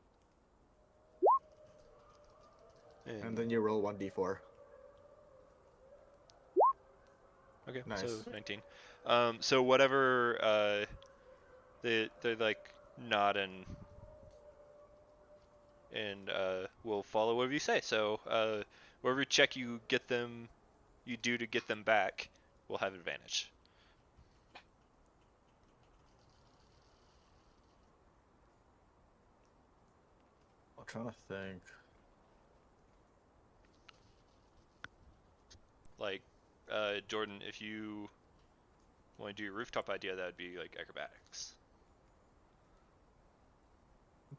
And then you roll 1d4. Okay, Nice. so 19. So whatever they like nod and will follow whatever you say. So whatever check you do to get them back will have advantage. I'm trying to think. Like Jordan, if you want to do your rooftop idea, that would be like acrobatics.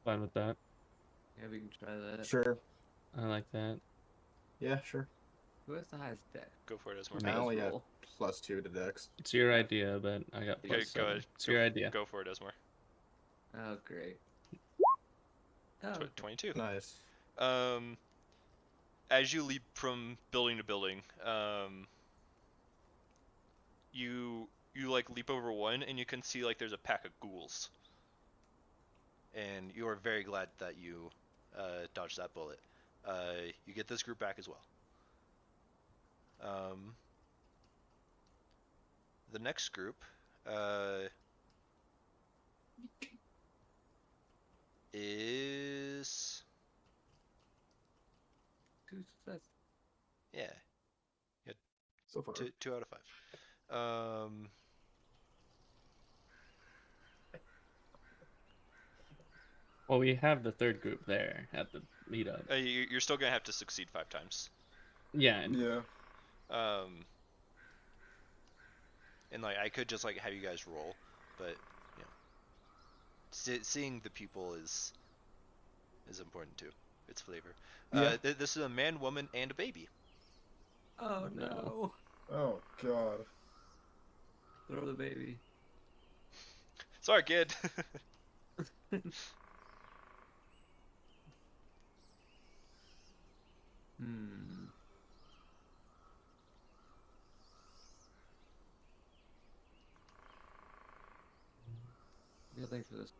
Fine with that. Yeah, we can try that. Sure. I like that. Yeah, sure. Who has the highest deck? Go for it, Esmore. Me. I only have roll. +2 to dex. It's your idea, but I got Okay, plus go 7. ahead. It's your idea. Go for it, Esmore. Oh, great. Oh, 22. Nice. As you leap from building to building, you like leap over one, and you can see like there's a pack of ghouls. And you are very glad that you dodged that bullet. You get this group back as well. The next group is 2 success. yeah, So far. 2 out of 5. Well, we have the third group there at the meetup. You're still gonna have to succeed 5 times. Yeah. Yeah. And like I could just like have you guys roll, but you know, seeing the people is important too. It's flavor. Yeah. This is a man, woman, and a baby. Oh no! Oh god. Throw the baby. Sorry, kid. Yeah, thanks for this.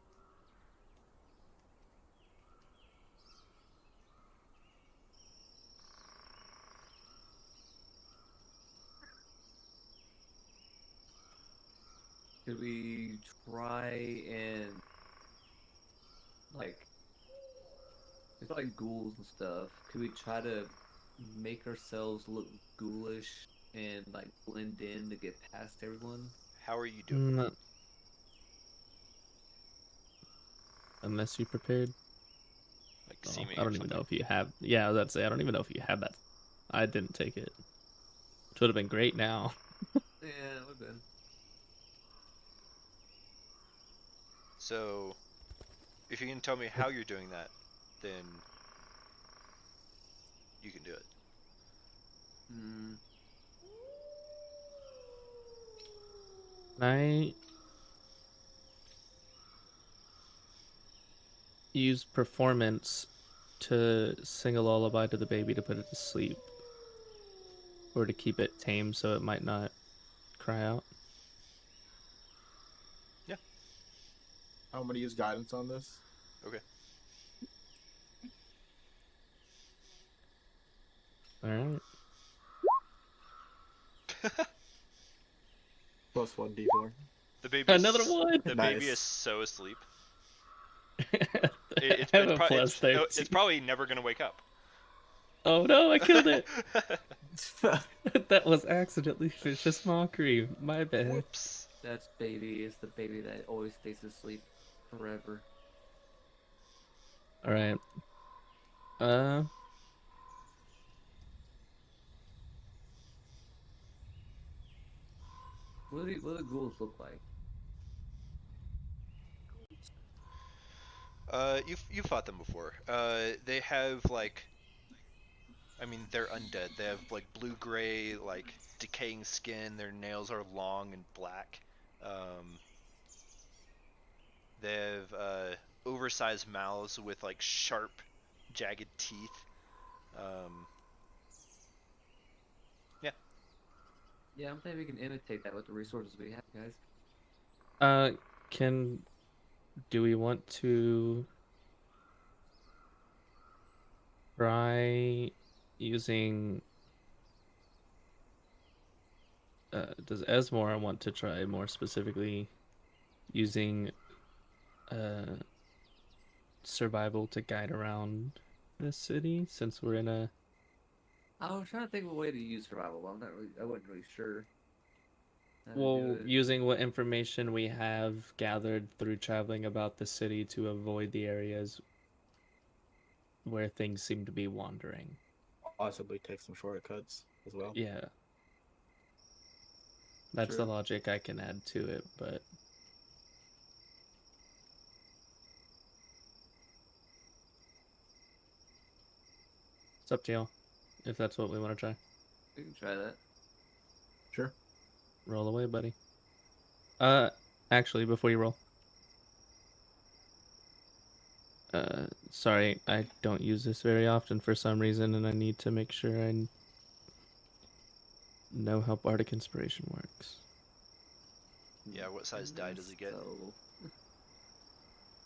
Could we try and like it's like ghouls and stuff? Could we try to make ourselves look ghoulish and like blend in to get past everyone? How are you doing? unless you prepared. Like Oh, seeming I or don't even something. know if you have. Yeah, I was about to say I don't even know if you have that. I didn't take it. Which would have been great now. Yeah, we're good. So, if you can tell me how you're doing that, then you can do it. Hmm. Can I use performance to sing a lullaby to the baby to put it to sleep, or to keep it tame so it might not cry out? Yeah. I'm gonna use guidance on this. Okay. All right. Plus 1d4. The baby Another is one. the baby is Nice. so asleep. I It's have it's, a pro- plus it's 13. probably never gonna wake up. Oh no, I killed it. That was accidentally vicious mockery. My bad. Whoops. That's baby is the baby that always stays asleep forever. All right. Uh, What do ghouls look like? You've fought them before. They have like, I mean, they're undead. They have like blue-gray, like decaying skin. Their nails are long and black. Um, they have oversized mouths with like sharp, jagged teeth. Um, yeah. Yeah, I'm thinking we can imitate that with the resources we have, guys. uh, can do we want to try using? Does Esmore want to try more specifically using survival to guide around the city since we're in a I was trying to think of a way to use survival, but I wasn't really sure how to do well, it. using what information we have gathered through traveling about the city to avoid the areas where things seem to be wandering. Possibly take some shortcuts as well. Yeah. That's the True. logic I can add to it, but it's up to y'all if that's what we want to try. We can try that. Sure. Roll away, buddy. Actually, before you roll. Sorry, I don't use this very often for some reason, and I need to make sure I know how Bardic Inspiration works. Yeah. What size die does he get? So,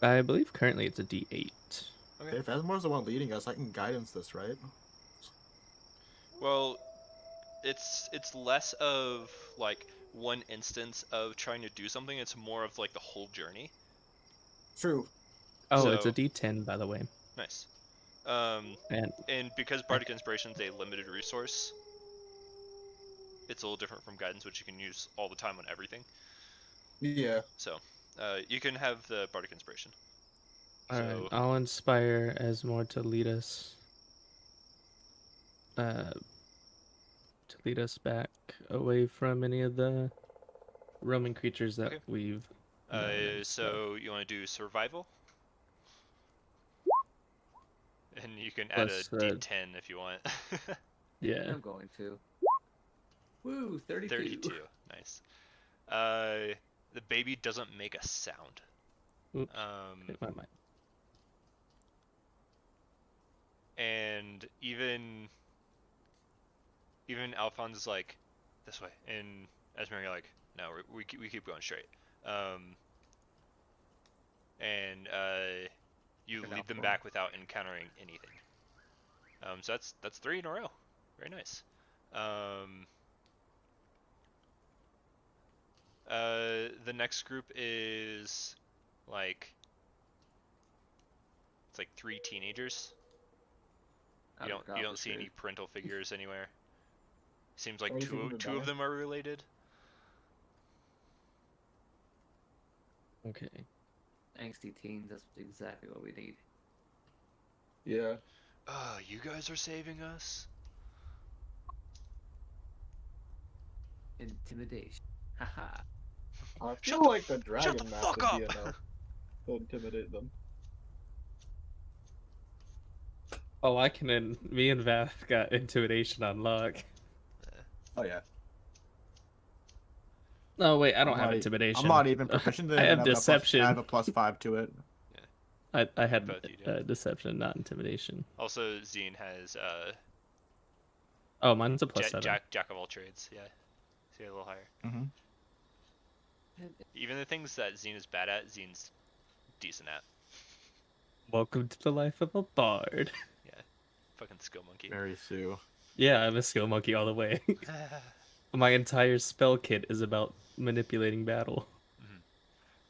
I believe currently it's a D8. Okay. If Esmore's the one leading us, I can guidance this, right? Well, it's less of like one instance of trying to do something. It's more of like the whole journey. True. Oh, it's a So- D10, by the way. Nice. And And because Bardic Inspiration is a limited resource, it's a little different from Guidance, which you can use all the time on everything. Yeah. So, you can have the Bardic Inspiration. alright, So, I'll inspire Esmore to lead us. To lead us back away from any of the roaming creatures that Okay. we've known and so you want to do Survival? And you can Plus, add a D10 if you want. yeah. I'm going to. Woo, 32. 32. Nice. The baby doesn't make a sound. Oops. Hit my mic. And even Alphonse is like, this way, and Esmer, you're like, no, we keep going straight. And you Good lead them Alphonse. back without encountering anything. So that's 3 in a row. Very nice. The next group is like it's like 3 teenagers. I You forgot don't for see sure. any parental figures anywhere. Seems like Anything in the two of back? them are related. Okay. angsty teens. That's exactly what we need. Yeah. You guys are saving us? Intimidation. Haha. I Shut feel the like the shut the Dragon Mask fuck would be up! enough to intimidate them. Oh, me and Vath got intimidation on lock. Oh yeah. No, wait, I don't I'm have not intimidation. I'm not even proficient in I it, and have I have deception. I have a +5 to it. I had Both you do. deception, not intimidation. Also, Zine has Oh, mine's a +7. Jack of all trades. Yeah, so you're a little higher. Mm-hmm. Even the things that Zine is bad at, Zine's decent at. Welcome to the life of a bard. Yeah, fucking skill monkey. Mary Sue. Yeah, I'm a skill monkey all the way. My entire spell kit is about manipulating battle.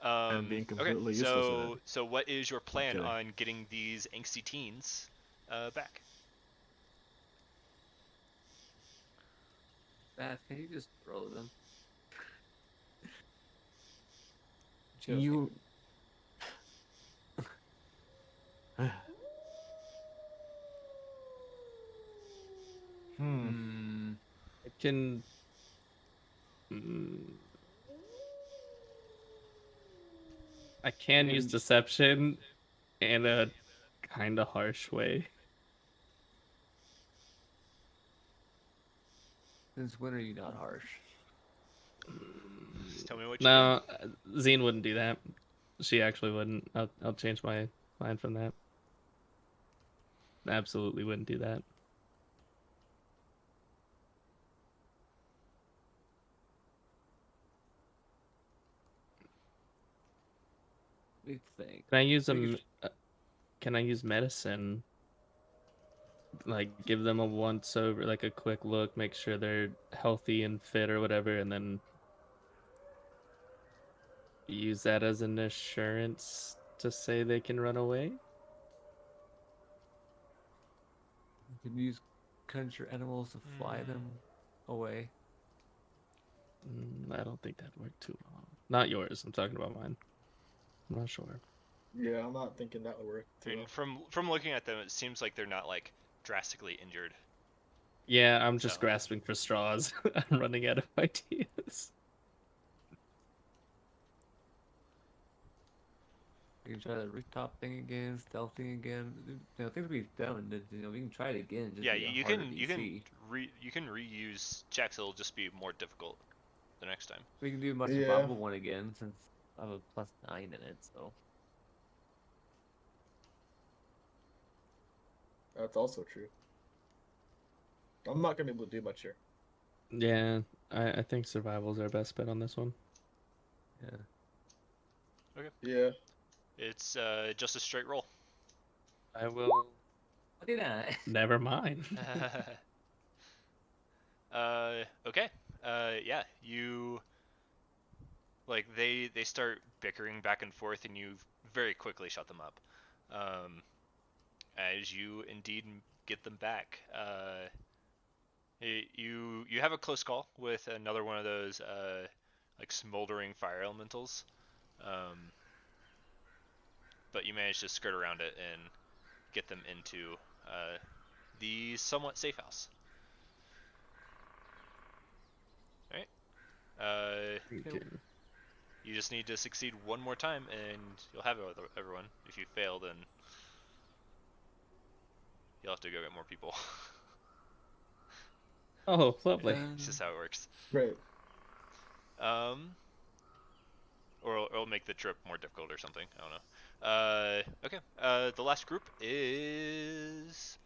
And being completely useless at it. So what is your plan kidding. on getting these angsty teens back? Beth, can you just throw them? You. I can. I can use deception in a kind of harsh way. Since when are you not harsh? Just tell me what you No, Zine wouldn't do that. She actually wouldn't. I'll change my mind from that. Absolutely wouldn't do that. Big thing. Can I use Biggest- Can I use medicine? Like give them a once over, like a quick look, make sure they're healthy and fit or whatever, and then use that as an assurance to say they can run away? You can use conjure animals to fly them away. I don't think that'd work too well. Not yours. I'm talking about mine. I'm not sure. Yeah, I'm not thinking that would work. I mean, from looking at them, it seems like they're not like drastically injured. Yeah, I'm just So- grasping for straws. I'm running out of ideas. You can try the rooftop thing again, stealth thing again. You know, things we've done. You know, we can try it again. Just Yeah, be a you harder can DC. you can reuse checks. It'll just be more difficult the next time. We can do my Yeah. survival one again since I have a +9 in it. So That's also true. I'm not gonna be able to do much here. Yeah, I think survival's our best bet on this one. yeah. Yeah. It's just a straight roll. I will. Look at that. Never mind. Okay. Yeah, you like they start bickering back and forth, and you very quickly shut them up. As you indeed get them back. You have a close call with another one of those like smoldering fire elementals, but you manage to skirt around it and get them into the somewhat safe house. All right. You just need to succeed one more time, and you'll have everyone. If you fail, then you'll have to go get more people. Oh, lovely. It's just how it works. Right. Or it'll make the trip more difficult or something. I don't know. Okay. The last group is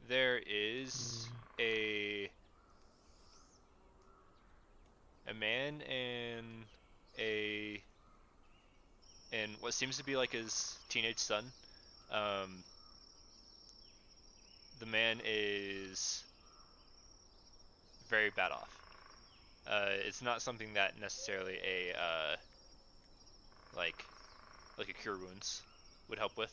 there is a man and what seems to be like his teenage son. The man is very bad off. It's not something that necessarily like a cure wounds would help with.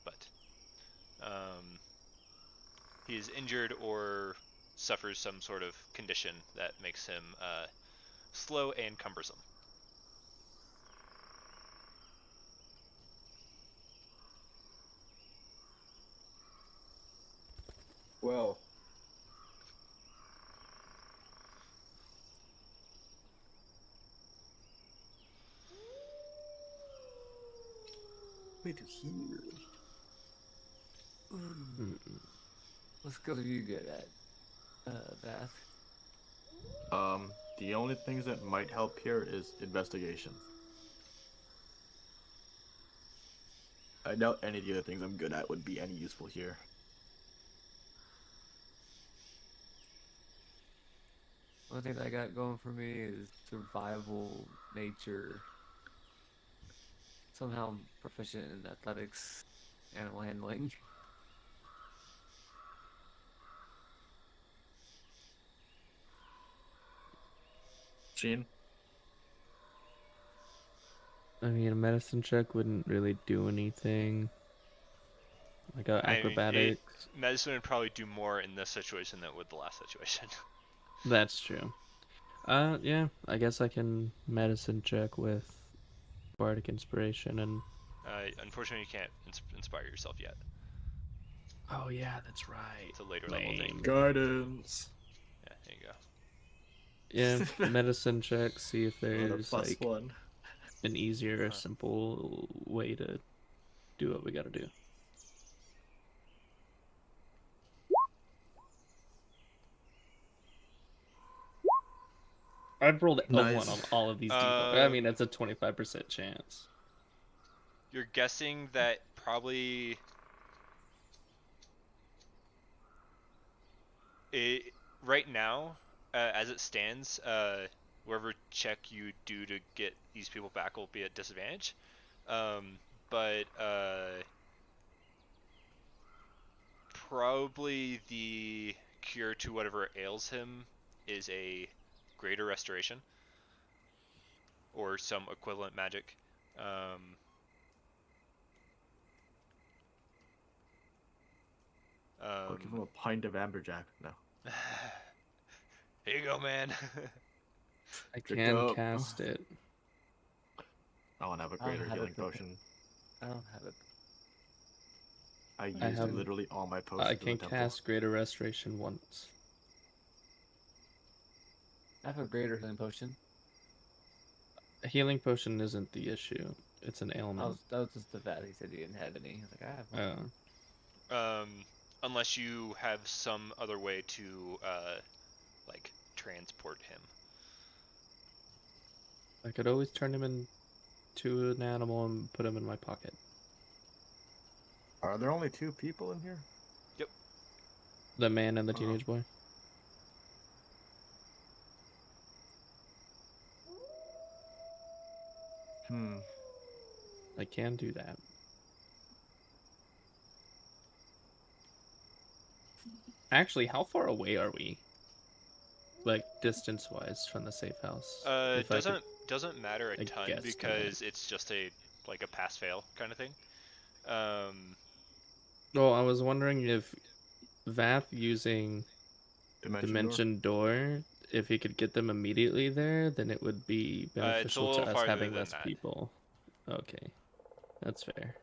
But He is injured or suffers some sort of condition that makes him slow and cumbersome. Well, way to hear. Mm-mm. What skills are you good at, Bath? The only things that might help here is investigation. I doubt any of the other things I'm good at would be any useful here. One thing that I got going for me is survival, nature. Somehow I'm proficient in athletics, animal handling. Sheen? I mean, a medicine check wouldn't really do anything. Like I mean, acrobatics. medicine would probably do more in this situation than it would the last situation. That's true. Yeah, I guess I can medicine check with bardic inspiration and. Unfortunately, you can't inspire yourself yet. Oh yeah, that's right. It's a later level thing. Lame. Guidance. Yeah, there you go. Yeah, medicine check. See if What a there's plus like one. an easier or simple way to do what we gotta do. I've rolled a Nice. 1 on all of these d4. I mean, it's a 25% chance. You're guessing that probably right now, as it stands, whatever check you do to get these people back will be at disadvantage. But probably the cure to whatever ails him is a greater restoration or some equivalent magic. I'll give him a pint of amberjack. No. Here you go, man. I Drink can up. cast it. I want to have a I don't greater have healing it prepared. potion. I don't have it. I used have- literally all my potions I in the can temple. cast Greater Restoration once. I have a greater healing potion. A healing potion isn't the issue. It's an ailment. That was just the vat. He said he didn't have any. I was like, I have one. Oh. Unless you have some other way to like transport him. I could always turn him into an animal and put him in my pocket. Are there only 2 people in here? Yep. The man and the teenage boy. I can do that. Actually, how far away are we? Like distance-wise from the safe house? If I could- Doesn't matter a I ton guesstimate. because it's just a like a pass-fail kind of thing. Well, I was wondering if Vath using Dimension Door, if he could get them immediately there, then it would be beneficial little to us farther having than less that. people. Okay, that's fair.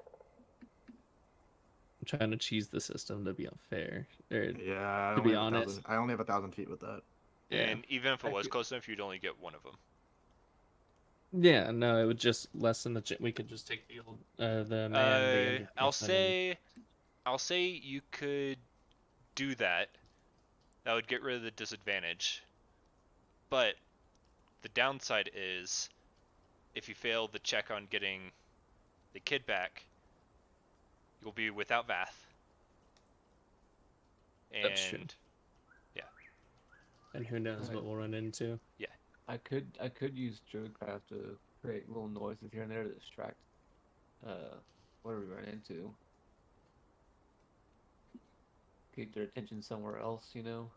I'm trying to cheese the system to be unfair. Or, Yeah, to be honest. I only have 1,000 feet with that. yeah. And even if it was Accurate. close enough, you'd only get one of them. Yeah, no, it would just lessen the. We could just take the old, the man. The injured I'll person, say you could do that. That would get rid of the disadvantage. But the downside is, if you fail the check on getting the kid back, you'll be without Vath. And That's true. And who knows what we'll run into. I could use Druidcraft to create little noises here and there to distract whatever we run into. Keep their attention somewhere else, you know?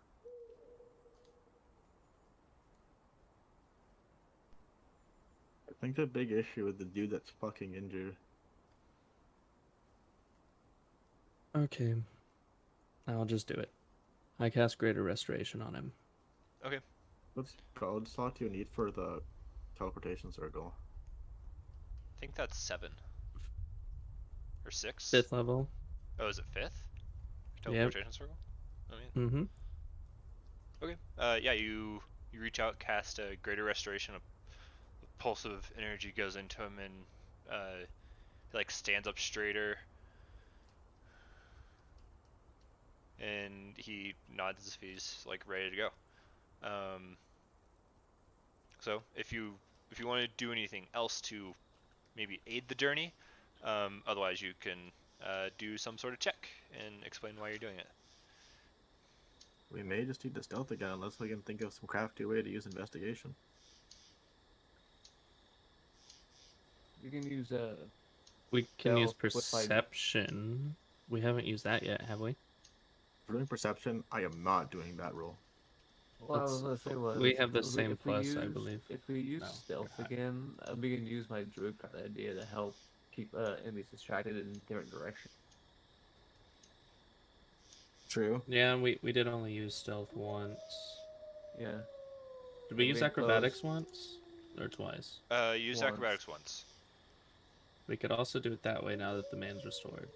I think the big issue with the dude that's fucking injured Okay. I'll just do it. I cast Greater Restoration on him. Okay. What's code slot do you need for the teleportation circle? I think that's 7 or 6. 5th level. Oh, is it 5th? Yep. Teleportation circle. I mean. Mm-hmm. Okay. Yeah, you reach out, cast a Greater Restoration. A pulse of energy goes into him, and he like stands up straighter, and he nods as if he's like ready to go. So if you want to do anything else to maybe aid the journey, otherwise you can do some sort of check and explain why you're doing it. We may just need to stealth again unless we can think of some crafty way to use investigation. You can use We can use Stealth with, like- Perception. We haven't used that yet, have we? For doing perception, I am not doing that roll. Well, I was gonna say was we have the if same if we plus, I use- believe. If we use No, stealth God. again, we can use my druid card idea to help keep enemies distracted in different directions. True. Yeah, we did only use stealth once. Yeah. Did we And use being acrobatics close. once? Or twice? Use Once. acrobatics once. We could also do it that way now that the man's restored.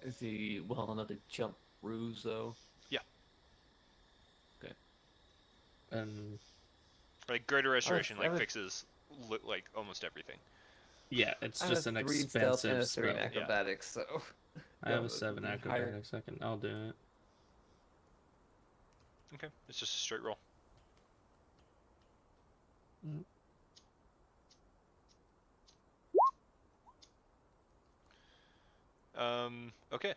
Is he well enough to jump roofs though? And Like Greater Restoration, I have a- fixes like almost everything. yeah, it's I just have an a 3 in stealth and expensive a 3 in spell. acrobatics, so I have Yeah, a 7 higher- acrobatics. I'll do it. Okay, it's just a straight roll. Mm. Okay.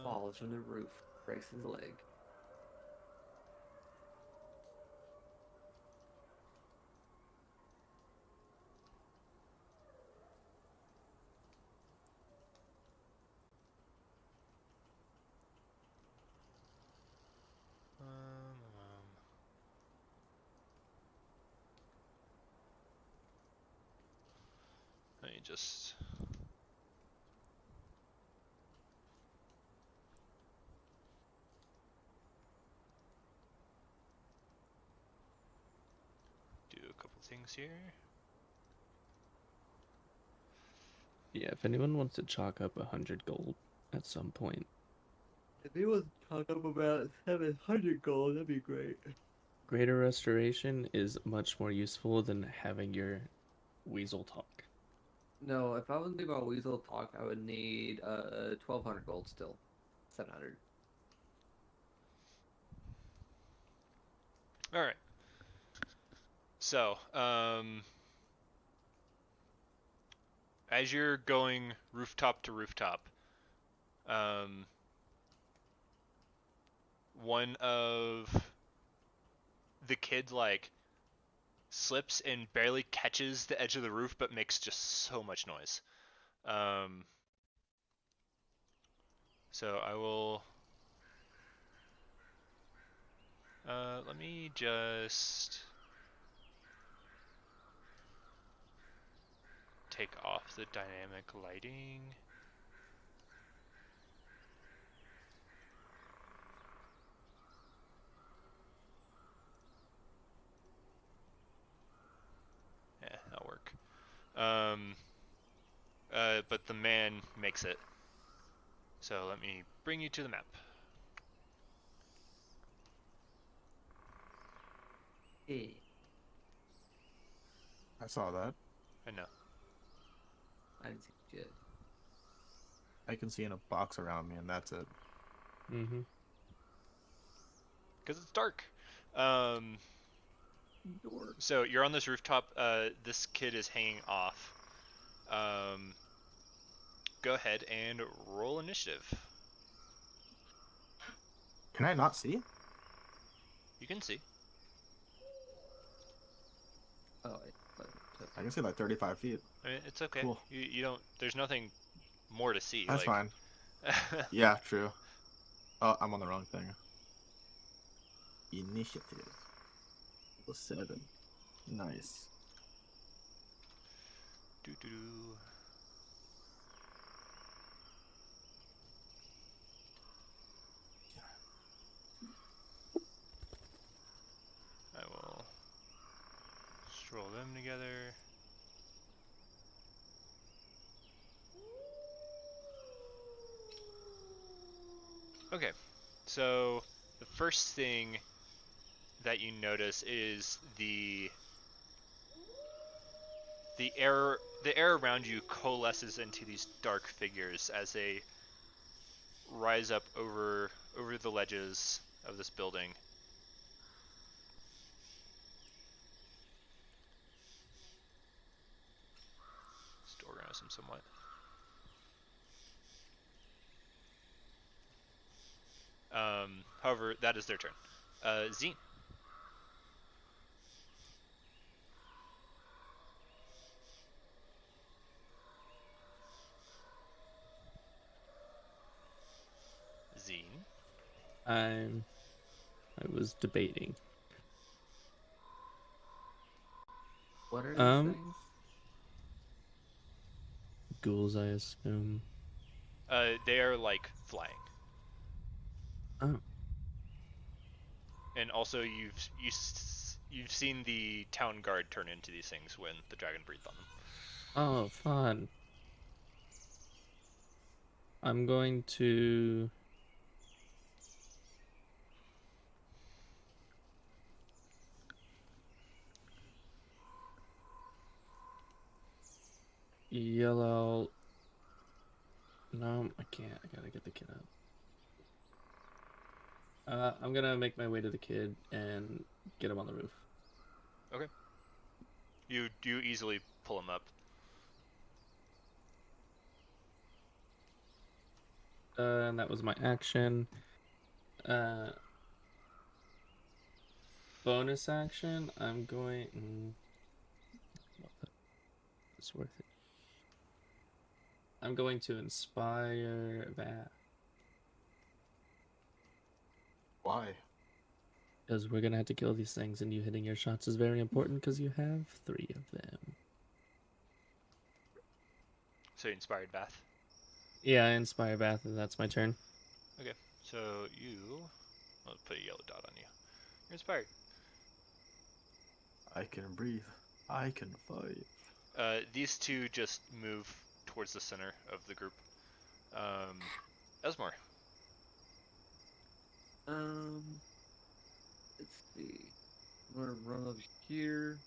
falls from the roof, breaks his leg. Let me just. Do a couple things here. Yeah, if anyone wants to chalk up 100 gold at some point. If he was talking about 700 gold, that'd be great. Greater Restoration is much more useful than having your weasel talk. No, if I was to do my weasel talk, I would need 1,200 gold still. 700. All right. So, as you're going rooftop to rooftop, one of the kids slips and barely catches the edge of the roof, but makes just so much noise. So I will. Let me just take off the dynamic lighting. Yeah, that'll work. But the man makes it. So let me bring you to the map. Hey. I saw that. I know. I didn't see shit. I can see in a box around me, and that's it. Mm-hmm. Because it's dark. So you're on this rooftop. This kid is hanging off. Go ahead and roll initiative. Can I not see? You can see. Oh, I can see like 35 feet. I mean, it's okay. Cool. You don't. There's nothing more to see. That's like... fine. Yeah, true. Oh, I'm on the wrong thing. Initiative. Level 7. Nice. Doo-doo-doo. I will stroll them together. Okay, so the first thing that you notice is the air around you coalesces into these dark figures as they rise up over the ledges of this building. Let's organize them somewhat. However, that is their turn. Zine. Zine. I was debating. What are these Um, things? Ghouls, I assume. They are like flying. Oh. And also, you've seen the town guard turn into these things when the dragon breathed on them. Oh, fun. I'm going to yell out. No, I can't. I gotta get the kid up. I'm gonna make my way to the kid and get him on the roof. Okay. You easily pull him up. And that was my action. Bonus action. I'm going. It's worth it. I'm going to inspire that Why? because we're gonna have to kill these things, and you hitting your shots is very important because you have 3 of them. So you inspired Bath. Yeah, I inspire Bath, and that's my turn. Okay. So I'll put a yellow dot on you. You're inspired. I can breathe. I can fight. These two just move towards the center of the group. Esmore. Let's see. I'm gonna run over here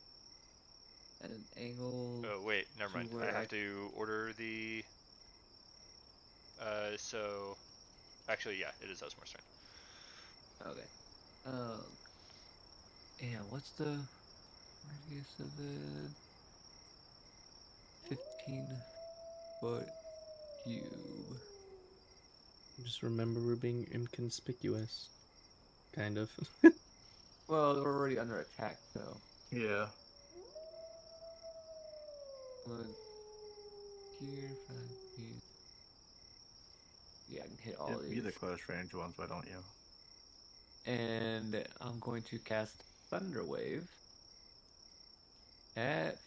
at an angle. Oh wait, never to mind. I where have to order the. So, actually, yeah, it is Esmore's turn. Okay. Yeah. What's the radius of it? 15-foot cube. Just remember we're being inconspicuous. Kind of. Well, we're already under attack, so. Yeah. One here, 5 here. Yeah, I can hit all Give of me these. the close range ones, why don't you? And I'm going to cast Thunder Wave at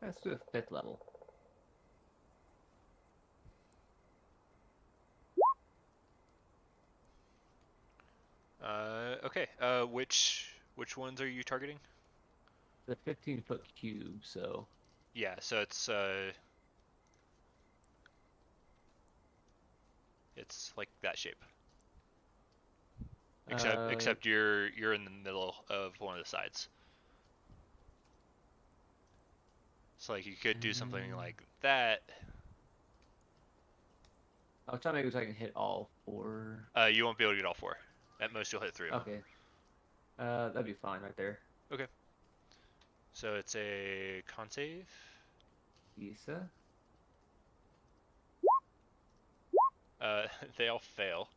that's the 5th level. Okay. Which ones are you targeting? The 15-foot cube, so. Yeah. So it's like that shape. Except you're in the middle of one of the sides. So like you could do something like that. I was trying to make it so I can hit all 4. You won't be able to get all 4. At most, you'll hit 3 of them. Okay. That'd be fine right there. Okay. So it's a con save. Isa. They all fail.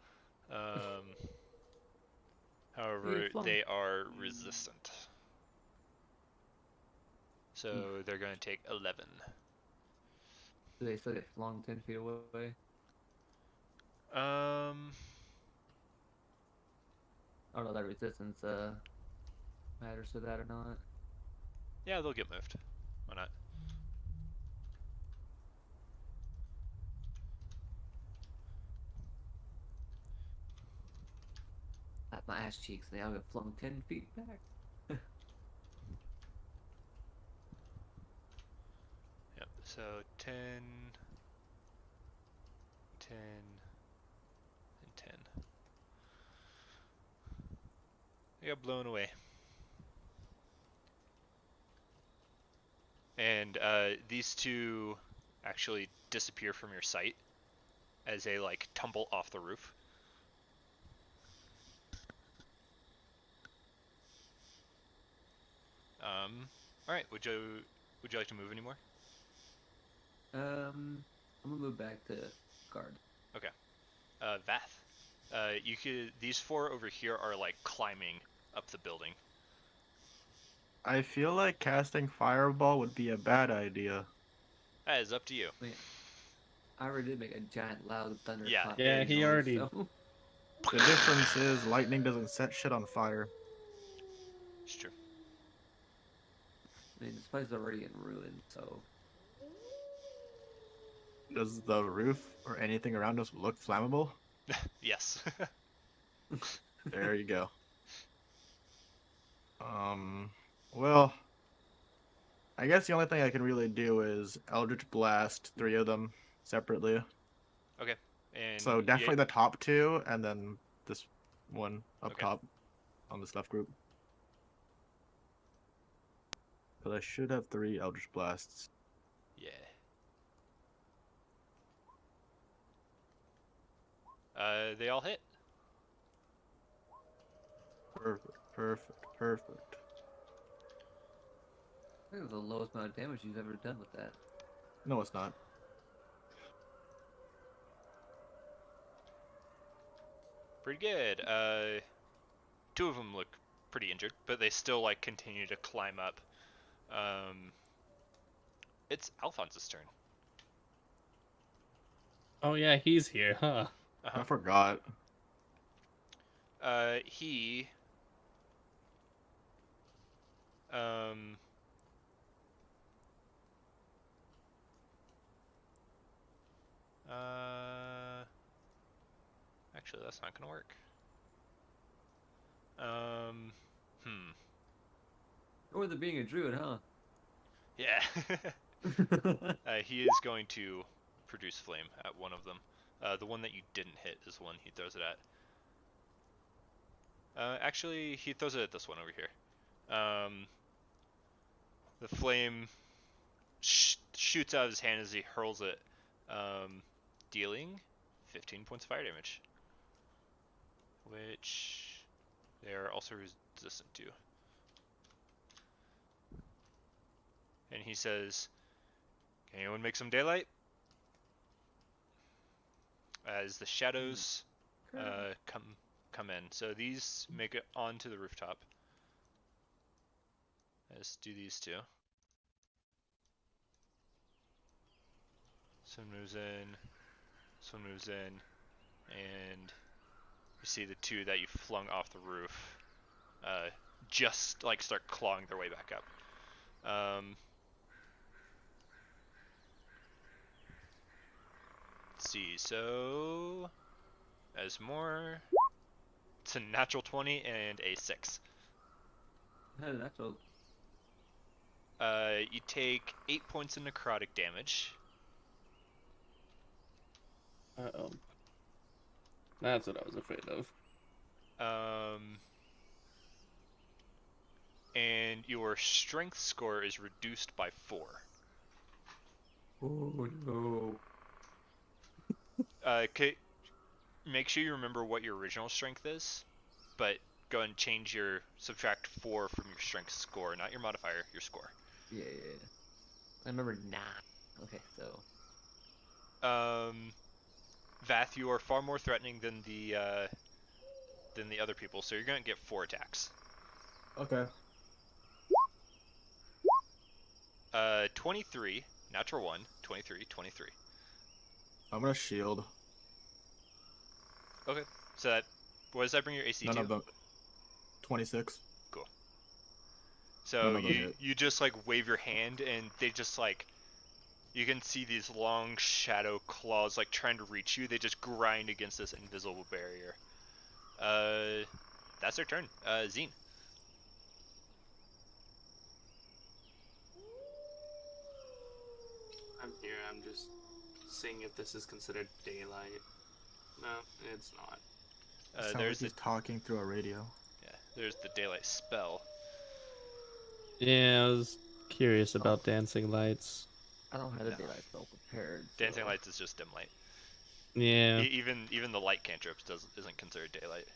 However, they are resistant. So they're going to take 11. Do they still get flung 10 feet away? I don't know if that resistance matters to that or not. Yeah, they'll get moved. Why not? At my ass cheeks, they all get flung 10 feet back. Yep. So 10, 10, and 10. They got blown away. And these two actually disappear from your sight as they like tumble off the roof. All right. Would you like to move anymore? I'm gonna move back to guard. Okay. Vath. You could. These four over here are like climbing up the building. I feel like casting Fireball would be a bad idea. That is up to you. Wait, I already did make a giant loud thunder Yeah. clap. Yeah, he noise, already- So... The difference is lightning doesn't set shit on fire. It's true. I mean, this place is already in ruin, so... Does the roof or anything around us look flammable? Yes. There you go. Well, I guess the only thing I can really do is Eldritch Blast 3 of them separately. Okay. And So definitely the top two, and then this one up Okay. top on this left group. But I should have 3 Eldritch Blasts. Yeah. They all hit. Perfect, perfect, perfect. I think it was the lowest amount of damage you've ever done with that. No, it's not. Pretty good. 2 of them look pretty injured, but they still like continue to climb up. It's Alphonse's turn. Oh yeah, he's here, huh? I forgot. He actually that's not gonna work. Or the being a druid, huh? Yeah. He is going to produce flame at one of them. The one that you didn't hit is the one he throws it at. Actually, he throws it at this one over here. The flame shoots out of his hand as he hurls it, dealing 15 points of fire damage, which they are also resistant to. And he says, "Can anyone make some daylight?" As the shadows come in. So these make it onto the rooftop. Let's do these two. This one moves in. This one moves in. And you see the 2 that you flung off the roof just like start clawing their way back up. Let's see, so as more, it's a natural 20 and a 6. Natural. You take 8 points of necrotic damage. Uh-oh. That's what I was afraid of. And your strength score is reduced by 4. Oh no. Make sure you remember what your original strength is, but go and subtract 4 from your strength score, not your modifier, your score. Yeah. I remember 9. Okay, so. Vath, you are far more threatening than the other people, so you're gonna get 4 attacks. Okay. 23, Natural 1, 23, 23. I'm gonna shield. Okay. So that, what does that bring your AC None to? of them. 26. Cool. None So of them you hit. you just like wave your hand and they just like, you can see these long shadow claws like trying to reach you. They just grind against this invisible barrier. That's their turn. Zine. I'm here. I'm just seeing if this is considered daylight. No, it's not. It sounds like There's the he's talking through a radio. there's the daylight spell. Yeah, I was curious about dancing lights. I don't have the No. daylight spell prepared. Dancing so- lights is just dim light. Yeah. Even the light cantrips isn't considered daylight.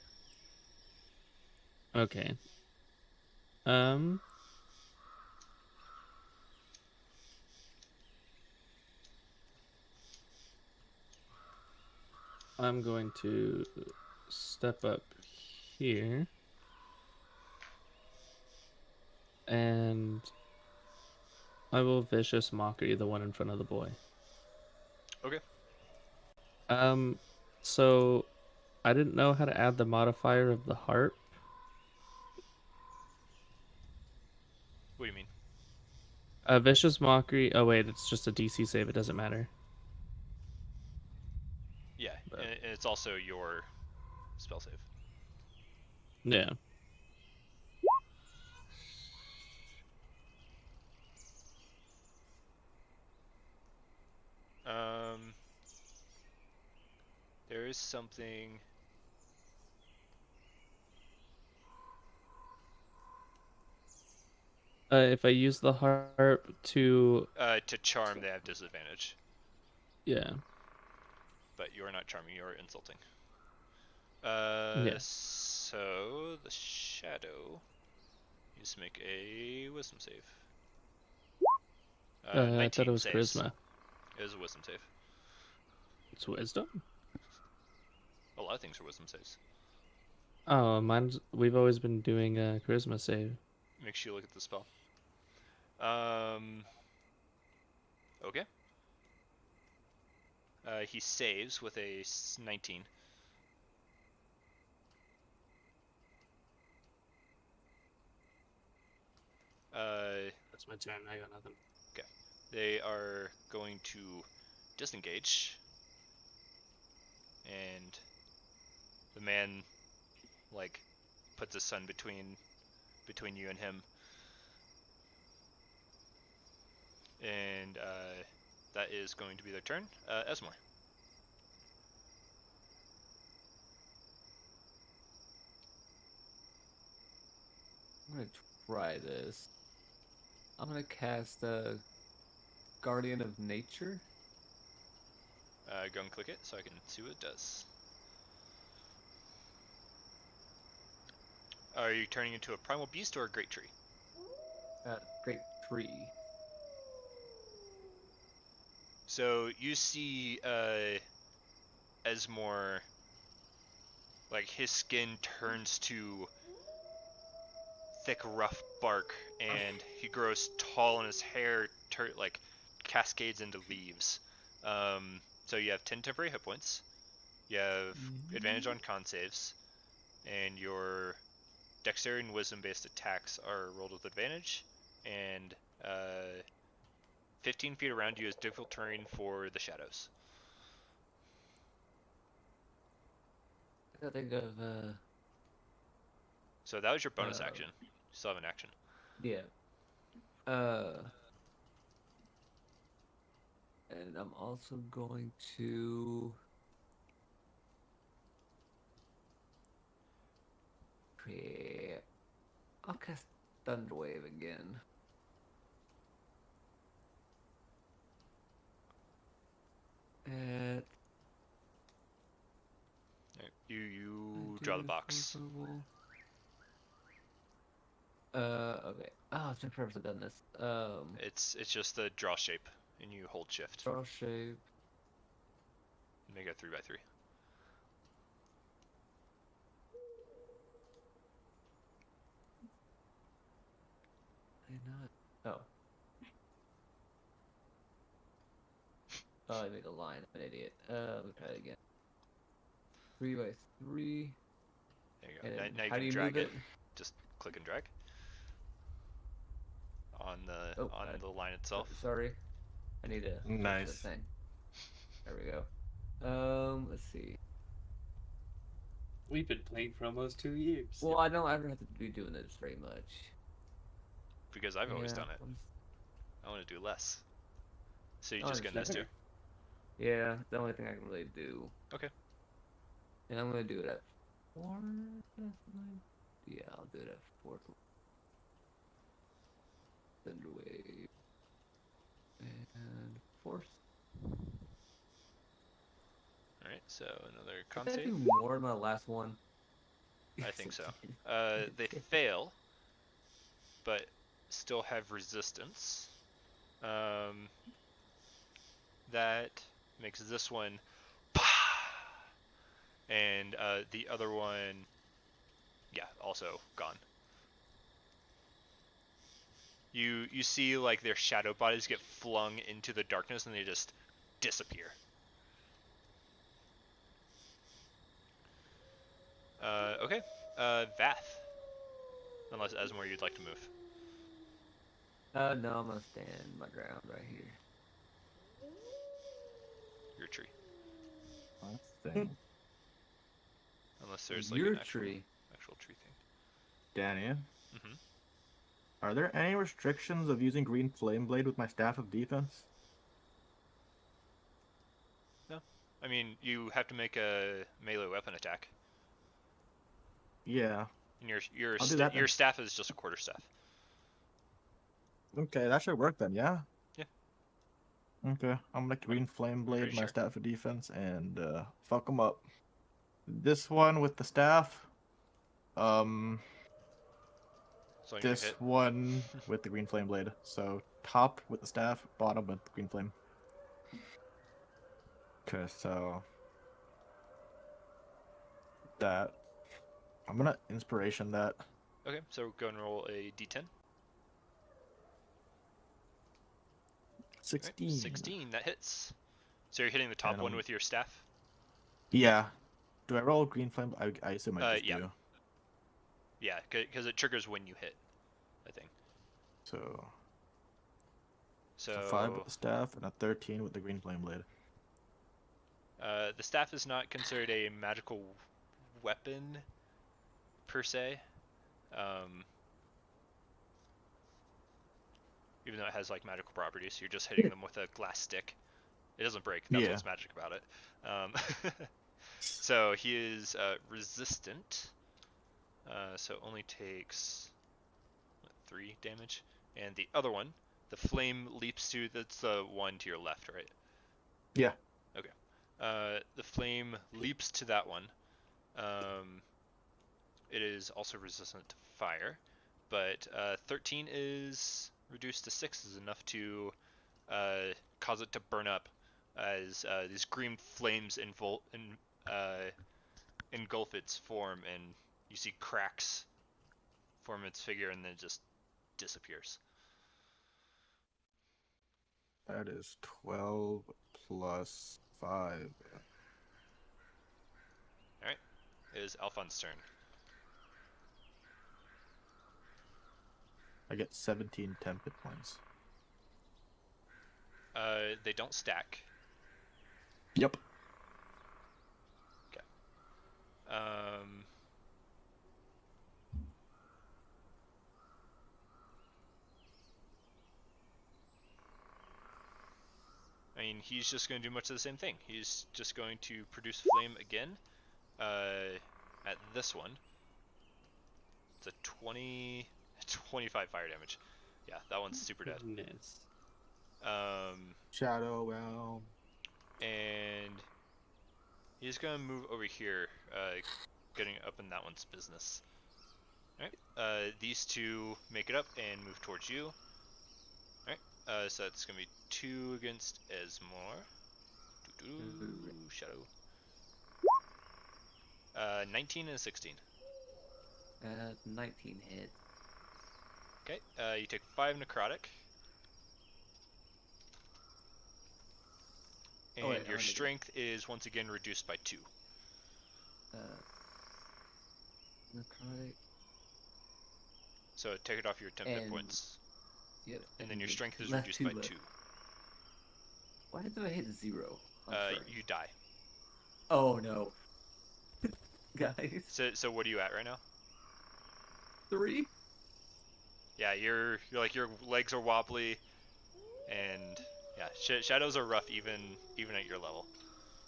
Okay. I'm going to step up here. And I will vicious mockery the one in front of the boy. Okay. So I didn't know how to add the modifier of the harp. What do you mean? Vicious mockery. Oh wait, it's just a DC save. It doesn't matter. Yeah, But- and it's also your spell save. Yeah. There is something. If I use the harp to, To charm, they have disadvantage, yeah. but you're not charming. You're insulting. Yes. So the shadow needs to make a wisdom save. I thought 19 it was saves. charisma. It is a wisdom save. It's wisdom. A lot of things are wisdom saves. Oh, mine's. We've always been doing a charisma save. Make sure you look at the spell. Okay. He saves with a 19. That's my turn. I got nothing. They are going to disengage, and the man like puts his son between you and him, and that is going to be their turn. Esmore. I'm gonna try this. I'm gonna cast Guardian of Nature. Go and click it so I can see what it does. Are you turning into a primal beast or a great tree? Great tree. So you see Esmore, like his skin turns to thick, rough bark, and he grows tall, and his hair like cascades into leaves. So you have 10 temporary hit points. You have advantage on con saves, and your dexterity and wisdom-based attacks are rolled with advantage. And 15 feet around you is difficult terrain for the shadows. I gotta think of So that was your bonus action. You still have an action. yeah. And I'm also going to create. I'll cast Thunderwave again. At You draw the box. Okay. Oh, it's been forever since I've done this. It's just the draw shape, and you hold shift. Draw shape. Make it 3x3. Did I not? Oh. Oh, I made a line. I'm an idiot. We'll try it again. 3 by 3. There you go. And Now, then now you how do can you drag move it. it? Just click and drag on the Oh, line itself. sorry. I need to switch the Nice. thing. There we go. Let's see. We've been playing for almost 2 years. Well, I don't ever have to be doing this very much. Because I've always Yeah, done it. I want to do less. So you're I just gonna understand. Nister. Yeah, the only thing I can really do. Okay. And I'm gonna do it at 4. Yeah, I'll do it at 4. Thunderwave. And force. Alright, so another con Did I save. do more in my last one? I think so. They fail, but still have resistance. That makes this one, and the other one, yeah, also gone. You see like their shadow bodies get flung into the darkness and they just disappear. Okay, Vath. Unless Esmore you'd like to move. No, I'm gonna stand my ground right here. Your tree. Let's think. Unless there's like Your an actual tree. tree thing. Danny, Mm-hmm. are there any restrictions of using Green Flame Blade with my Staff of Defense? No. I mean, you have to make a melee weapon attack. Yeah. And I'll do that then. your staff is just a quarter staff. Okay, that should work then, yeah? Yeah. Okay, I'm gonna Green Flame Blade pretty my sure. Staff of Defense and fuck them up. This one with the staff. So you This hit. one with the Green Flame Blade. So top with the staff, bottom with the Green Flame. Okay, so that. I'm gonna Inspiration that. Okay, so go and roll a d10. 16. Right, 16, that hits. So you're hitting the top And one with your staff? Yeah. Do I roll Green Flame? I assume I just Yeah. do. Yeah, because it triggers when you hit, I think. So So 5 with the staff and a 13 with the Green Flame Blade. The staff is not considered a magical weapon per se, even though it has like magical properties. You're just hitting them with a glass stick. It doesn't break. That's what's magic about it. So he is resistant, so only takes 3 damage. And the other one, the flame leaps to. That's the one to your left, right? Yeah. Okay. The flame leaps to that one. It is also resistant to fire, but 13 is reduced to 6 is enough to cause it to burn up as these green flames engulf its form, and you see cracks form its figure, and then it just disappears. That is 12 plus 5. Alright. It is Alphonse's turn. I get 17 temp hit points. They don't stack. Yep. Okay. I mean, he's just going to do much of the same thing. He's just going to produce flame again at this one. It's a 25 fire damage. Yeah, that one's super dead. Goodness. Shadow Realm. And he's going to move over here, getting up in that one's business. Alright, these two make it up and move towards you. Alright, so that's going to be 2 against Esmore. Shadow. 19 and 16. 19 hit. Okay, you take 5 necrotic. And Oh, wait, your let me do it. strength is once again reduced by 2. Necrotic. So take it off your temp hit And- points. Yep. And then your strength is left reduced 2 by left. 2. Why did I hit 0? On strength? You die. Oh no. Guys. So what are you at right now? 3? Yeah, you're like your legs are wobbly, and yeah, shadows are rough even at your level,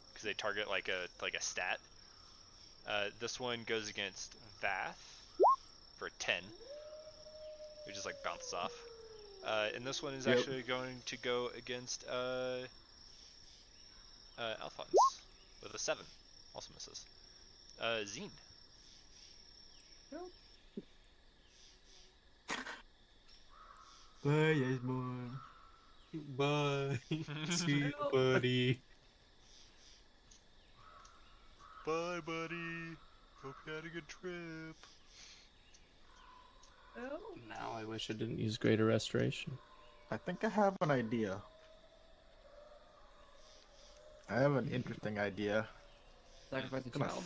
because they target like a stat. This one goes against Vath for 10, which just like bounces off. And this one is Yep. actually going to go against Alphonse with a 7, also misses. Zine. Bye, Esmond. Bye. See you, Help. buddy. Bye, buddy. Hope you had a good trip. Now I wish I didn't use Greater Restoration. I think I have an idea. I have an interesting idea. Sacrifice a Gonna child.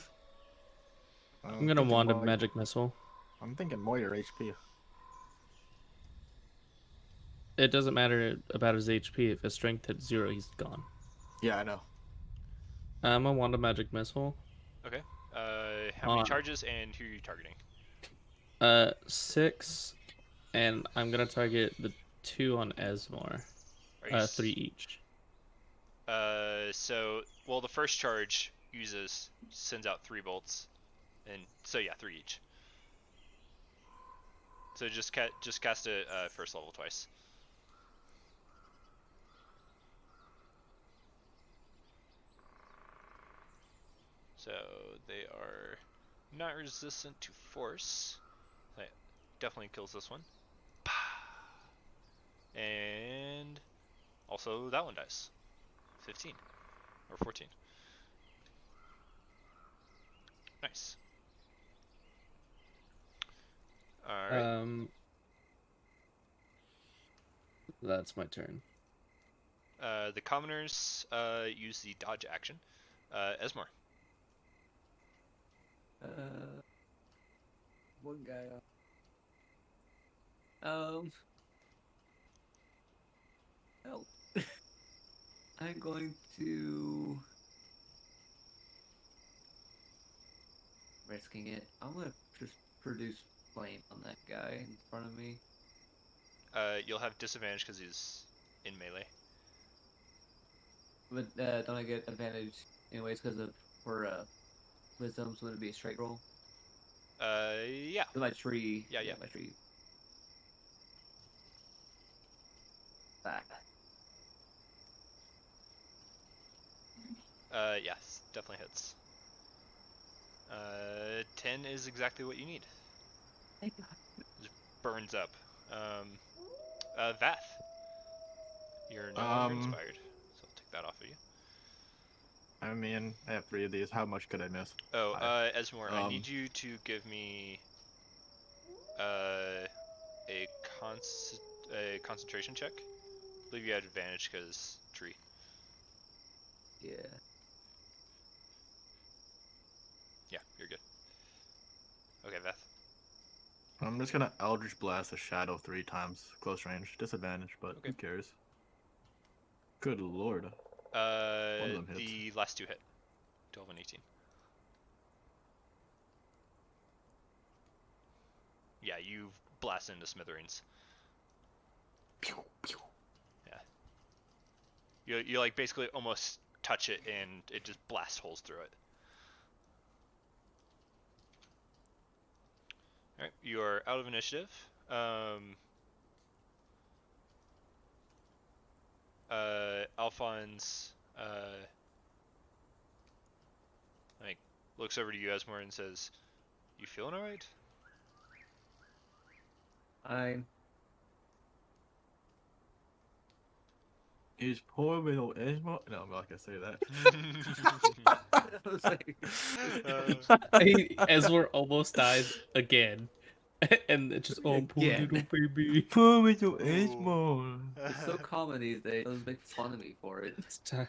I'm gonna wand a magic missile. I'm thinking more your HP. It doesn't matter about his HP. If his strength hits 0, he's gone. Yeah, I know. I'm gonna wand a magic missile. Okay. How many On. charges and who are you targeting? 6, and I'm gonna target the 2 on Esmore. Are you 3 each. Well, the first charge sends out 3 bolts, and so yeah, 3 each. So just cast it first level twice. So they are not resistant to force. That definitely kills this one. And also that one dies. 15 or 14. Nice. All right. That's my turn. The commoners use the dodge action. Esmore. One guy. Help. I'm going to risking it. I'm gonna just produce flame on that guy in front of me. You'll have disadvantage because he's in melee. But don't I get advantage anyways because of wisdom? So it'd be a straight roll. Yeah. My tree. Yeah. My tree. Back. Yes, definitely hits. 10 is exactly what you need. Thank God. Just burns up. Vath. You're no longer inspired, so I'll take that off of you. I mean, I have 3 of these. How much could I miss? Oh, Esmore, I need you to give me a concentration check. I believe you had advantage because tree. Yeah. Yeah, you're good. Okay, Vath. I'm just gonna Eldritch Blast a shadow 3 times. Close range. Disadvantage, but Okay. who cares? Good lord. One of them hits. The last 2 hit. 12 and 18. Yeah, you blast into smithereens. Pew, pew. Yeah. You like basically almost touch it and it just blasts holes through it. Alright, you are out of initiative. Alphonse like looks over to you, Esmore, and says, "You feeling alright?" Is poor little Esmond? No, I'm not gonna say that. I was like, Esmore almost dies again. And it just, oh, poor Again. little baby. Poor little Esmond. it's so common these days. They'll make fun of me for it. It's time.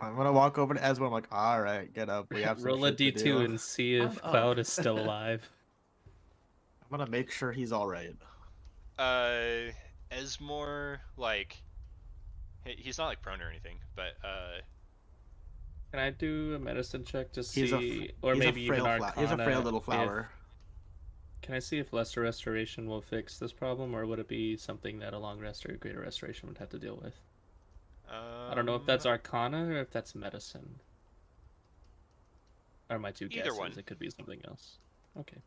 I'm gonna walk over to Ezra. I'm like, all right, get up. We have some Roll a shit to d2 do. and see if I'm up. Cloud is still alive. I'm gonna make sure he's all right. Esmore, like, he's not like prone or anything, but Can I do a medicine check to He's see, or he's maybe a even frail Arcana? He's a frail little if- flower. Can I see if Lesser Restoration will fix this problem, or would it be something that a Long Rest or a Greater Restoration would have to deal with? I don't know if that's Arcana or if that's Medicine. Are my two Either guesses? one. It could be something else. Okay.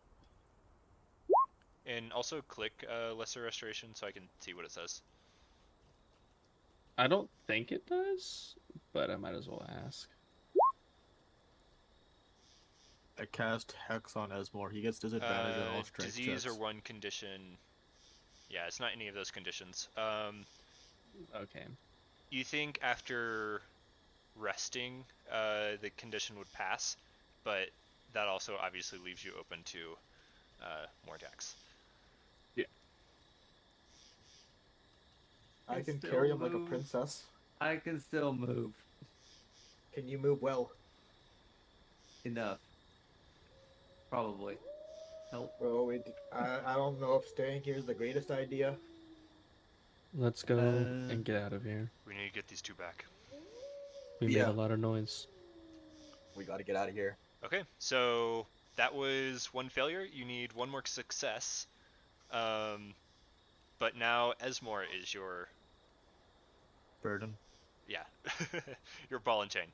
and also click lesser restoration so I can see what it says. I don't think it does, but I might as well ask. I cast Hex on Esmore. He gets disadvantage on all strength Disease checks. or one condition. Yeah, it's not any of those conditions. Okay. You think after resting, the condition would pass, but that also obviously leaves you open to more attacks. Yeah. I Can can still carry him like a move. princess. I can still move Can you move well? enough. Probably. Help. Bro, I don't know if staying here is the greatest idea. Let's go and get out of here. We need to get these two back. We made Yeah. a lot of noise. We gotta get out of here. Okay, so that was one failure. You need one more success. But now Esmore is your Burden. your ball and chain.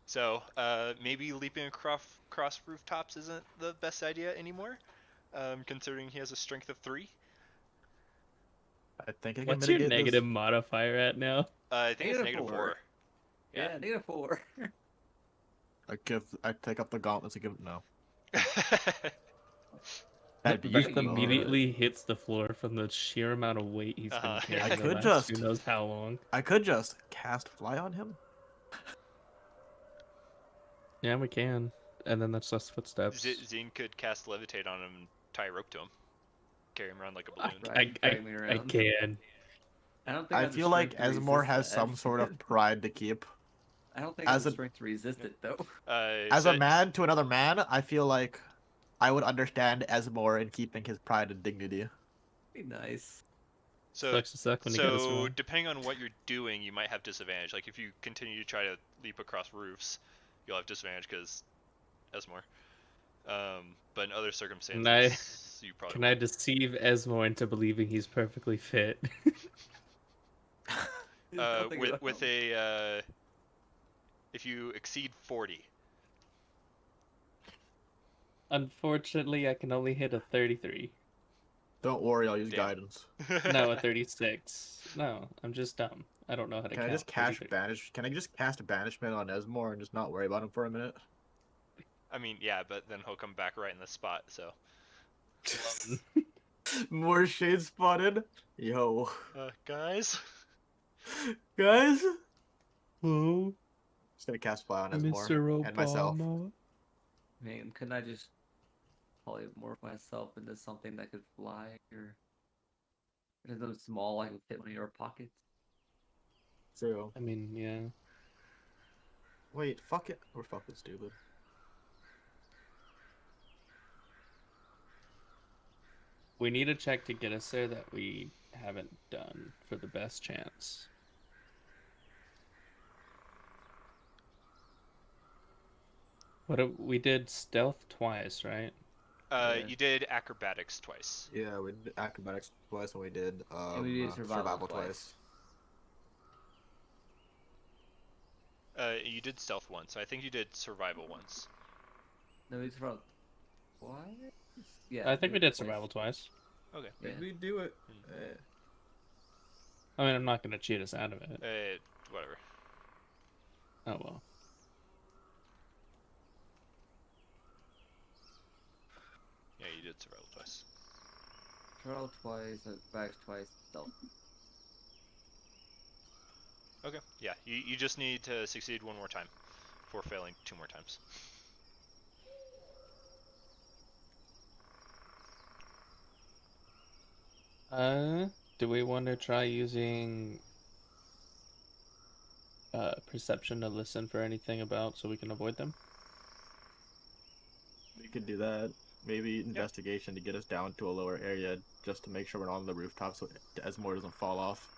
So maybe leaping across rooftops isn't the best idea anymore, considering he has a strength of 3. I think I can What's your mitigate negative modifier at now? I think it's Negative negative 4. 4. Yeah. Yeah, -4. this. I take up the gauntlets and give it no. That That'd be That useful. immediately hits the floor from the sheer amount of weight he's been carrying I the could last just- who knows how long. I could just cast fly on him. Yeah, we can. And then that's less footsteps. Zine could cast levitate on him and tie a rope to him. Carry him around like a balloon. Drag me I around. can. I don't think I I have the feel like strength to Esmore resist has that. some sort of pride to keep. I don't think I have as the a- strength to resist it though. As a man to another man, I feel like I would understand Esmore in keeping his pride and dignity. Be nice. Sucks to suck when you get us wrong. depending on what you're doing, you might have disadvantage. Like if you continue to try to leap across roofs, you'll have disadvantage because Esmore. But in other circumstances, you probably Can I deceive Esmore into believing he's perfectly fit? with a if you exceed 40. Unfortunately, I can only hit a 33. Don't worry, I'll use Damn. guidance. No, a 36. No, I'm just dumb. I don't know how to Can I count. just cast 33. banish? Can I just cast banishment on Esmore and just not worry about him for a minute? I mean, yeah, but then he'll come back right in the spot. So, More shade spotted. Yo, guys. guys. Hello, Just gonna cast fly on Esmore Mr. and myself. Obama. Man, couldn't I just polymorph myself into something that could fly or something small I can fit one of your pockets? So I mean, yeah. wait, fuck it. We're fucking stupid. We need a check to get us there that we haven't done for the best chance. We did stealth twice, right? Yeah. You did acrobatics twice. Yeah, we did acrobatics twice and we did we did survival twice. You did stealth once. So I think you did survival once. No, it's from what? Yeah, I think we did twice. survival twice. Okay. Yeah. we do it? I mean, I'm not going to cheat us out of it. Whatever. Oh, well. Yeah, you did survival twice. Trial twice, back twice, stealth. Okay. Yeah, you just need to succeed one more time before failing 2 more times. Do we want to try using perception to listen for anything about so we can avoid them? We could do that. Maybe investigation to get us down to a lower area, just to make sure we're not on the rooftop, so Esmore doesn't fall off.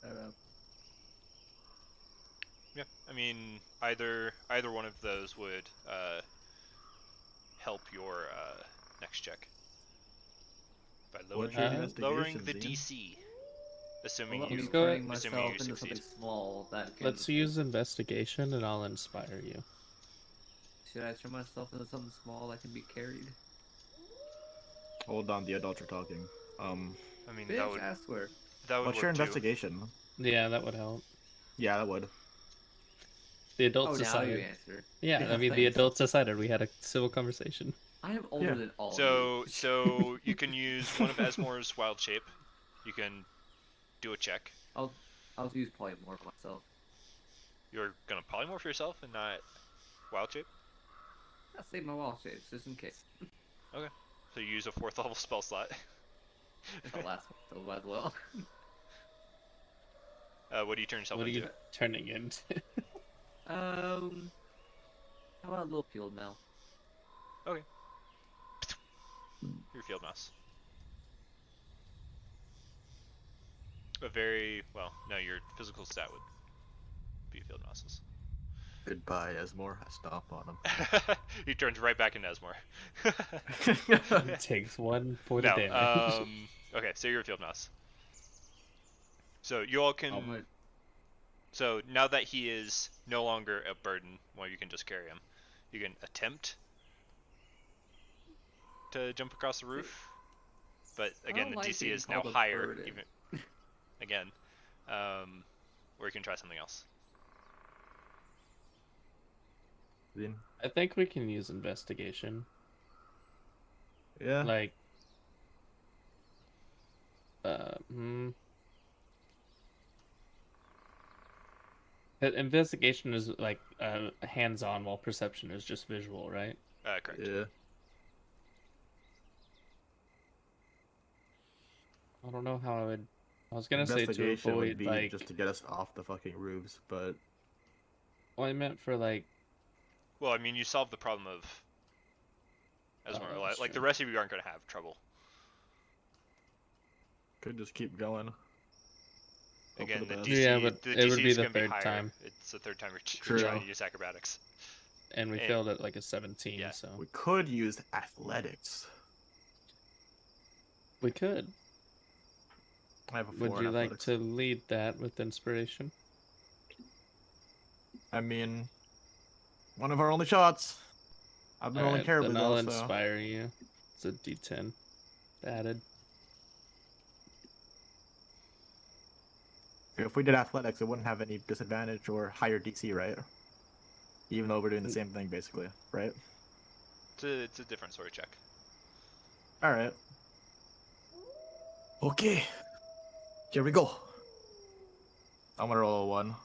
I don't know. Yeah, I mean either one of those would help your next check by What's your lowering investigation, the Zian? DC, assuming Well, you Let's go turning assuming myself you into succeed. something small that can. Let's use investigation, and I'll inspire you. Should I turn myself into something small that can be carried? Hold on, the adults are talking. I mean Bitch, I swear. that would What's work your too. investigation? Yeah, that would help. Yeah, that would. The adults Oh, now decided. you answer. Yeah, I mean, the thanks. adults decided. We had a civil conversation. I am older Yeah. than all of So you. so you can use one of Esmore's wild shape. You can do a check. I'll use polymorph myself. You're gonna polymorph yourself and not wild shape. I'll save my wall shapes just in case. Okay. So you use a 4th level spell slot. It's the last one, so might as well. What do you turn yourself What are into? you turning into? How about a little field now? Your field mouse. A very well. No, your physical stat would be field mouses. Goodbye, Esmore. I stomp on him. He turns right back into Esmore. Takes 1 point No. of damage. Okay, so you're a field mouse. So you all can. So now that he is no longer a burden, well, you can just carry him. You can attempt to jump across the roof, but again, the like DC being is now called a higher. burden. Even again, or you can try something else. Zian? I think we can use investigation. Yeah. Like, investigation is like hands-on, while perception is just visual, right? Correct. Yeah. I don't know how I would. I was gonna say to Investigation would avoid be like. just to get us off the fucking roofs, but Well, I meant for like. Well, I mean, you solved the problem of Esmore. that's Like the true. rest of you aren't going to have trouble. could just keep going. Hope for Again, the the best. DC, Yeah, but the it DC would be is the going to be third higher. time. It's the third time True. you're trying to use acrobatics. And we And- failed at like a 17, Yeah. so We could use athletics. we could. I have a 4 Would in you like athletics. to lead that with inspiration? I mean, one of our only shots. I've been rolling Alright, terribly then I'll though, so inspire you. It's a D10 added. if we did athletics, it wouldn't have any disadvantage or higher DC, right? Even though we're doing the same thing, basically, right? It's a different sort of check. All right. Okay. Here we go. I'm gonna roll a 1.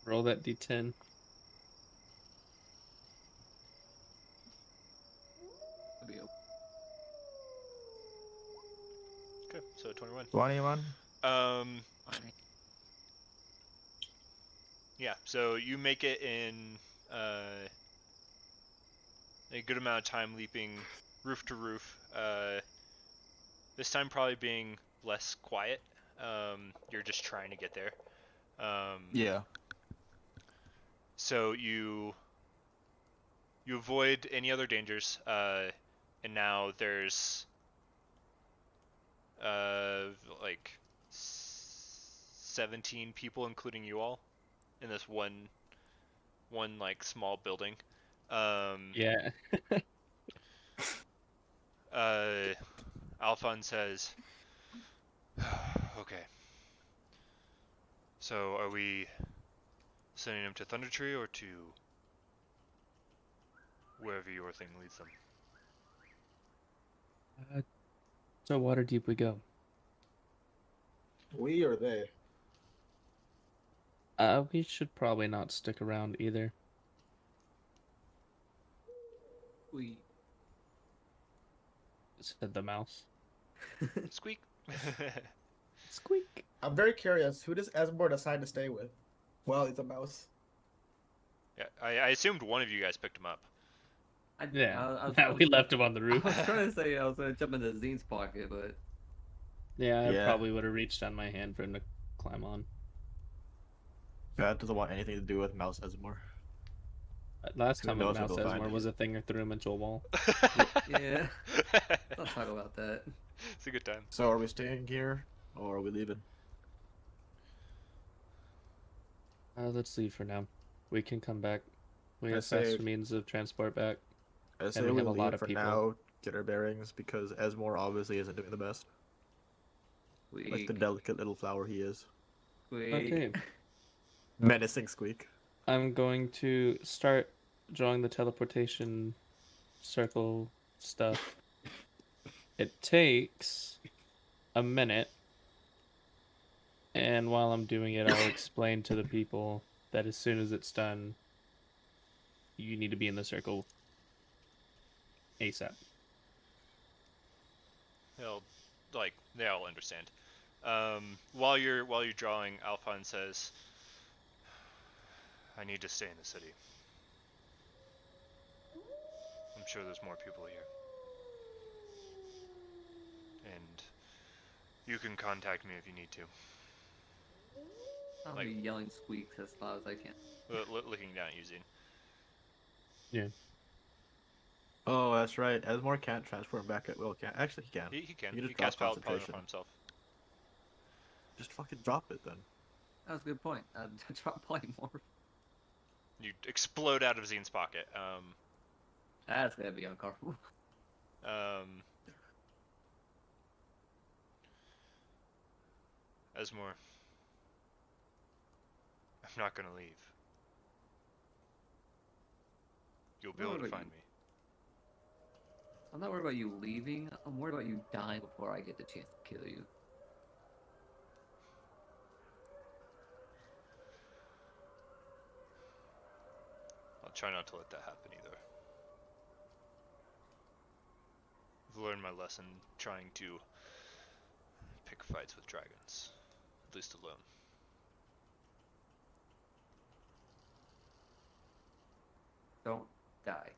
Roll that D10. Okay, so 21. 21. Yeah, so you make it in a good amount of time leaping roof to roof. This time probably being less quiet. You're just trying to get there. Yeah. So you avoid any other dangers, and now there's like 17 people, including you all, in this one like small building. Yeah. Alphonse says, "Okay. So are we sending them to Thunder Tree or to wherever your thing leads them?" So Waterdeep we go. We or they? We should probably not stick around either. We. Said the mouse. Squeak. Squeak. I'm very curious. Who does Esmore decide to stay with? Well, it's a mouse. Yeah, I assumed one of you guys picked him up. Yeah, I we left him on the I roof. was trying to say I was gonna jump into Zine's pocket, but Yeah, I Yeah. probably would have reached on my hand for him to climb on. That doesn't want anything to do with Mouse Esmore. Last Who time knows with where Mouse they'll find Esmore it. was a thing or threw him into a wall. yeah, let's talk about that. It's a good time. So are we staying here or are we leaving? Let's leave for now. We can come back. We I have say- faster means of transport back. I say we we have a leave lot of for people. now, get our bearings, because Esmore obviously isn't doing the best. Like the delicate little flower he is. Okay, Menacing Squeak. I'm going to start drawing the teleportation circle stuff. It takes a minute, and while I'm doing it, I'll explain to the people that as soon as it's done, you need to be in the circle ASAP. They all understand. While you're drawing, Alphonse says, "I need to stay in the city. I'm sure there's more people here, and you can contact me if you need to." I'll Like- be yelling squeaks as loud as I can. Looking down at you, Zine. Oh, that's right. Esmore can't transform back at will. Can't actually he can. He can. You just He casts drop Paladin concentration. on himself. Just fucking drop it then. That was a good point. Drop polymorph. You explode out of Zine's pocket. That's gonna be uncomfortable. Esmore, I'm not gonna leave. You'll be able to find me. I'm not worried about you leaving. I'm worried about you dying before I get the chance to kill you. I'll try not to let that happen either. I've learned my lesson trying to pick fights with dragons, at least alone. Don't die.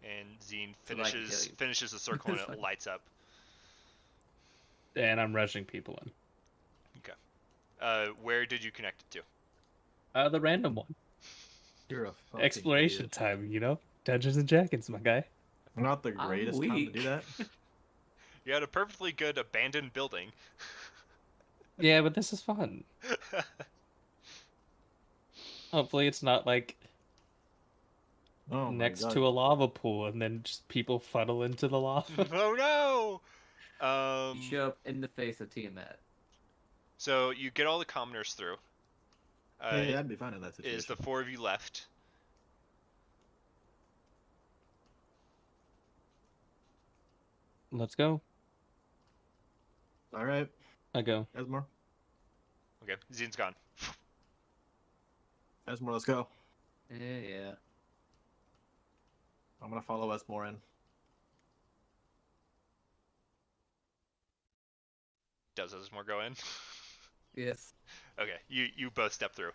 And Zine So that I can kill you. finishes the circle and it lights up. And I'm rushing people in. Where did you connect it to? The random one. You're a fucking Exploration idiot. time, you know? Dungeons and Dragons, my guy. Not the greatest time to do weak. that. You had a perfectly good abandoned building. Yeah, but this is fun. Hopefully it's not like Oh next my to God. a lava pool and then just people funnel into the lava. Oh no! You show up in the face of Tiamat. So you get all the commoners through. Yeah, I'd be fine in that situation. Is the four of you left? Let's go. All right, I go. Esmore. Okay, Zine's gone. Esmore, let's go. Yeah. I'm gonna follow Esmore in. Does Esmore go in? Yes. Okay, you both step through,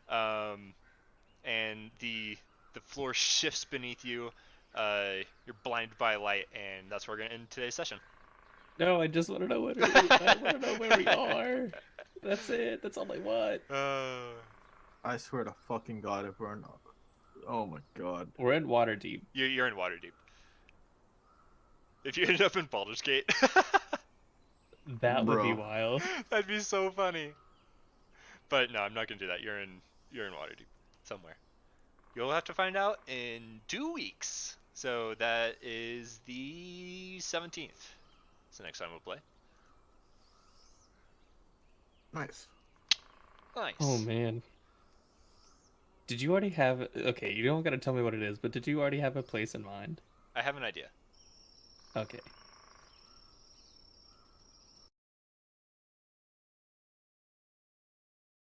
and the floor shifts beneath you. You're blinded by light, and that's where we're gonna end today's session. No, I just want to know what I want to know where we are. That's it. That's all I want. I swear to fucking God, if we're not. Oh my God. We're in Waterdeep. You're in Waterdeep. If you ended up in Baldur's Gate, That would be Bro. wild. that'd be so funny. But no, I'm not gonna do that. You're in Waterdeep somewhere. You'll have to find out in 2 weeks. So that is the 17th. It's the next time we'll play. Nice. Nice. Oh man. Did you already have? Okay, you don't gotta tell me what it is, but did you already have a place in mind? I have an idea. Okay.